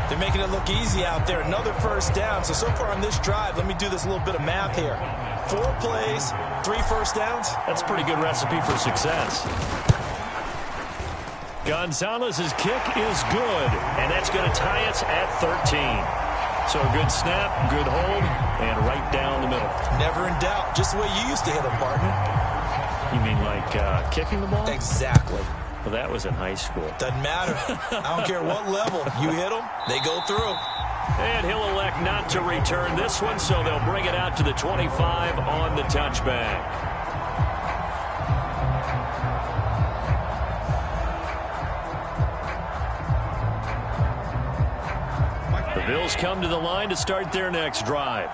[SPEAKER 3] They're making it look easy out there. Another 1st down. So far on this drive, let me do this little bit of math here. 4 plays, 3 1st downs.
[SPEAKER 2] That's a pretty good recipe for success. Gonzalez's kick is good, and that's going to tie us at 13. So a good snap, good hold, and right down the middle.
[SPEAKER 3] Never in doubt. Just the way you used to hit them, partner.
[SPEAKER 2] You mean like kicking the ball?
[SPEAKER 3] Exactly.
[SPEAKER 2] Well, that was in high school.
[SPEAKER 3] Doesn't matter. I don't care what level. You hit them, they go through.
[SPEAKER 2] And he'll elect not to return this one, so they'll bring it out to the 25 on the touchback. The Bills come to the line to start their next drive.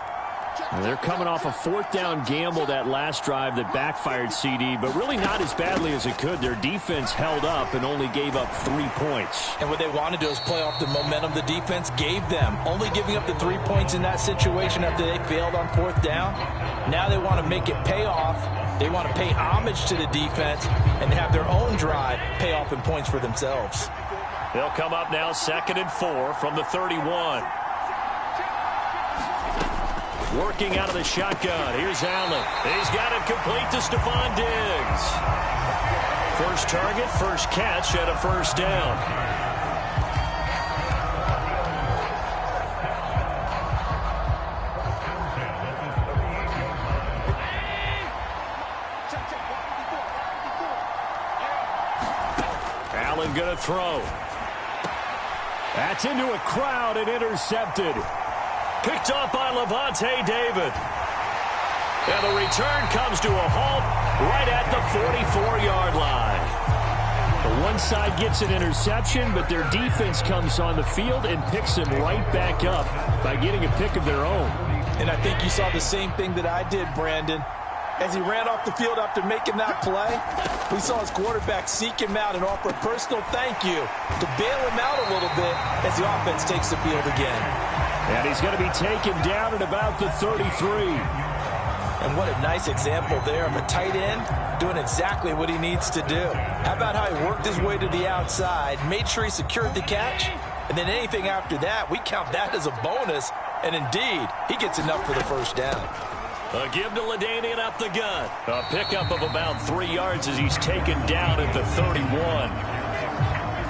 [SPEAKER 2] And they're coming off a 4th down gamble that last drive that backfired, CD, but really not as badly as it could. Their defense held up and only gave up 3 points.
[SPEAKER 3] And what they want to do is play off the momentum the defense gave them. Only giving up the 3 points in that situation after they failed on 4th down. Now they want to make it pay off. They want to pay homage to the defense and have their own drive pay off in points for themselves.
[SPEAKER 2] They'll come up now 2nd and 4 from the 31. Working out of the shotgun. Here's Allen. He's got it complete to Stephon Diggs. First target, first catch, and a 1st down. Allen going to throw. That's into a crowd and intercepted. Picked off by Levante David. And the return comes to a halt right at the 44-yard line. The one side gets an interception, but their defense comes on the field and picks him right back up by getting a pick of their own.
[SPEAKER 4] And I think you saw the same thing that I did, Brandon. As he ran off the field after making that play, we saw his quarterback seek him out and offer a personal thank you to bail him out a little bit as the offense takes the field again.
[SPEAKER 2] And he's going to be taken down at about the 33.
[SPEAKER 4] And what a nice example there of a tight end doing exactly what he needs to do. How about how he worked his way to the outside, made sure he secured the catch, and then anything after that, we count that as a bonus. And indeed, he gets enough for the 1st down.
[SPEAKER 2] A give to LaDainian up the gut. A pickup of about 3 yards as he's taken down at the 31.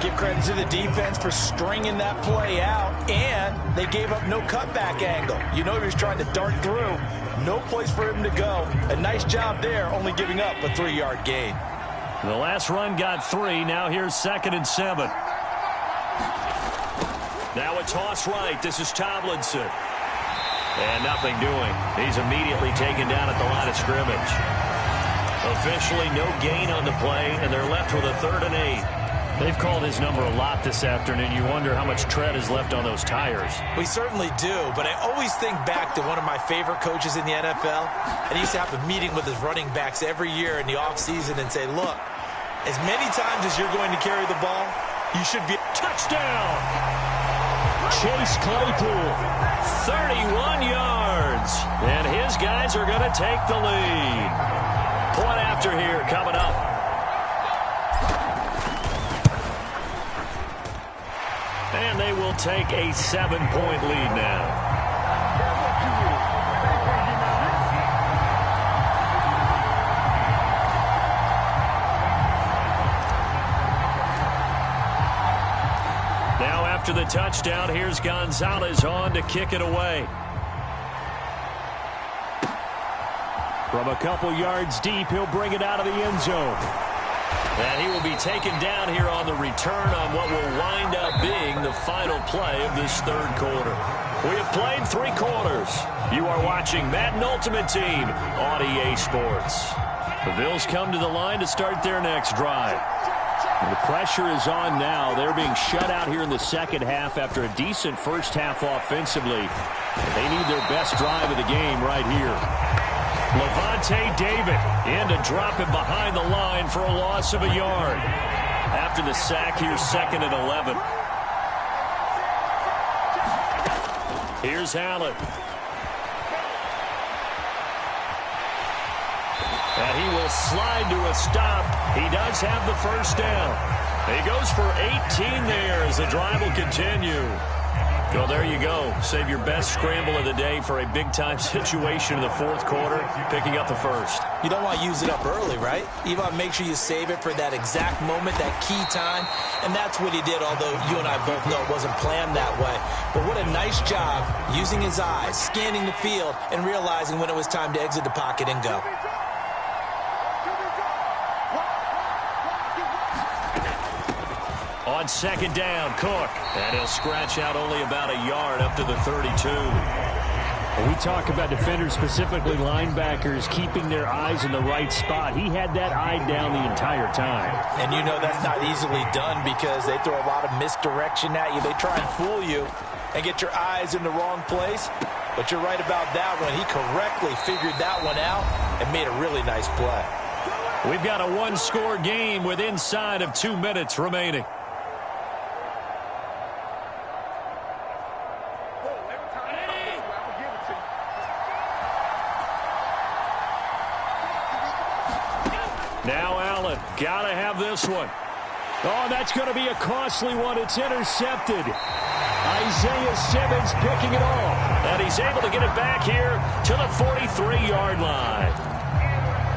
[SPEAKER 4] Give credit to the defense for stringing that play out, and they gave up no cutback angle. You know he was trying to dart through. No place for him to go. A nice job there, only giving up a 3-yard gain.
[SPEAKER 2] The last run got 3. Now here's 2nd and 7. Now a toss right. This is Tomlinson. And nothing doing. He's immediately taken down at the line of scrimmage. Officially no gain on the play, and they're left with a 3rd and 8.
[SPEAKER 5] They've called his number a lot this afternoon. You wonder how much tread is left on those tires.
[SPEAKER 4] We certainly do, but I always think back to one of my favorite coaches in the NFL, and he used to have a meeting with his running backs every year in the offseason and say, look, as many times as you're going to carry the ball, you should be...
[SPEAKER 5] Touchdown! Chase Claypool,
[SPEAKER 2] 31 yards. And his guys are going to take the lead. Point after here coming up. And they will take a 7-point lead now. Now after the touchdown, here's Gonzalez on to kick it away.
[SPEAKER 5] From a couple yards deep, he'll bring it out of the end zone.
[SPEAKER 2] And he will be taken down here on the return on what will wind up being the final play of this 3rd quarter. We have played 3 quarters. You are watching Madden Ultimate Team on EA Sports. The Bills come to the line to start their next drive.
[SPEAKER 5] The pressure is on now. They're being shut out here in the second half after a decent first half offensively. They need their best drive of the game right here.
[SPEAKER 2] Levante David in to drop him behind the line for a loss of a yard. After the sack, here's 2nd and 11. Here's Allen. And he will slide to a stop. He does have the first down. He goes for 18 there as the drive will continue. Well, there you go. Save your best scramble of the day for a big-time situation in the 4th quarter, picking up the first.
[SPEAKER 4] You don't want to use it up early, right? You want to make sure you save it for that exact moment, that key time. And that's what he did, although you and I both know it wasn't planned that way. But what a nice job using his eyes, scanning the field, and realizing when it was time to exit the pocket and go.
[SPEAKER 2] On 2nd down, Cook. And he'll scratch out only about a yard up to the 32.
[SPEAKER 5] We talk about defenders, specifically linebackers, keeping their eyes in the right spot. He had that eye down the entire time.
[SPEAKER 4] And you know that's not easily done because they throw a lot of misdirection at you. They try and fool you and get your eyes in the wrong place. But you're right about that one. He correctly figured that one out and made a really nice play.
[SPEAKER 2] We've got a 1-score game with inside of 2 minutes remaining. Now Allen, gotta have this one.
[SPEAKER 5] Oh, that's going to be a costly one. It's intercepted. Isaiah Simmons picking it off.
[SPEAKER 2] And he's able to get it back here to the 43-yard line.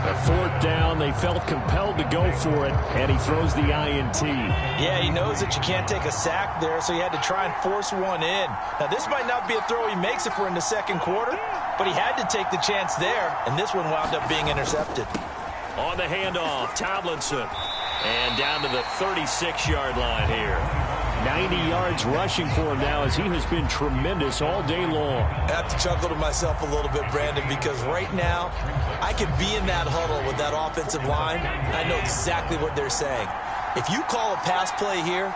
[SPEAKER 5] A 4th down, they felt compelled to go for it, and he throws the INT.
[SPEAKER 4] Yeah, he knows that you can't take a sack there, so he had to try and force one in. Now, this might not be a throw he makes if we're in the 2nd quarter, but he had to take the chance there, and this one wound up being intercepted.
[SPEAKER 2] On the handoff, Tomlinson. And down to the 36-yard line here.
[SPEAKER 5] 90 yards rushing for him now as he has been tremendous all day long.
[SPEAKER 4] I have to chuckle to myself a little bit, Brandon, because right now I could be in that huddle with that offensive line, and I know exactly what they're saying. If you call a pass play here,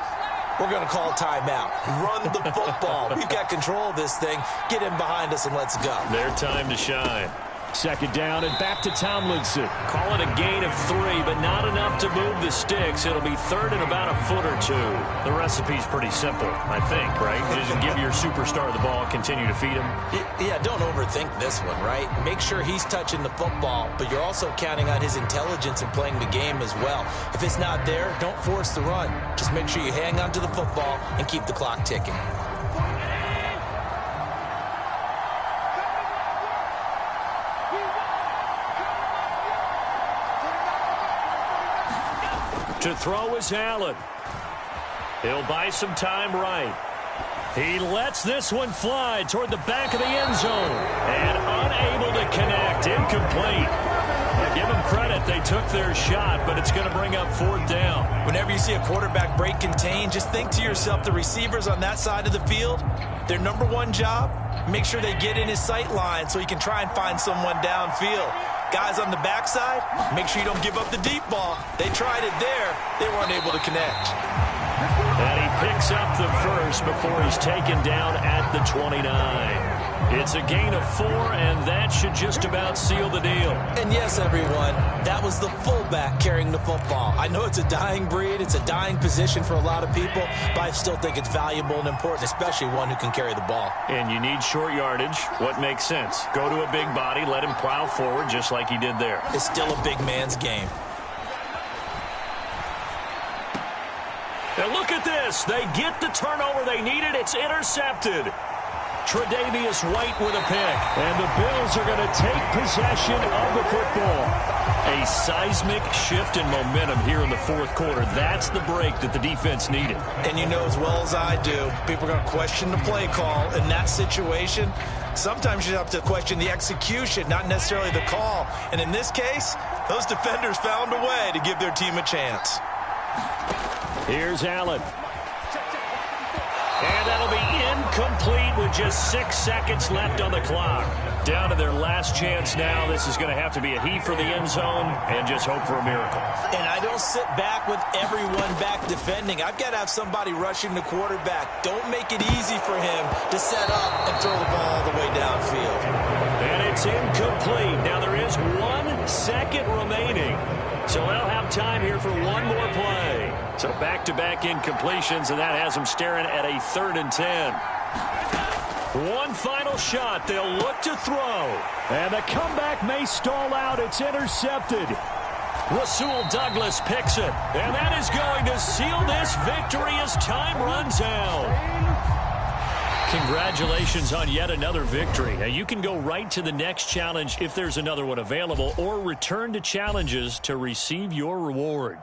[SPEAKER 4] we're going to call a timeout. Run the football. We've got control of this thing. Get in behind us and let's go.
[SPEAKER 2] Their time to shine.
[SPEAKER 5] 2nd down and back to Tomlinson.
[SPEAKER 2] Call it a gain of 3, but not enough to move the sticks. It'll be 3rd and about a foot or 2. The recipe's pretty simple, I think, right? Just give your superstar the ball, continue to feed him.
[SPEAKER 4] Yeah, don't overthink this one, right? Make sure he's touching the football, but you're also counting on his intelligence in playing the game as well. If it's not there, don't force the run. Just make sure you hang on to the football and keep the clock ticking.
[SPEAKER 2] To throw is Allen. He'll buy some time right. He lets this one fly toward the back of the end zone. And unable to connect. Incomplete. Give them credit. They took their shot, but it's going to bring up 4th down.
[SPEAKER 3] Whenever you see a quarterback break contain, just think to yourself, the receivers on that side of the field, their number one job, make sure they get in his sight line so he can try and find someone downfield. Guys on the backside, make sure you don't give up the deep ball. They tried it there. They weren't able to connect.
[SPEAKER 2] And he picks up the first before he's taken down at the 29. It's a gain of 4, and that should just about seal the deal.
[SPEAKER 3] And yes, everyone, that was the fullback carrying the football. I know it's a dying breed, it's a dying position for a lot of people, but I still think it's valuable and important, especially one who can carry the ball.
[SPEAKER 2] And you need short yardage. What makes sense? Go to a big body, let him plow forward just like he did there.
[SPEAKER 3] It's still a big man's game.
[SPEAKER 2] And look at this. They get the turnover they needed. It's intercepted. Tre'Davious White with a pick. And the Bills are going to take possession of the football. A seismic shift in momentum here in the 4th quarter. That's the break that the defense needed.
[SPEAKER 3] And you know as well as I do, people are going to question the play call in that situation. Sometimes you have to question the execution, not necessarily the call. And in this case, those defenders found a way to give their team a chance.
[SPEAKER 2] Here's Allen. And that'll be incomplete with just 6 seconds left on the clock. Down to their last chance now. This is going to have to be a heave for the end zone and just hope for a miracle.
[SPEAKER 3] And I don't sit back with everyone back defending. I've got to have somebody rushing the quarterback. Don't make it easy for him to set up and throw the ball all the way downfield.
[SPEAKER 2] And it's incomplete. Now there is 1 second remaining. So they'll have time here for one more play. So back-to-back incompletions, and that has them staring at a 3rd and 10. One final shot. They'll look to throw. And the comeback may stall out. It's intercepted. Rasul Douglas picks it. And that is going to seal this victory as time runs out. Congratulations on yet another victory. Now, you can go right to the next challenge if there's another one available, or return to challenges to receive your reward.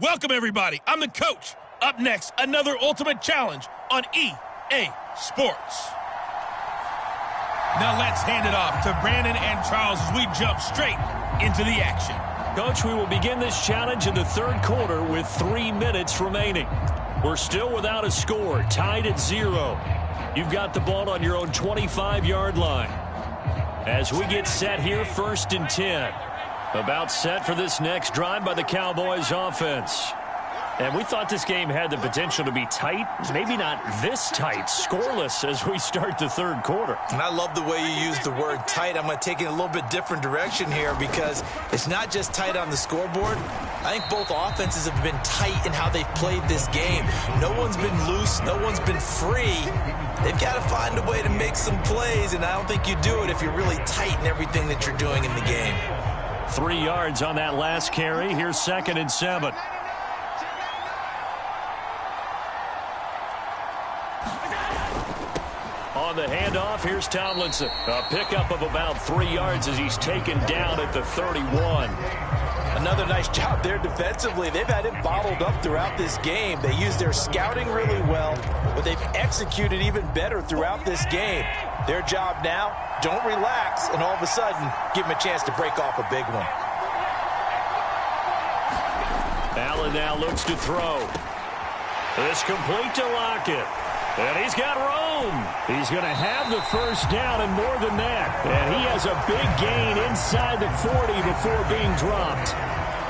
[SPEAKER 1] Welcome, everybody. I'm the coach. Up next, another Ultimate Challenge on EA Sports. Now let's hand it off to Brandon and Charles as we jump straight into the action.
[SPEAKER 2] Coach, we will begin this challenge in the third quarter with 3 minutes remaining. We're still without a score, tied at 0. You've got the ball on your own 25-yard line. As we get set here, 1st and 10. About set for this next drive by the Cowboys offense. And we thought this game had the potential to be tight, maybe not this tight, scoreless as we start the third quarter.
[SPEAKER 3] And I love the way you use the word tight. I'm going to take it a little bit different direction here because it's not just tight on the scoreboard. I think both offenses have been tight in how they've played this game. No one's been loose. No one's been free. They've got to find a way to make some plays, and I don't think you do it if you're really tight in everything that you're doing in the game.
[SPEAKER 2] 3 yards on that last carry. Here's 2nd and 7. On the handoff, here's Tomlinson. A pickup of about 3 yards as he's taken down at the 31.
[SPEAKER 4] Another nice job there defensively. They've had him bottled up throughout this game. They used their scouting really well, but they've executed even better throughout this game. Their job now, don't relax, and all of a sudden, give him a chance to break off a big one.
[SPEAKER 2] Allen now looks to throw. It's complete to Lockett. And he's got room. He's going to have the first down and more than that. And he has a big gain inside the 40 before being dropped.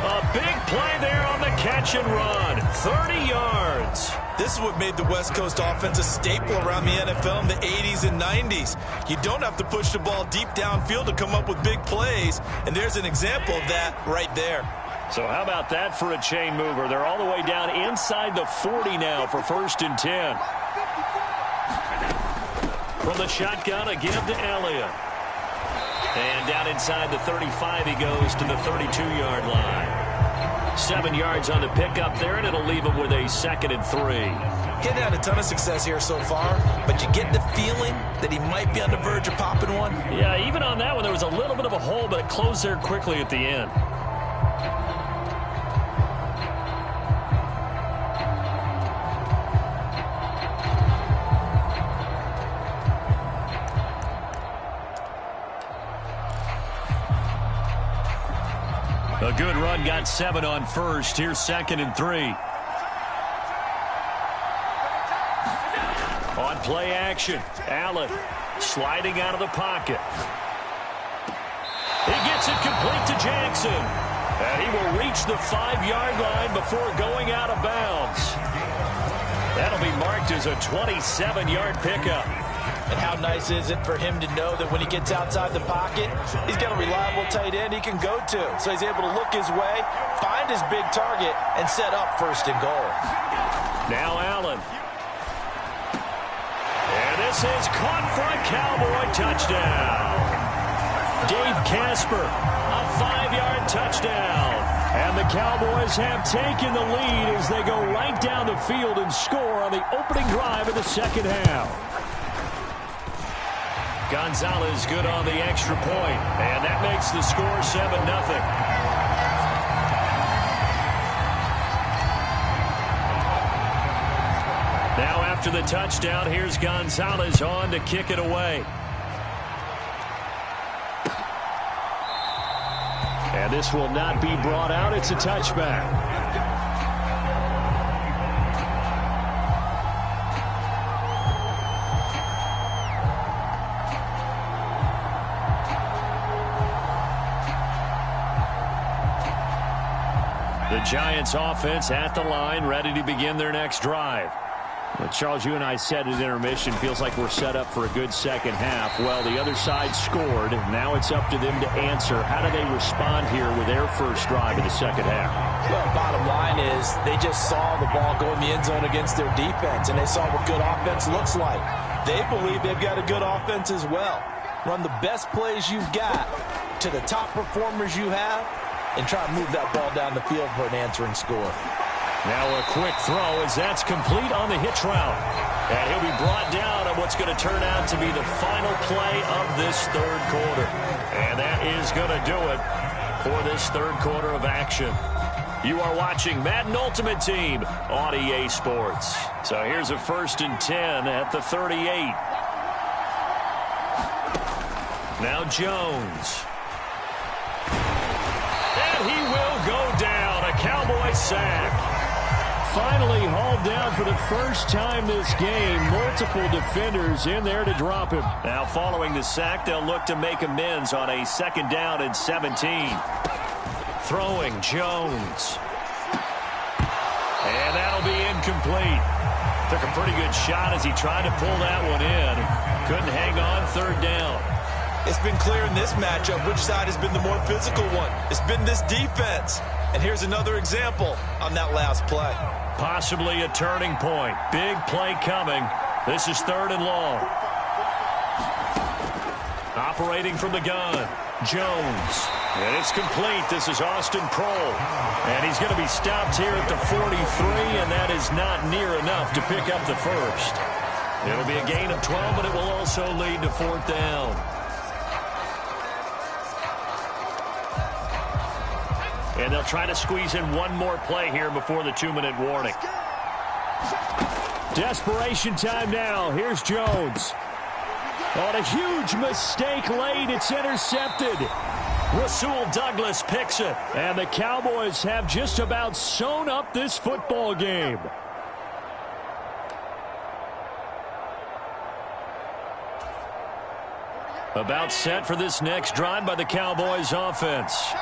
[SPEAKER 2] A big play there on the catch and run. 30 yards.
[SPEAKER 3] This is what made the West Coast offense a staple around the NFL in the 80s and 90s. You don't have to push the ball deep downfield to come up with big plays. And there's an example of that right there.
[SPEAKER 2] So how about that for a chain mover? They're all the way down inside the 40 now for 1st and 10. From the shotgun, a give to Elliott. And down inside the 35, he goes to the 32-yard line. 7 yards on the pickup there, and it'll leave him with a 2nd and 3.
[SPEAKER 3] Getting had a ton of success here so far, but you get the feeling that he might be on the verge of popping one.
[SPEAKER 2] Yeah, even on that one, there was a little bit of a hole, but it closed there quickly at the end. A good run, got 7 on first. Here's 2nd and 3. On play action, Allen sliding out of the pocket. He gets it complete to Jackson. And he will reach the 5-yard line before going out of bounds. That'll be marked as a 27-yard pickup.
[SPEAKER 4] And how nice is it for him to know that when he gets outside the pocket, he's got a reliable tight end he can go to. So he's able to look his way, find his big target, and set up 1st and goal.
[SPEAKER 2] Now Allen. And this is caught for a Cowboy touchdown. Dave Casper, a 5-yard touchdown. And the Cowboys have taken the lead as they go right down the field and score on the opening drive of the second half. Gonzalez good on the extra point, and that makes the score 7-0. Now after the touchdown, here's Gonzalez on to kick it away. And this will not be brought out. It's a touchback. The Giants offense at the line, ready to begin their next drive. Well, Charles, you and I said at intermission, feels like we're set up for a good second half. Well, the other side scored. Now it's up to them to answer. How do they respond here with their first drive of the second half?
[SPEAKER 4] Well, bottom line is they just saw the ball go in the end zone against their defense, and they saw what good offense looks like. They believe they've got a good offense as well. Run the best plays you've got to the top performers you have, and try to move that ball down the field for an answering score.
[SPEAKER 2] Now a quick throw as that's complete on the hitch route. And he'll be brought down on what's going to turn out to be the final play of this third quarter. And that is going to do it for this third quarter of action. You are watching Madden Ultimate Team on EA Sports. So here's a 1st and 10 at the 38. Now Jones. And he will go down. A Cowboy sack. Finally hauled down for the first time this game. Multiple defenders in there to drop him. Now following the sack, they'll look to make amends on a 2nd down and 17. Throwing Jones. And that'll be incomplete. Took a pretty good shot as he tried to pull that one in. Couldn't hang on. 3rd down.
[SPEAKER 3] It's been clear in this matchup which side has been the more physical one. It's been this defense. And here's another example on that last play.
[SPEAKER 2] Possibly a turning point. Big play coming. This is 3rd and long. Operating from the gun. Jones. And it's complete. This is Austin Prohl. And he's going to be stopped here at the 43, and that is not near enough to pick up the first. It'll be a gain of 12, but it will also lead to 4th down. And they'll try to squeeze in one more play here before the 2-minute warning. Desperation time now. Here's Jones. On a huge mistake late, it's intercepted. Rasul Douglas picks it. And the Cowboys have just about sewn up this football game. About set for this next drive by the Cowboys offense.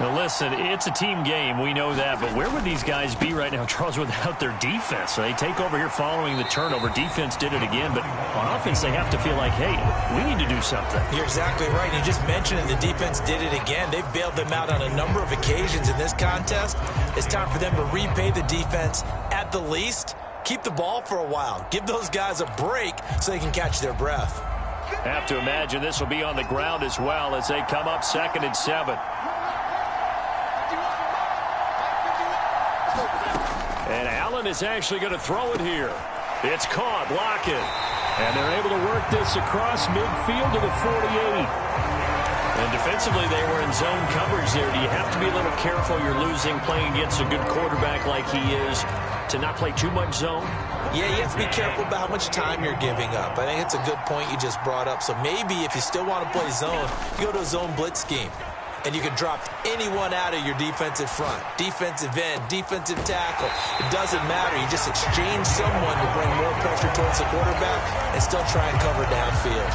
[SPEAKER 2] Now listen, it's a team game, we know that, but where would these guys be right now, Charles, without their defense? So they take over here following the turnover. Defense did it again, but on offense they have to feel like, hey, we need to do something.
[SPEAKER 3] You're exactly right. You just mentioned it, the defense did it again. They've bailed them out on a number of occasions in this contest. It's time for them to repay the defense at the least. Keep the ball for a while. Give those guys a break so they can catch their breath.
[SPEAKER 2] Have to imagine this will be on the ground as well as they come up 2nd and 7. And Allen is actually going to throw it here. It's caught. Lockett. And they're able to work this across midfield to the 48. And defensively, they were in zone coverage there. Do you have to be a little careful? You're losing playing against a good quarterback like he is to not play too much zone?
[SPEAKER 3] Yeah, you have to be careful about how much time you're giving up. I think it's a good point you just brought up. So maybe if you still want to play zone, you go to a zone blitz scheme. And you can drop anyone out of your defensive front. Defensive end, defensive tackle. It doesn't matter. You just exchange someone to bring more pressure towards the quarterback and still try and cover downfield.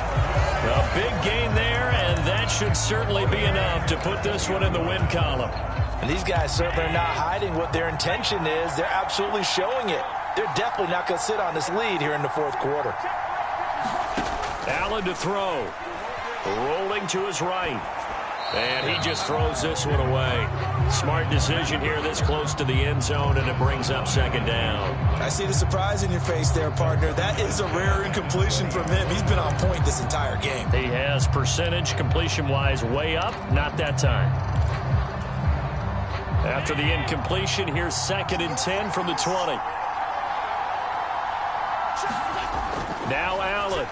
[SPEAKER 2] A big gain there, and that should certainly be enough to put this one in the win column.
[SPEAKER 4] And these guys certainly are not hiding what their intention is. They're absolutely showing it. They're definitely not going to sit on this lead here in the 4th quarter.
[SPEAKER 2] Allen to throw. Rolling to his right. And he just throws this one away. Smart decision here this close to the end zone, and it brings up 2nd down.
[SPEAKER 3] I see the surprise in your face there, partner. That is a rare incompletion from him. He's been on point this entire game.
[SPEAKER 2] He has percentage completion-wise way up. Not that time. After the incompletion, here's 2nd and 10 from the 20. Now Allen.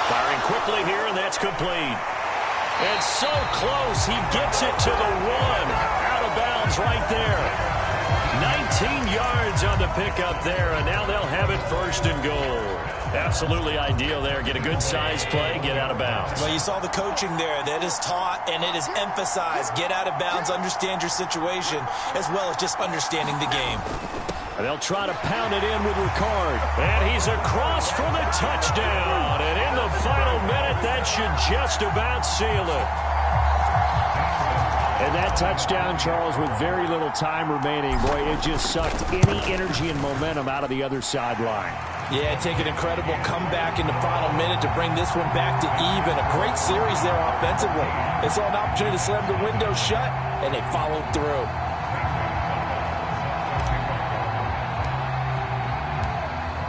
[SPEAKER 2] Firing quickly here, and that's complete. And so close, he gets it to the 1. Out of bounds right there. 19 yards on the pickup there, and now they'll have it 1st and goal. Absolutely ideal there. Get a good size play, get out of bounds.
[SPEAKER 3] Well, you saw the coaching there. That is taught and it is emphasized. Get out of bounds, understand your situation, as well as just understanding the game.
[SPEAKER 2] And they'll try to pound it in with Ricard. And he's across for the touchdown. And in the final minute, that should just about seal it.
[SPEAKER 5] And that touchdown, Charles, with very little time remaining, boy, it just sucked any energy and momentum out of the other sideline.
[SPEAKER 4] Yeah, take an incredible comeback in the final minute to bring this one back to even. A great series there offensively. They saw an opportunity to slam the window shut, and they followed through.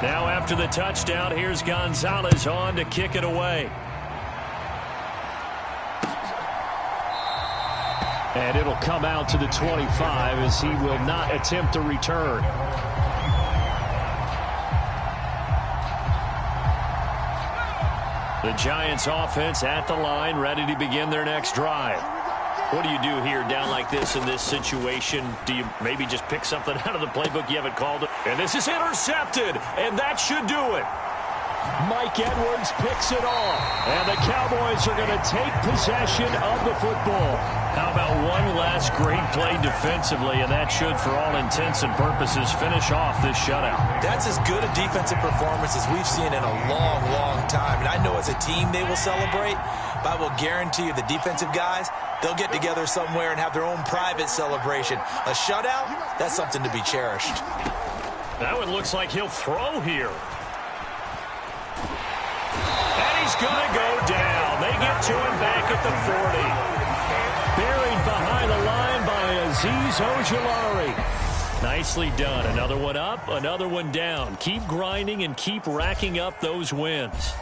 [SPEAKER 2] Now after the touchdown, here's Gonzalez on to kick it away.
[SPEAKER 5] And it'll come out to the 25 as he will not attempt a return. The Giants offense at the line, ready to begin their next drive.
[SPEAKER 2] What do you do here down like this in this situation? Do you maybe just pick something out of the playbook you haven't called it? And this is intercepted, and that should do it. Mike Edwards picks it off, and the Cowboys are going to take possession of the football. How about one last great play defensively, and that should, for all intents and purposes, finish off this shutout.
[SPEAKER 3] That's as good a defensive performance as we've seen in a long, long time. And I know as a team they will celebrate, but I will guarantee you the defensive guys, they'll get together somewhere and have their own private celebration. A shutout, that's something to be cherished.
[SPEAKER 2] That one looks like he'll throw here. He's going to go down. They get to him back at the 40. Buried behind the line by Azeez Ojulari. Nicely done. Another one up, another one down. Keep grinding and keep racking up those wins.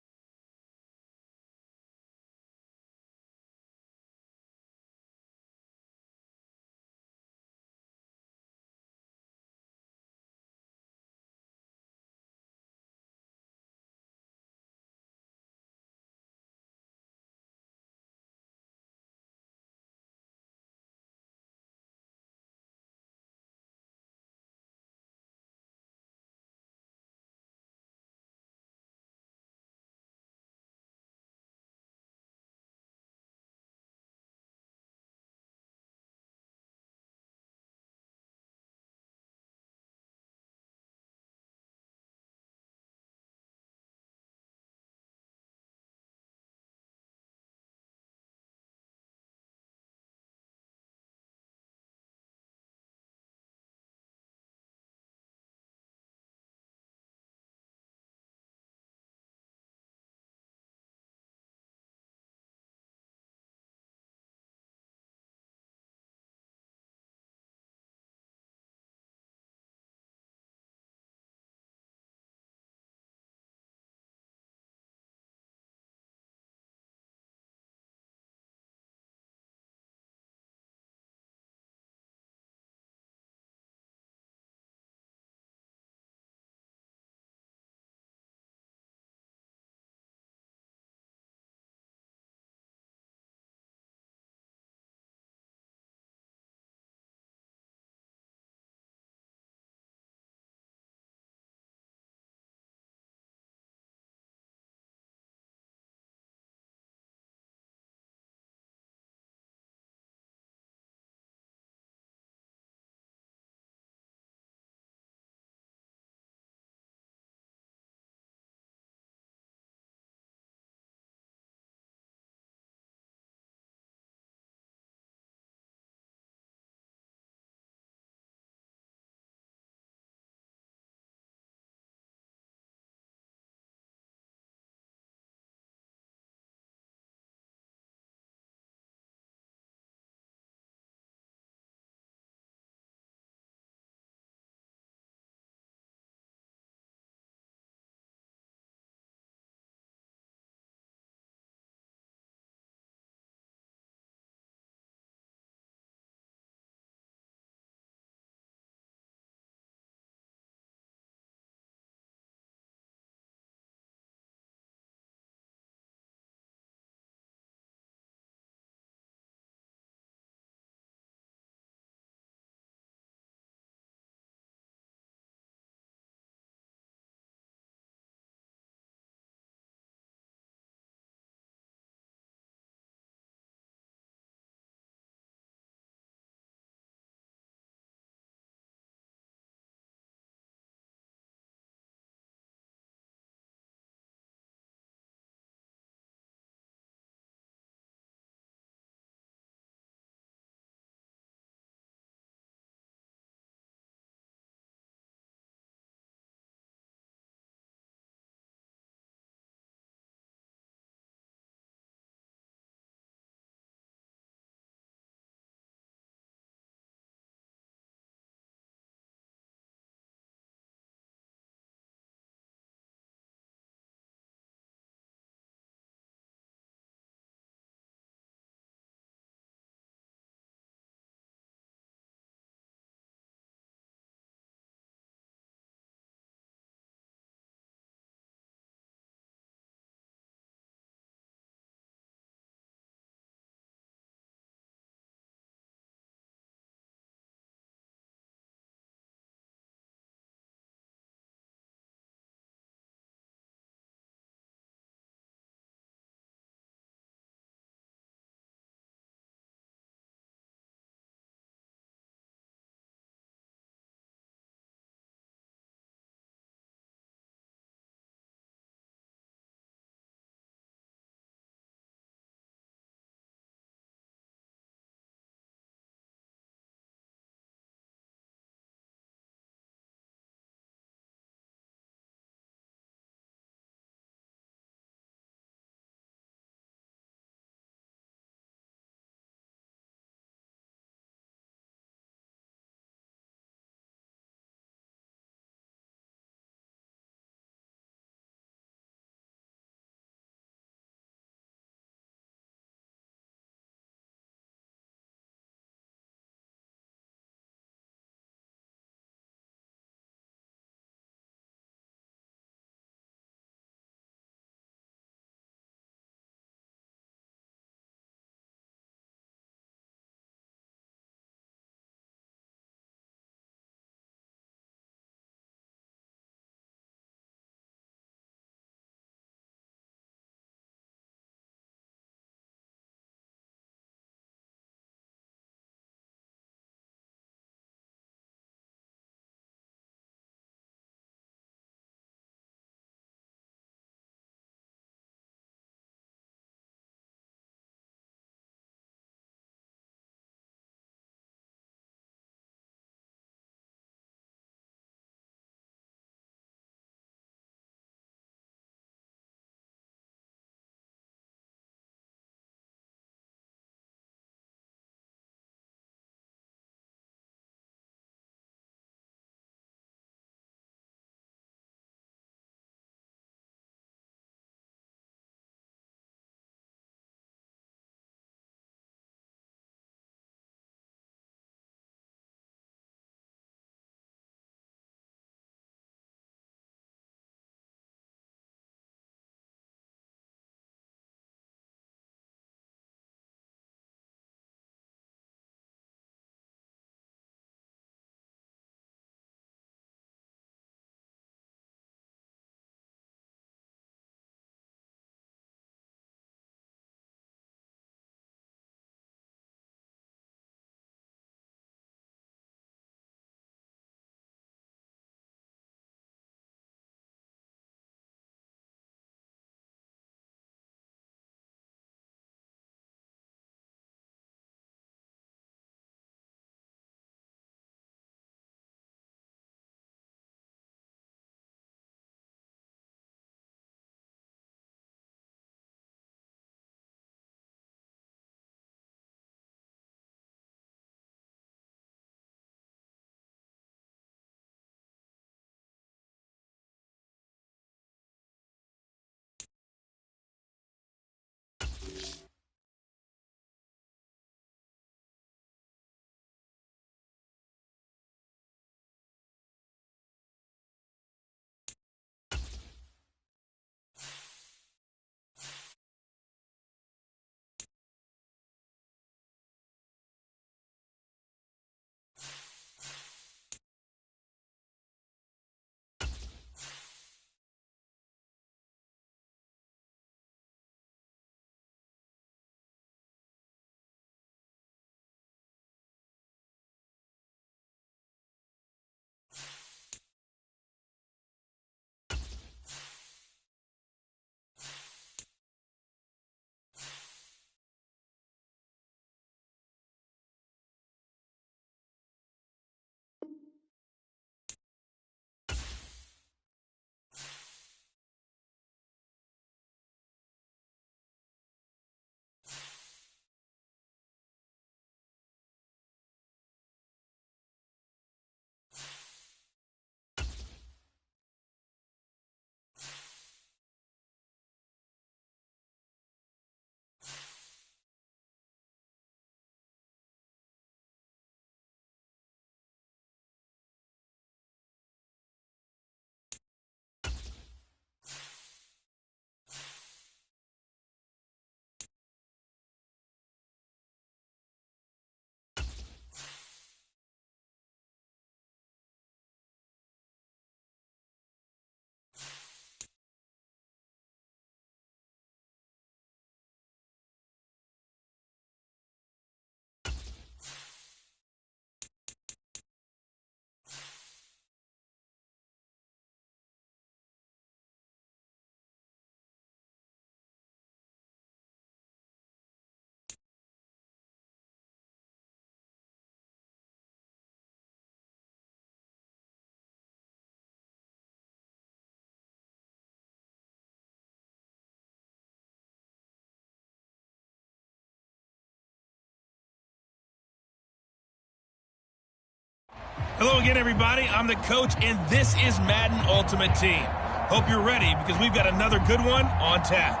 [SPEAKER 1] Hello again, everybody. I'm the coach, and this is Madden Ultimate Team. Hope you're ready because we've got another good one on tap.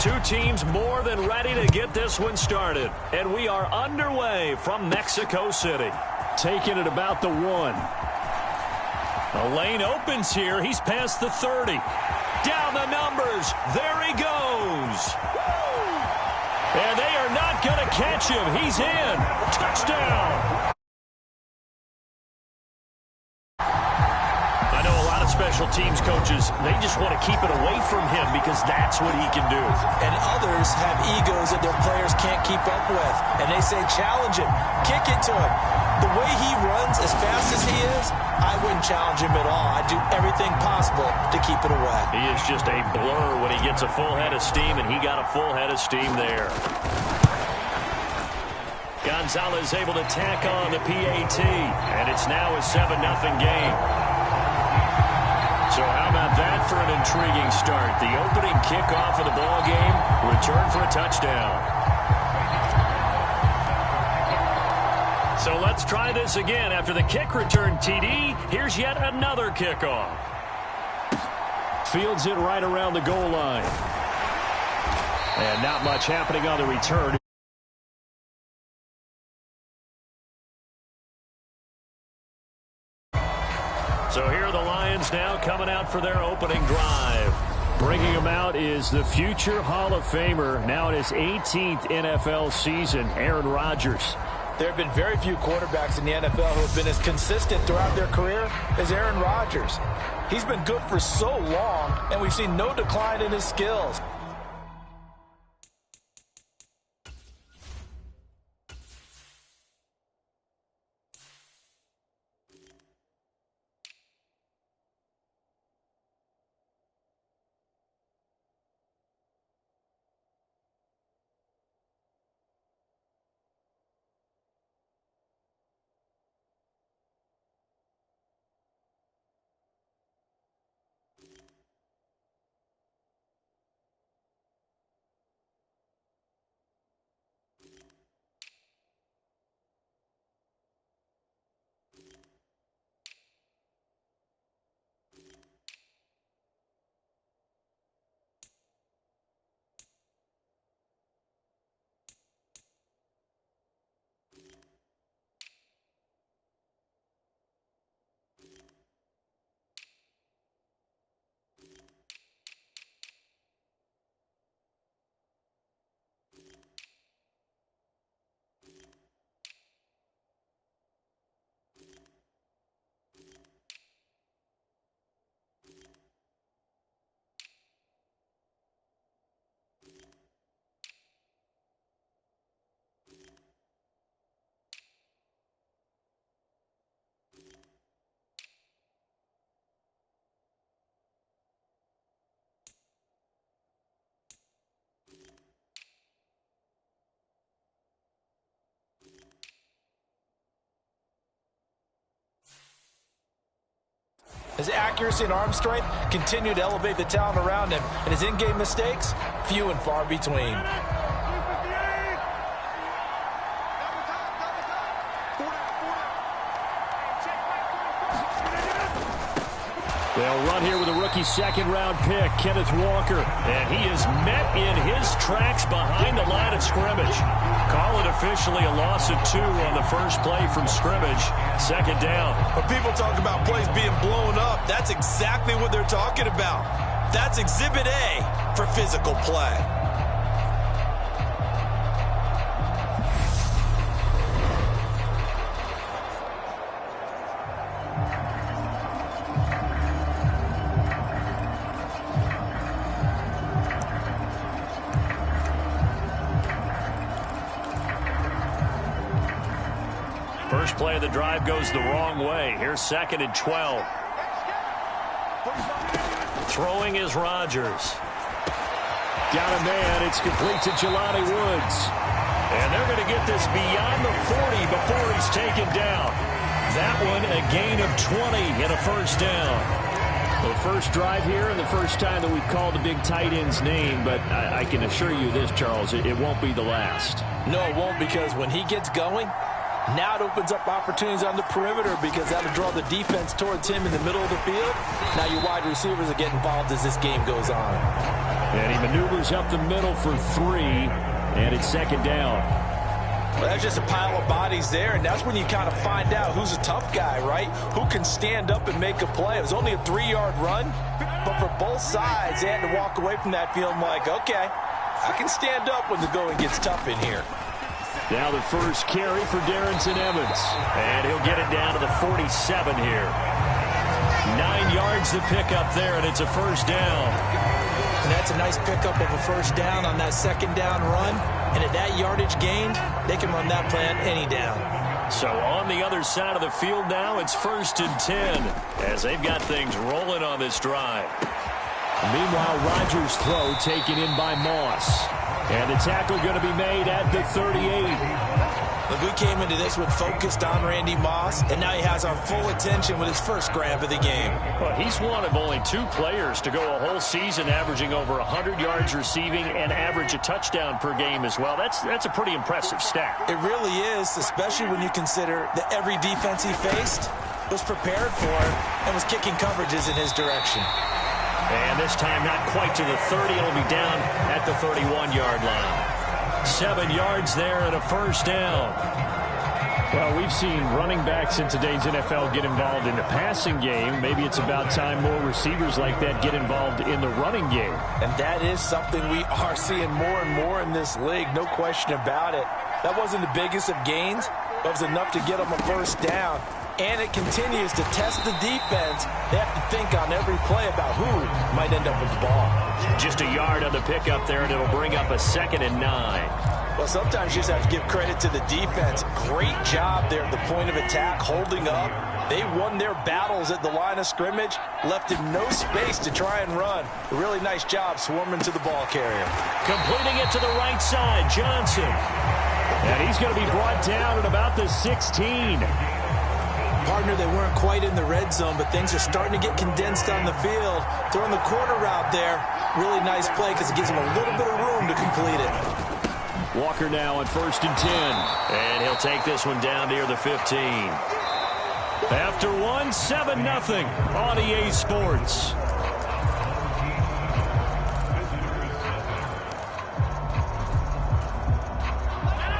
[SPEAKER 2] Two teams more than ready to get this one started. And we are underway from Mexico City. Taking it about the 1. The lane opens here. He's past the 30. Down the numbers. There he goes. And they are not going to catch him. He's in. Touchdown. I know a lot of special teams coaches, they just want to keep it away from him because that's what he can do.
[SPEAKER 3] And others have egos that their players can't keep up with. And they say, challenge him. Kick it to him. The way he runs as fast as he is, I wouldn't challenge him at all. I'd do everything possible to keep it away.
[SPEAKER 2] He is just a blur when he gets a full head of steam, and he got a full head of steam there. Gonzalez able to tack on the PAT, and it's now a 7-0 game. So how about that for an intriguing start? The opening kickoff of the ball game, return for a touchdown. So let's try this again. After the kick return TD, here's yet another kickoff. Fields it right around the goal line. And not much happening on the return. So here are the Lions now coming out for their opening drive. Bringing him out is the future Hall of Famer, now in his 18th NFL season, Aaron Rodgers.
[SPEAKER 4] There have been very few quarterbacks in the NFL who have been as consistent throughout their career as Aaron Rodgers. He's been good for so long, and we've seen no decline in his skills. His accuracy and arm strength continue to elevate the talent around him, and his in-game mistakes, few and far between.
[SPEAKER 2] They'll run here with a rookie second-round pick, Kenneth Walker. And he is met in his tracks behind the line of scrimmage. Call it officially a loss of 2 on the first play from scrimmage. Second down.
[SPEAKER 3] When people talk about plays being blown up, that's exactly what they're talking about. That's Exhibit A for physical play.
[SPEAKER 2] First play of the drive goes the wrong way. Here's 2nd and 12. Throwing is Rodgers. Got a man. It's complete to Jelani Woods. And they're going to get this beyond the 40 before he's taken down. that one a gain of 20 and a first down. The first drive here and the first time that we've called the big tight end's name, but I can assure you this, Charles, it won't be the last.
[SPEAKER 4] No, it won't, because when he gets going, now it opens up opportunities on the perimeter because that'll draw the defense towards him in the middle of the field. Now your wide receivers are getting involved as this game goes on.
[SPEAKER 2] And he maneuvers up the middle for 3, and it's second down.
[SPEAKER 4] Well, that's just a pile of bodies there, and that's when you kind of find out who's a tough guy, right? Who can stand up and make a play. It was only a 3-yard run, but for both sides, they had to walk away from that field like, okay, I can stand up when the going gets tough in here.
[SPEAKER 2] Now the first carry for Darrington Evans, and he'll get it down to the 47 here. 9 yards to pick up there, and it's a first down.
[SPEAKER 3] And that's a nice pickup of a first down on that second down run. And at that yardage gained, they can run that play on any down.
[SPEAKER 2] So on the other side of the field now, it's 1st and 10 as they've got things rolling on this drive. Meanwhile, Rodgers' throw taken in by Moss. And the tackle going to be made at the 38.
[SPEAKER 3] Look, we came into this one focused on Randy Moss, and now he has our full attention with his first grab of the game.
[SPEAKER 2] Well, he's one of only 2 players to go a whole season averaging over 100 yards receiving and average a touchdown per game as well. That's a pretty impressive stat.
[SPEAKER 3] It really is, especially when you consider that every defense he faced was prepared for him and was kicking coverages in his direction.
[SPEAKER 2] And this time not quite to the 30. It'll be down at the 31-yard line. 7 yards there and a first down. Well, we've seen running backs in today's NFL get involved in the passing game. Maybe it's about time more receivers like that get involved in the running game.
[SPEAKER 4] And that is something we are seeing more and more in this league, no question about it. That wasn't the biggest of gains, but it was enough to get them a first down. And it continues to test the defense. They have to think on every play about who might end up with the ball.
[SPEAKER 2] Just a yard on the pickup there, and it'll bring up a 2nd and 9.
[SPEAKER 4] Well, sometimes you just have to give credit to the defense. Great job there at the point of attack, holding up. They won their battles at the line of scrimmage, left him no space to try and run. A really nice job swarming to the ball carrier.
[SPEAKER 2] Completing it to the right side, Johnson. And he's going to be brought down at about the 16.
[SPEAKER 3] Partner, they weren't quite in the red zone, but things are starting to get condensed on the field. Throwing the corner route there. Really nice play because it gives them a little bit of room to complete it.
[SPEAKER 2] Walker now on 1st and 10. And he'll take this one down near the 15. After 1, 7-0 on EA Sports.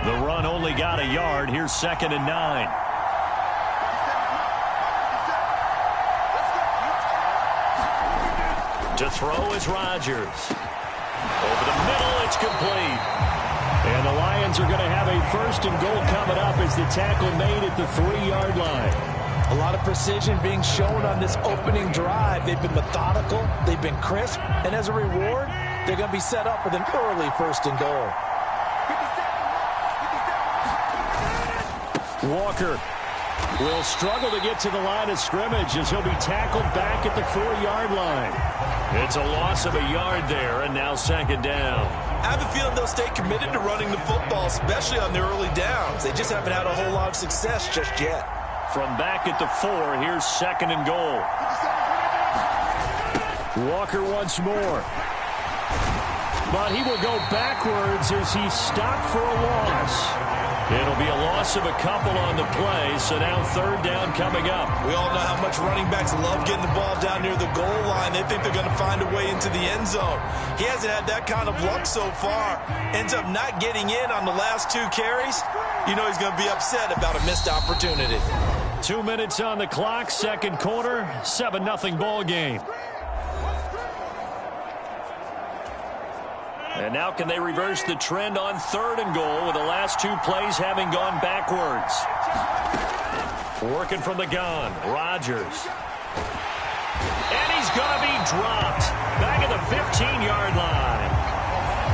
[SPEAKER 2] The run only got a yard. Here's 2nd and 9. To throw is Rodgers. Over the middle, it's complete. And the Lions are going to have a 1st and goal coming up as the tackle made at the 3-yard line.
[SPEAKER 3] A lot of precision being shown on this opening drive. They've been methodical, they've been crisp, and as a reward, they're going to be set up with an early 1st and goal.
[SPEAKER 2] Walker will struggle to get to the line of scrimmage as he'll be tackled back at the 4-yard line. It's a loss of a yard there, and now 2nd down.
[SPEAKER 3] I have a feeling they'll stay committed to running the football, especially on their early downs. They just haven't had a whole lot of success just yet.
[SPEAKER 2] From back at the 4, here's 2nd and goal. Walker once more. But he will go backwards as he's stopped for a loss. It'll be a loss of a couple on the play, so now 3rd down coming up.
[SPEAKER 3] We all know how much running backs love getting the ball down near the goal line. They think they're going to find a way into the end zone. He hasn't had that kind of luck so far. Ends up not getting in on the last 2 carries. You know he's going to be upset about a missed opportunity.
[SPEAKER 2] 2 minutes on the clock, 2nd quarter, 7-0 ball game. And now can they reverse the trend on 3rd and goal with the last 2 plays having gone backwards? Working from the gun, Rodgers. And he's going to be dropped back at the 15-yard line.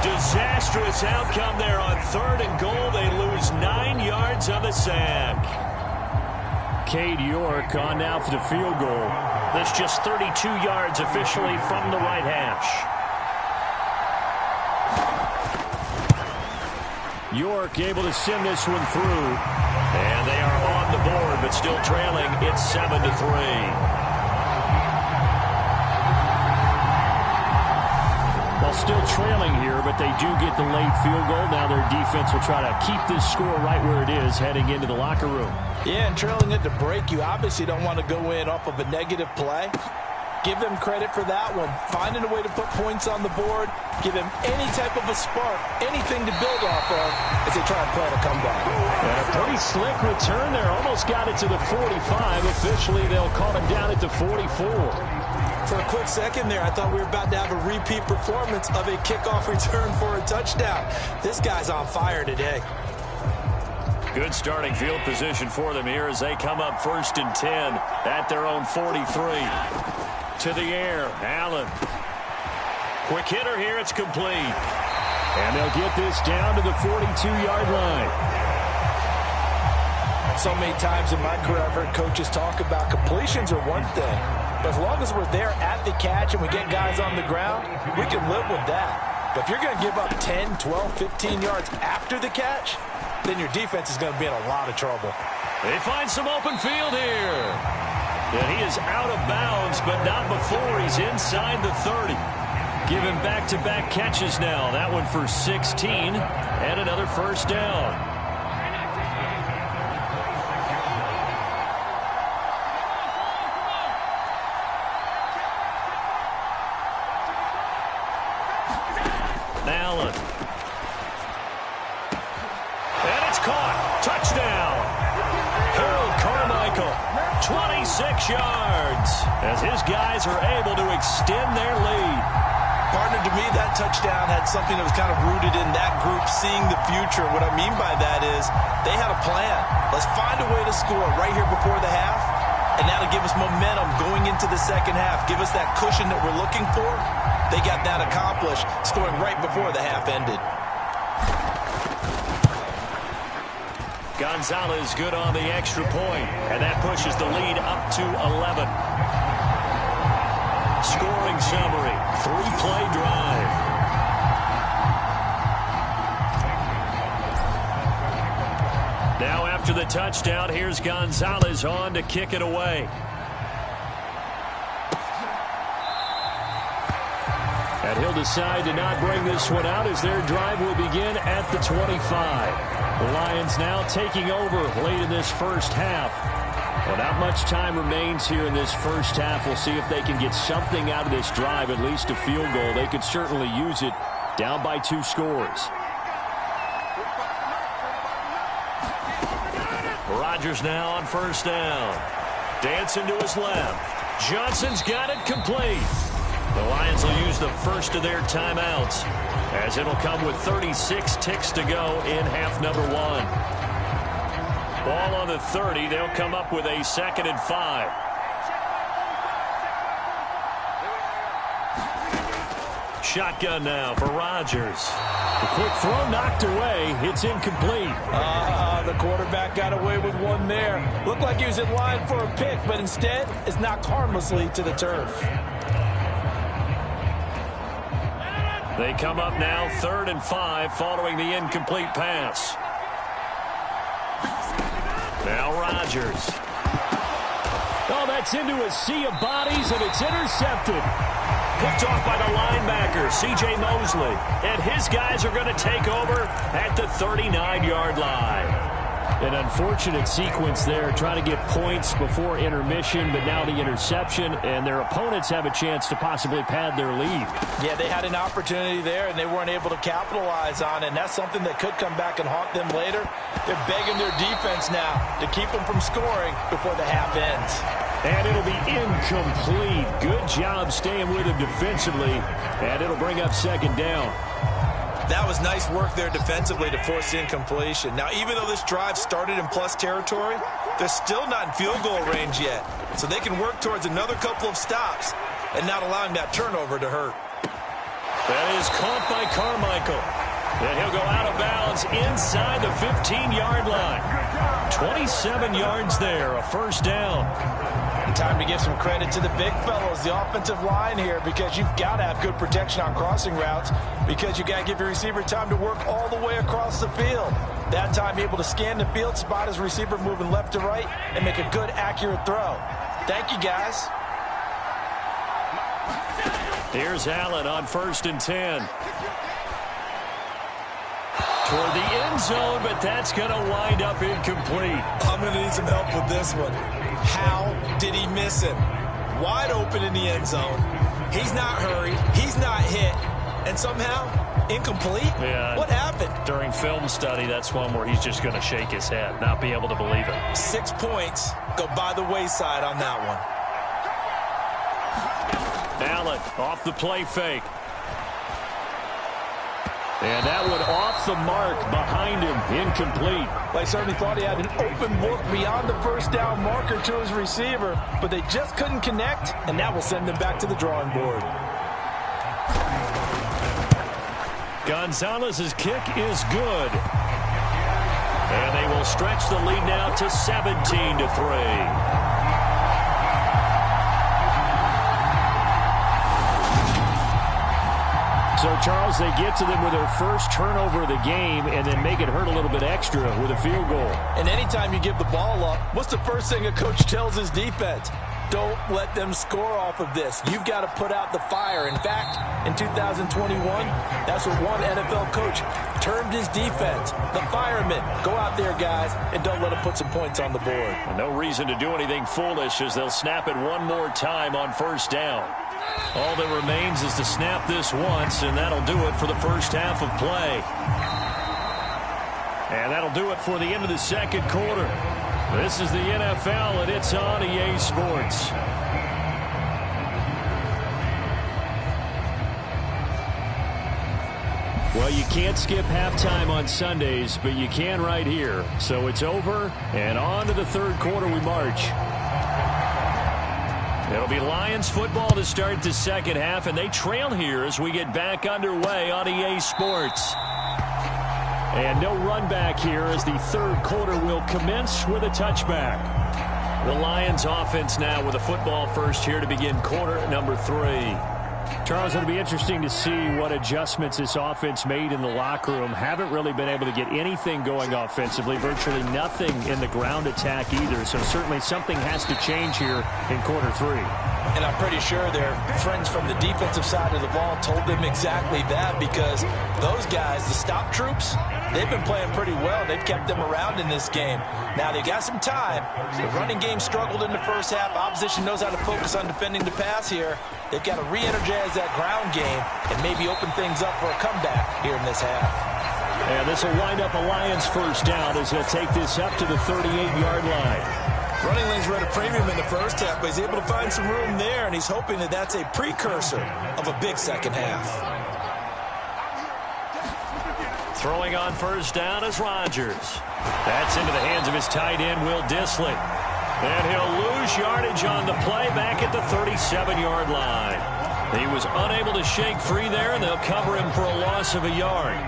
[SPEAKER 2] Disastrous outcome there on 3rd and goal. They lose 9 yards on the sack. Cade York on now for the field goal. That's just 32 yards officially from the right hash. York able to send this one through.
[SPEAKER 5] And they are on the board, but still trailing. It's 7-3. Well, still trailing here, but they do get the late field goal. Now their defense will try to keep this score right where it is heading into the locker room.
[SPEAKER 4] Yeah, and trailing it to break, you obviously don't want to go in off of a negative play. Give them credit for that one. Finding a way to put points on the board, give them any type of a spark, anything to build off of as they try and plan a comeback.
[SPEAKER 5] And a pretty slick return there. Almost got it to the 45. Officially, they'll call him down at the 44.
[SPEAKER 3] For a quick second there, I thought we were about to have a repeat performance of a kickoff return for a touchdown. This guy's on fire today.
[SPEAKER 5] Good starting field position for them here as they come up 1st and 10 at their own 43. To the air, Allen. Quick hitter here, it's complete. And they'll get this down to the 42-yard line.
[SPEAKER 4] So many times in my career, I've heard coaches talk about completions are one thing. But as long as we're there at the catch and we get guys on the ground, we can live with that. But if you're going to give up 10, 12, 15 yards after the catch, then your defense is going to be in a lot of trouble.
[SPEAKER 5] They find some open field here. And he is out of bounds, but not before he's inside the 30. Giving back-to-back catches now. That one for 16 and another first down. Allen. And it's caught. Touchdown. Harold Carmichael, 26 yards, as his guys are able to extend their lead.
[SPEAKER 3] Partner, to me, that touchdown had something that was kind of rooted in that group seeing the future. What I mean by that is they had a plan. Let's find a way to score right here before the half, and that'll give us momentum going into the second half. Give us that cushion that we're looking for. They got that accomplished, scoring right before the half ended.
[SPEAKER 5] Gonzalez good on the extra point, and that pushes the lead up to 11. Scoring summary, 3-play drive. Now after the touchdown, here's Gonzalez on to kick it away. And he'll decide to not bring this one out as their drive will begin at the 25. The Lions now taking over late in this first half. Well, not much time remains here in this first half. We'll see if they can get something out of this drive, at least a field goal. They could certainly use it down by 2 scores. Rodgers now on first down. Dancing to his left. Johnson's got it complete. The Lions will use the first of their timeouts, as it'll come with 36 ticks to go in half number 1. Ball on the 30. They'll come up with a 2nd and 5. Shotgun now for Rodgers. The quick throw knocked away. It's incomplete.
[SPEAKER 4] The quarterback got away with one there. Looked like he was in line for a pick, but instead it's knocked harmlessly to the turf.
[SPEAKER 5] They come up now 3rd and 5 following the incomplete pass. Now Rodgers. Oh, that's into a sea of bodies, and it's intercepted. Picked off by the linebacker, C.J. Mosley. And his guys are going to take over at the 39-yard line. An unfortunate sequence there, trying to get points before intermission, but now the interception, and their opponents have a chance to possibly pad their lead.
[SPEAKER 4] Yeah, they had an opportunity there, and they weren't able to capitalize on it, and that's something that could come back and haunt them later. They're begging their defense now to keep them from scoring before the half ends.
[SPEAKER 5] And it'll be incomplete. Good job staying with him defensively, and it'll bring up 2nd down.
[SPEAKER 3] That was nice work there defensively to force the incompletion. Now, even though this drive started in plus territory, they're still not in field goal range yet. So they can work towards another couple of stops and not allowing that turnover to hurt.
[SPEAKER 5] That is caught by Carmichael. And he'll go out of bounds inside the 15-yard line. 27 yards there, a first down.
[SPEAKER 4] Time to give some credit to the big fellows, the offensive line here, because you've got to have good protection on crossing routes, because you got to give your receiver time to work all the way across the field. That time able to scan the field, spot his receiver moving left to right, and make a good, accurate throw. Thank you, guys.
[SPEAKER 5] Here's Allen on 1st and 10. Toward the end zone, but that's going to wind up incomplete.
[SPEAKER 3] I'm going to need some help with this one. How did he miss him? Wide open in the end zone. He's not hurried. He's not hit. And somehow, incomplete?
[SPEAKER 5] Yeah.
[SPEAKER 3] What happened?
[SPEAKER 5] During film study, that's one where he's just going to shake his head, not be able to believe it.
[SPEAKER 3] 6 points go by the wayside on that one.
[SPEAKER 5] Allen off the play fake. And that one off the mark behind him, incomplete.
[SPEAKER 4] They certainly thought he had an open look beyond the first down marker to his receiver, but they just couldn't connect, and that will send them back to the drawing board.
[SPEAKER 5] Gonzalez's kick is good. And they will stretch the lead now to 17-3. So, Charles, they get to them with their first turnover of the game and then make it hurt a little bit extra with a field goal.
[SPEAKER 4] And anytime you give the ball up, what's the first thing a coach tells his defense? Don't let them score off of this. You've got to put out the fire. In fact, in 2021, that's what one NFL coach termed his defense. The firemen. Go out there, guys, and don't let them put some points on the board.
[SPEAKER 5] And no reason to do anything foolish as they'll snap it one more time on 1st down. All that remains is to snap this once, and that'll do it for the first half of play. And that'll do it for the end of the second quarter. This is the NFL, and it's on EA Sports. Well, you can't skip halftime on Sundays, but you can right here. So it's over, and on to the third quarter we march. It'll be Lions football to start the second half, and they trail here as we get back underway on EA Sports. And no run back here as the third quarter will commence with a touchback. The Lions offense now with a football first here to begin quarter number 3. Charles, it'll be interesting to see what adjustments this offense made in the locker room. Haven't really been able to get anything going offensively, virtually nothing in the ground attack either. So certainly something has to change here in quarter 3.
[SPEAKER 4] And I'm pretty sure their friends from the defensive side of the ball told them exactly that, because those guys, the stop troops, they've been playing pretty well. They've kept them around in this game. Now, they got some time. The running game struggled in the first half. Opposition knows how to focus on defending the pass here. They've got to re-energize that ground game and maybe open things up for a comeback here in this half.
[SPEAKER 5] And this will wind up a Lions first down as they'll take this up to the 38-yard line.
[SPEAKER 3] Running lanes were at a premium in the first half, but he's able to find some room there, and he's hoping that that's a precursor of a big second half.
[SPEAKER 5] Throwing on first down is Rodgers. That's into the hands of his tight end, Will Dissly. And he'll lose yardage on the play back at the 37-yard line. He was unable to shake free there, and they'll cover him for a loss of a yard.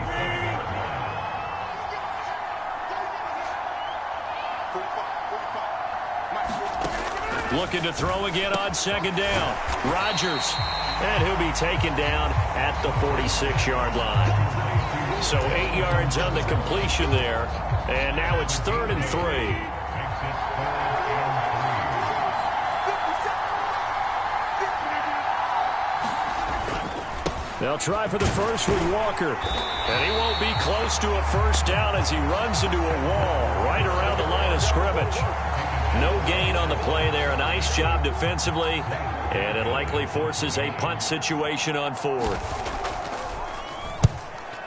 [SPEAKER 5] Looking to throw again on second down. Rodgers. And he'll be taken down at the 46-yard line. So 8 yards on the completion there. And now it's 3rd and 3. They'll try for the first with Walker. And he won't be close to a first down as he runs into a wall right around the line of scrimmage. No gain on the play there. A nice job defensively. And it likely forces a punt situation on 4th.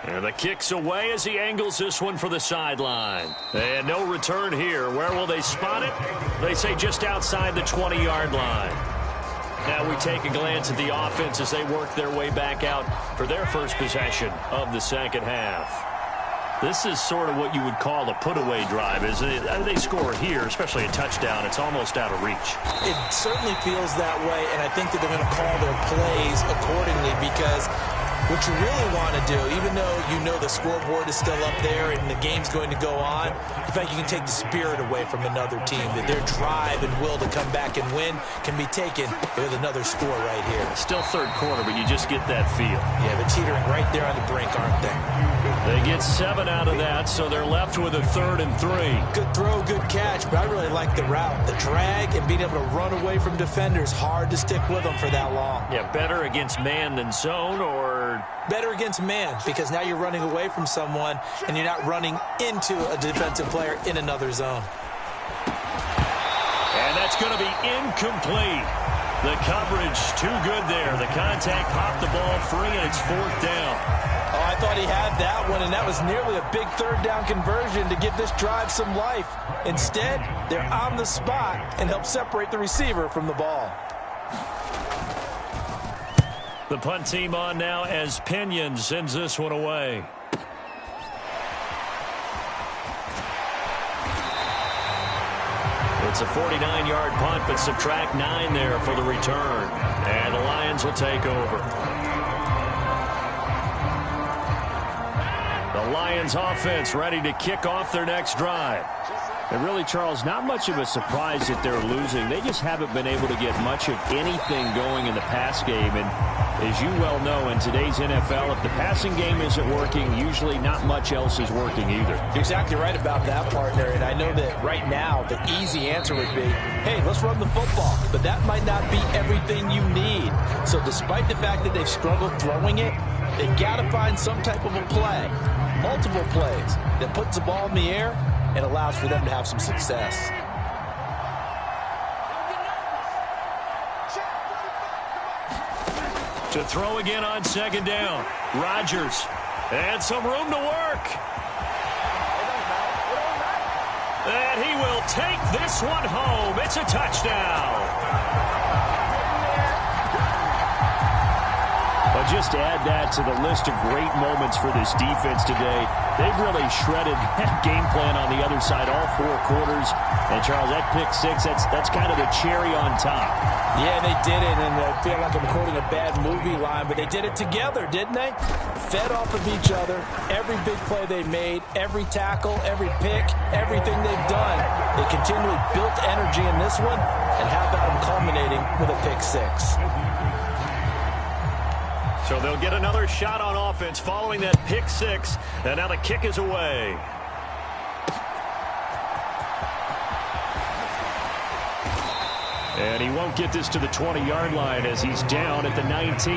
[SPEAKER 5] And the kick's away as he angles this one for the sideline. And no return here. Where will they spot it? They say just outside the 20-yard line. Now we take a glance at the offense as they work their way back out for their first possession of the second half. This is sort of what you would call a put-away drive, isn't it? They score here, especially a touchdown. It's almost out of reach.
[SPEAKER 3] It certainly feels that way, and I think that they're going to call their plays accordingly, because what you really want to do, even though you know the scoreboard is still up there and the game's going to go on, in fact, you can take the spirit away from another team, that their drive and will to come back and win can be taken with another score right here.
[SPEAKER 5] Still third quarter, but you just get that feel.
[SPEAKER 3] Yeah, they're teetering right there on the brink, aren't they?
[SPEAKER 2] They get 7 out of that, so they're left with a 3rd and 3.
[SPEAKER 3] Good throw, good catch, but I really like the route. The drag and being able to run away from defenders. Hard to stick with them for that long.
[SPEAKER 2] Yeah, better against man than zone, or?
[SPEAKER 3] Better against man, because now you're running away from someone and you're not running into a defensive player in another zone.
[SPEAKER 2] And that's going to be incomplete. The coverage too good there. The contact popped the ball free, and it's 4th down.
[SPEAKER 4] Oh, I thought he had that one, and that was nearly a big 3rd down conversion to give this drive some life. Instead, they're on the spot and help separate the receiver from the ball.
[SPEAKER 2] The punt team on now as Pinion sends this one away. It's a 49-yard punt, but subtract 9 there for the return. And the Lions will take over. The Lions offense ready to kick off their next drive.
[SPEAKER 5] And really, Charles, not much of a surprise that they're losing. They just haven't been able to get much of anything going in the pass game. And as you well know, in today's NFL, if the passing game isn't working, usually not much else is working either.
[SPEAKER 4] You're exactly right about that, partner. And I know that right now the easy answer would be, hey, let's run the football. But that might not be everything you need. So despite the fact that they've struggled throwing it, they've got to find some type of a play, multiple plays, that puts the ball in the air and allows for them to have some success.
[SPEAKER 2] To throw again on 2nd down. Rodgers. And some room to work. And he will take this one home. It's a touchdown. But just add that to the list of great moments for this defense today. They've really shredded that game plan on the other side all 4 quarters. And, Charles, that pick 6, that's kind of the cherry on top.
[SPEAKER 4] Yeah, they did it, and I feel like I'm quoting a bad movie line, but they did it together, didn't they? Fed off of each other, every big play they made, every tackle, every pick, everything they've done. They continually built energy in this one, and how about them culminating with a pick 6?
[SPEAKER 2] So they'll get another shot on offense following that pick 6, and now the kick is away. And he won't get this to the 20-yard line as he's down at the 19.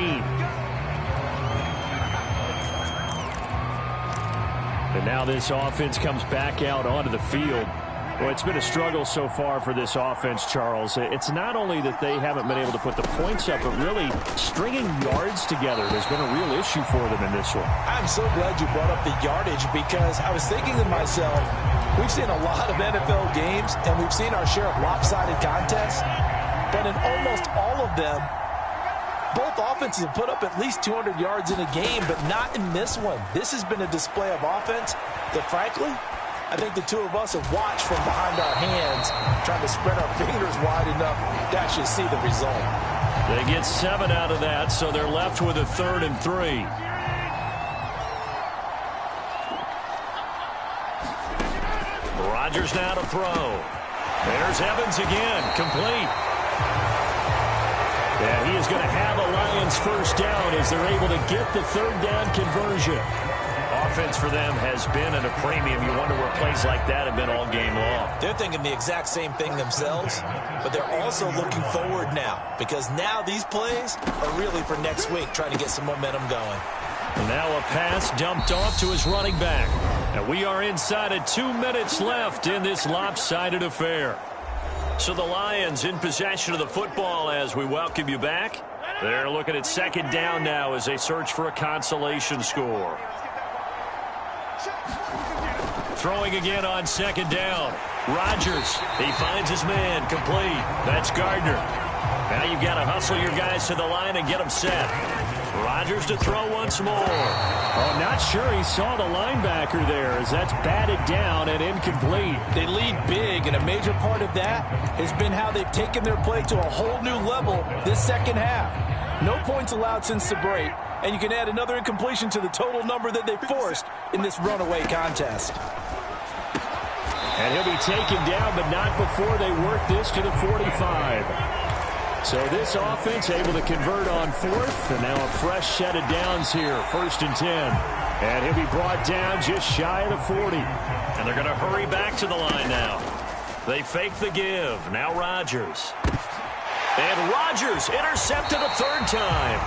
[SPEAKER 2] And now this offense comes back out onto the field. Well, it's been a struggle so far for this offense, Charles. It's not only that they haven't been able to put the points up, but really stringing yards together has been a real issue for them in this one.
[SPEAKER 4] I'm so glad you brought up the yardage, because I was thinking to myself, we've seen a lot of NFL games, and we've seen our share of lopsided contests, but in almost all of them, both offenses have put up at least 200 yards in a game, but not in this one. This has been a display of offense that, frankly, I think the two of us have watched from behind our hands, trying to spread our fingers wide enough to actually see the result.
[SPEAKER 2] They get 7 out of that, so they're left with a 3rd and 3. Rodgers now to throw. There's Evans again, complete. And he is going to have a Lions 1st down as they're able to get the 3rd down conversion. Offense for them has been at a premium. You wonder where plays like that have been all game long.
[SPEAKER 3] They're thinking the exact same thing themselves, but they're also looking forward now, because now these plays are really for next week, trying to get some momentum going.
[SPEAKER 2] And now a pass dumped off to his running back. And we are inside of 2 minutes left in this lopsided affair. So the Lions in possession of the football as we welcome you back. They're looking at 2nd down now as they search for a consolation score. Throwing again on 2nd down. Rodgers, he finds his man, complete. That's Gardner. Now you've got to hustle your guys to the line and get them set. Rodgers to throw once more.
[SPEAKER 5] Oh, not sure he saw the linebacker there as that's batted down and incomplete.
[SPEAKER 4] They lead big, and a major part of that has been how they've taken their play to a whole new level this second half. No points allowed since the break, and you can add another incompletion to the total number that they forced in this runaway contest.
[SPEAKER 5] And he'll be taken down, but not before they work this to the 45. So this offense able to convert on 4th, and now a fresh set of downs here, 1st and 10. And he'll be brought down just shy of the 40.
[SPEAKER 2] And they're going to hurry back to the line now. They fake the give. Now Rodgers. And Rodgers intercepted a third time.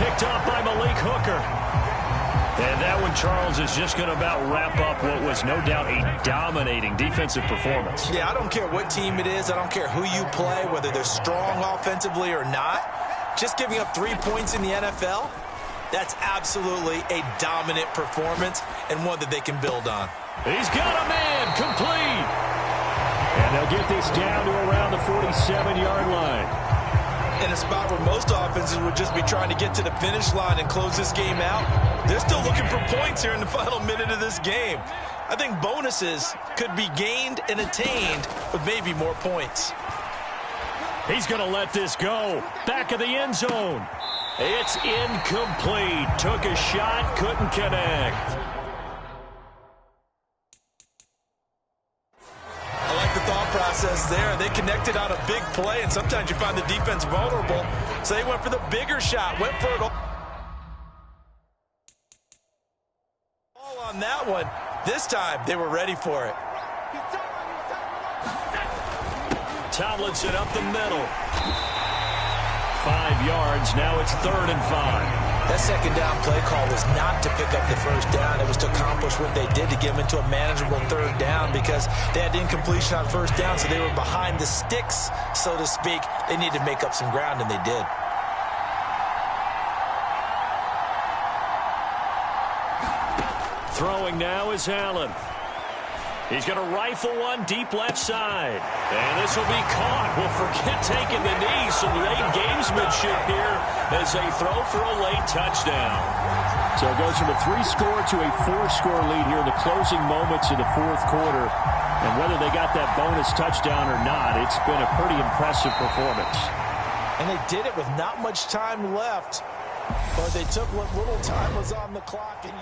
[SPEAKER 2] Picked up by Malik Hooker. And that one, Charles, is just going to about wrap up what was no doubt a dominating defensive performance.
[SPEAKER 3] Yeah, I don't care what team it is. I don't care who you play, whether they're strong offensively or not. Just giving up 3 points in the NFL, that's absolutely a dominant performance and one that they can build on.
[SPEAKER 2] He's got a man complete.
[SPEAKER 5] And they'll get this down to around the 47-yard line.
[SPEAKER 3] In a spot where most offenses would just be trying to get to the finish line and close this game out, they're still looking for points here in the final minute of this game. I think bonuses could be gained and attained with maybe more points.
[SPEAKER 2] He's going to let this go. Back of the end zone. It's incomplete. Took a shot, couldn't connect.
[SPEAKER 3] I like the thought process there. They connected on a big play, and sometimes you find the defense vulnerable. So they went for the bigger shot, went for it all on that one. This time, they were ready for it.
[SPEAKER 2] Tomlinson up the middle. 5 yards. Now it's 3rd and 5.
[SPEAKER 3] That second down play call was not to pick up the first down. It was to accomplish what they did to get them into a manageable 3rd down because they had incompletion on first down, so they were behind the sticks, so to speak. They needed to make up some ground, and they did.
[SPEAKER 2] Throwing now is Allen. He's going to rifle one deep left side. And this will be caught. We'll forget taking the knee. Some late gamesmanship here as they throw for a late touchdown.
[SPEAKER 5] So it goes from a 3-score to a 4-score lead here in the closing moments of the 4th quarter. And whether they got that bonus touchdown or not, it's been a pretty impressive performance.
[SPEAKER 3] And they did it with not much time left. But they took what little time was on the clock and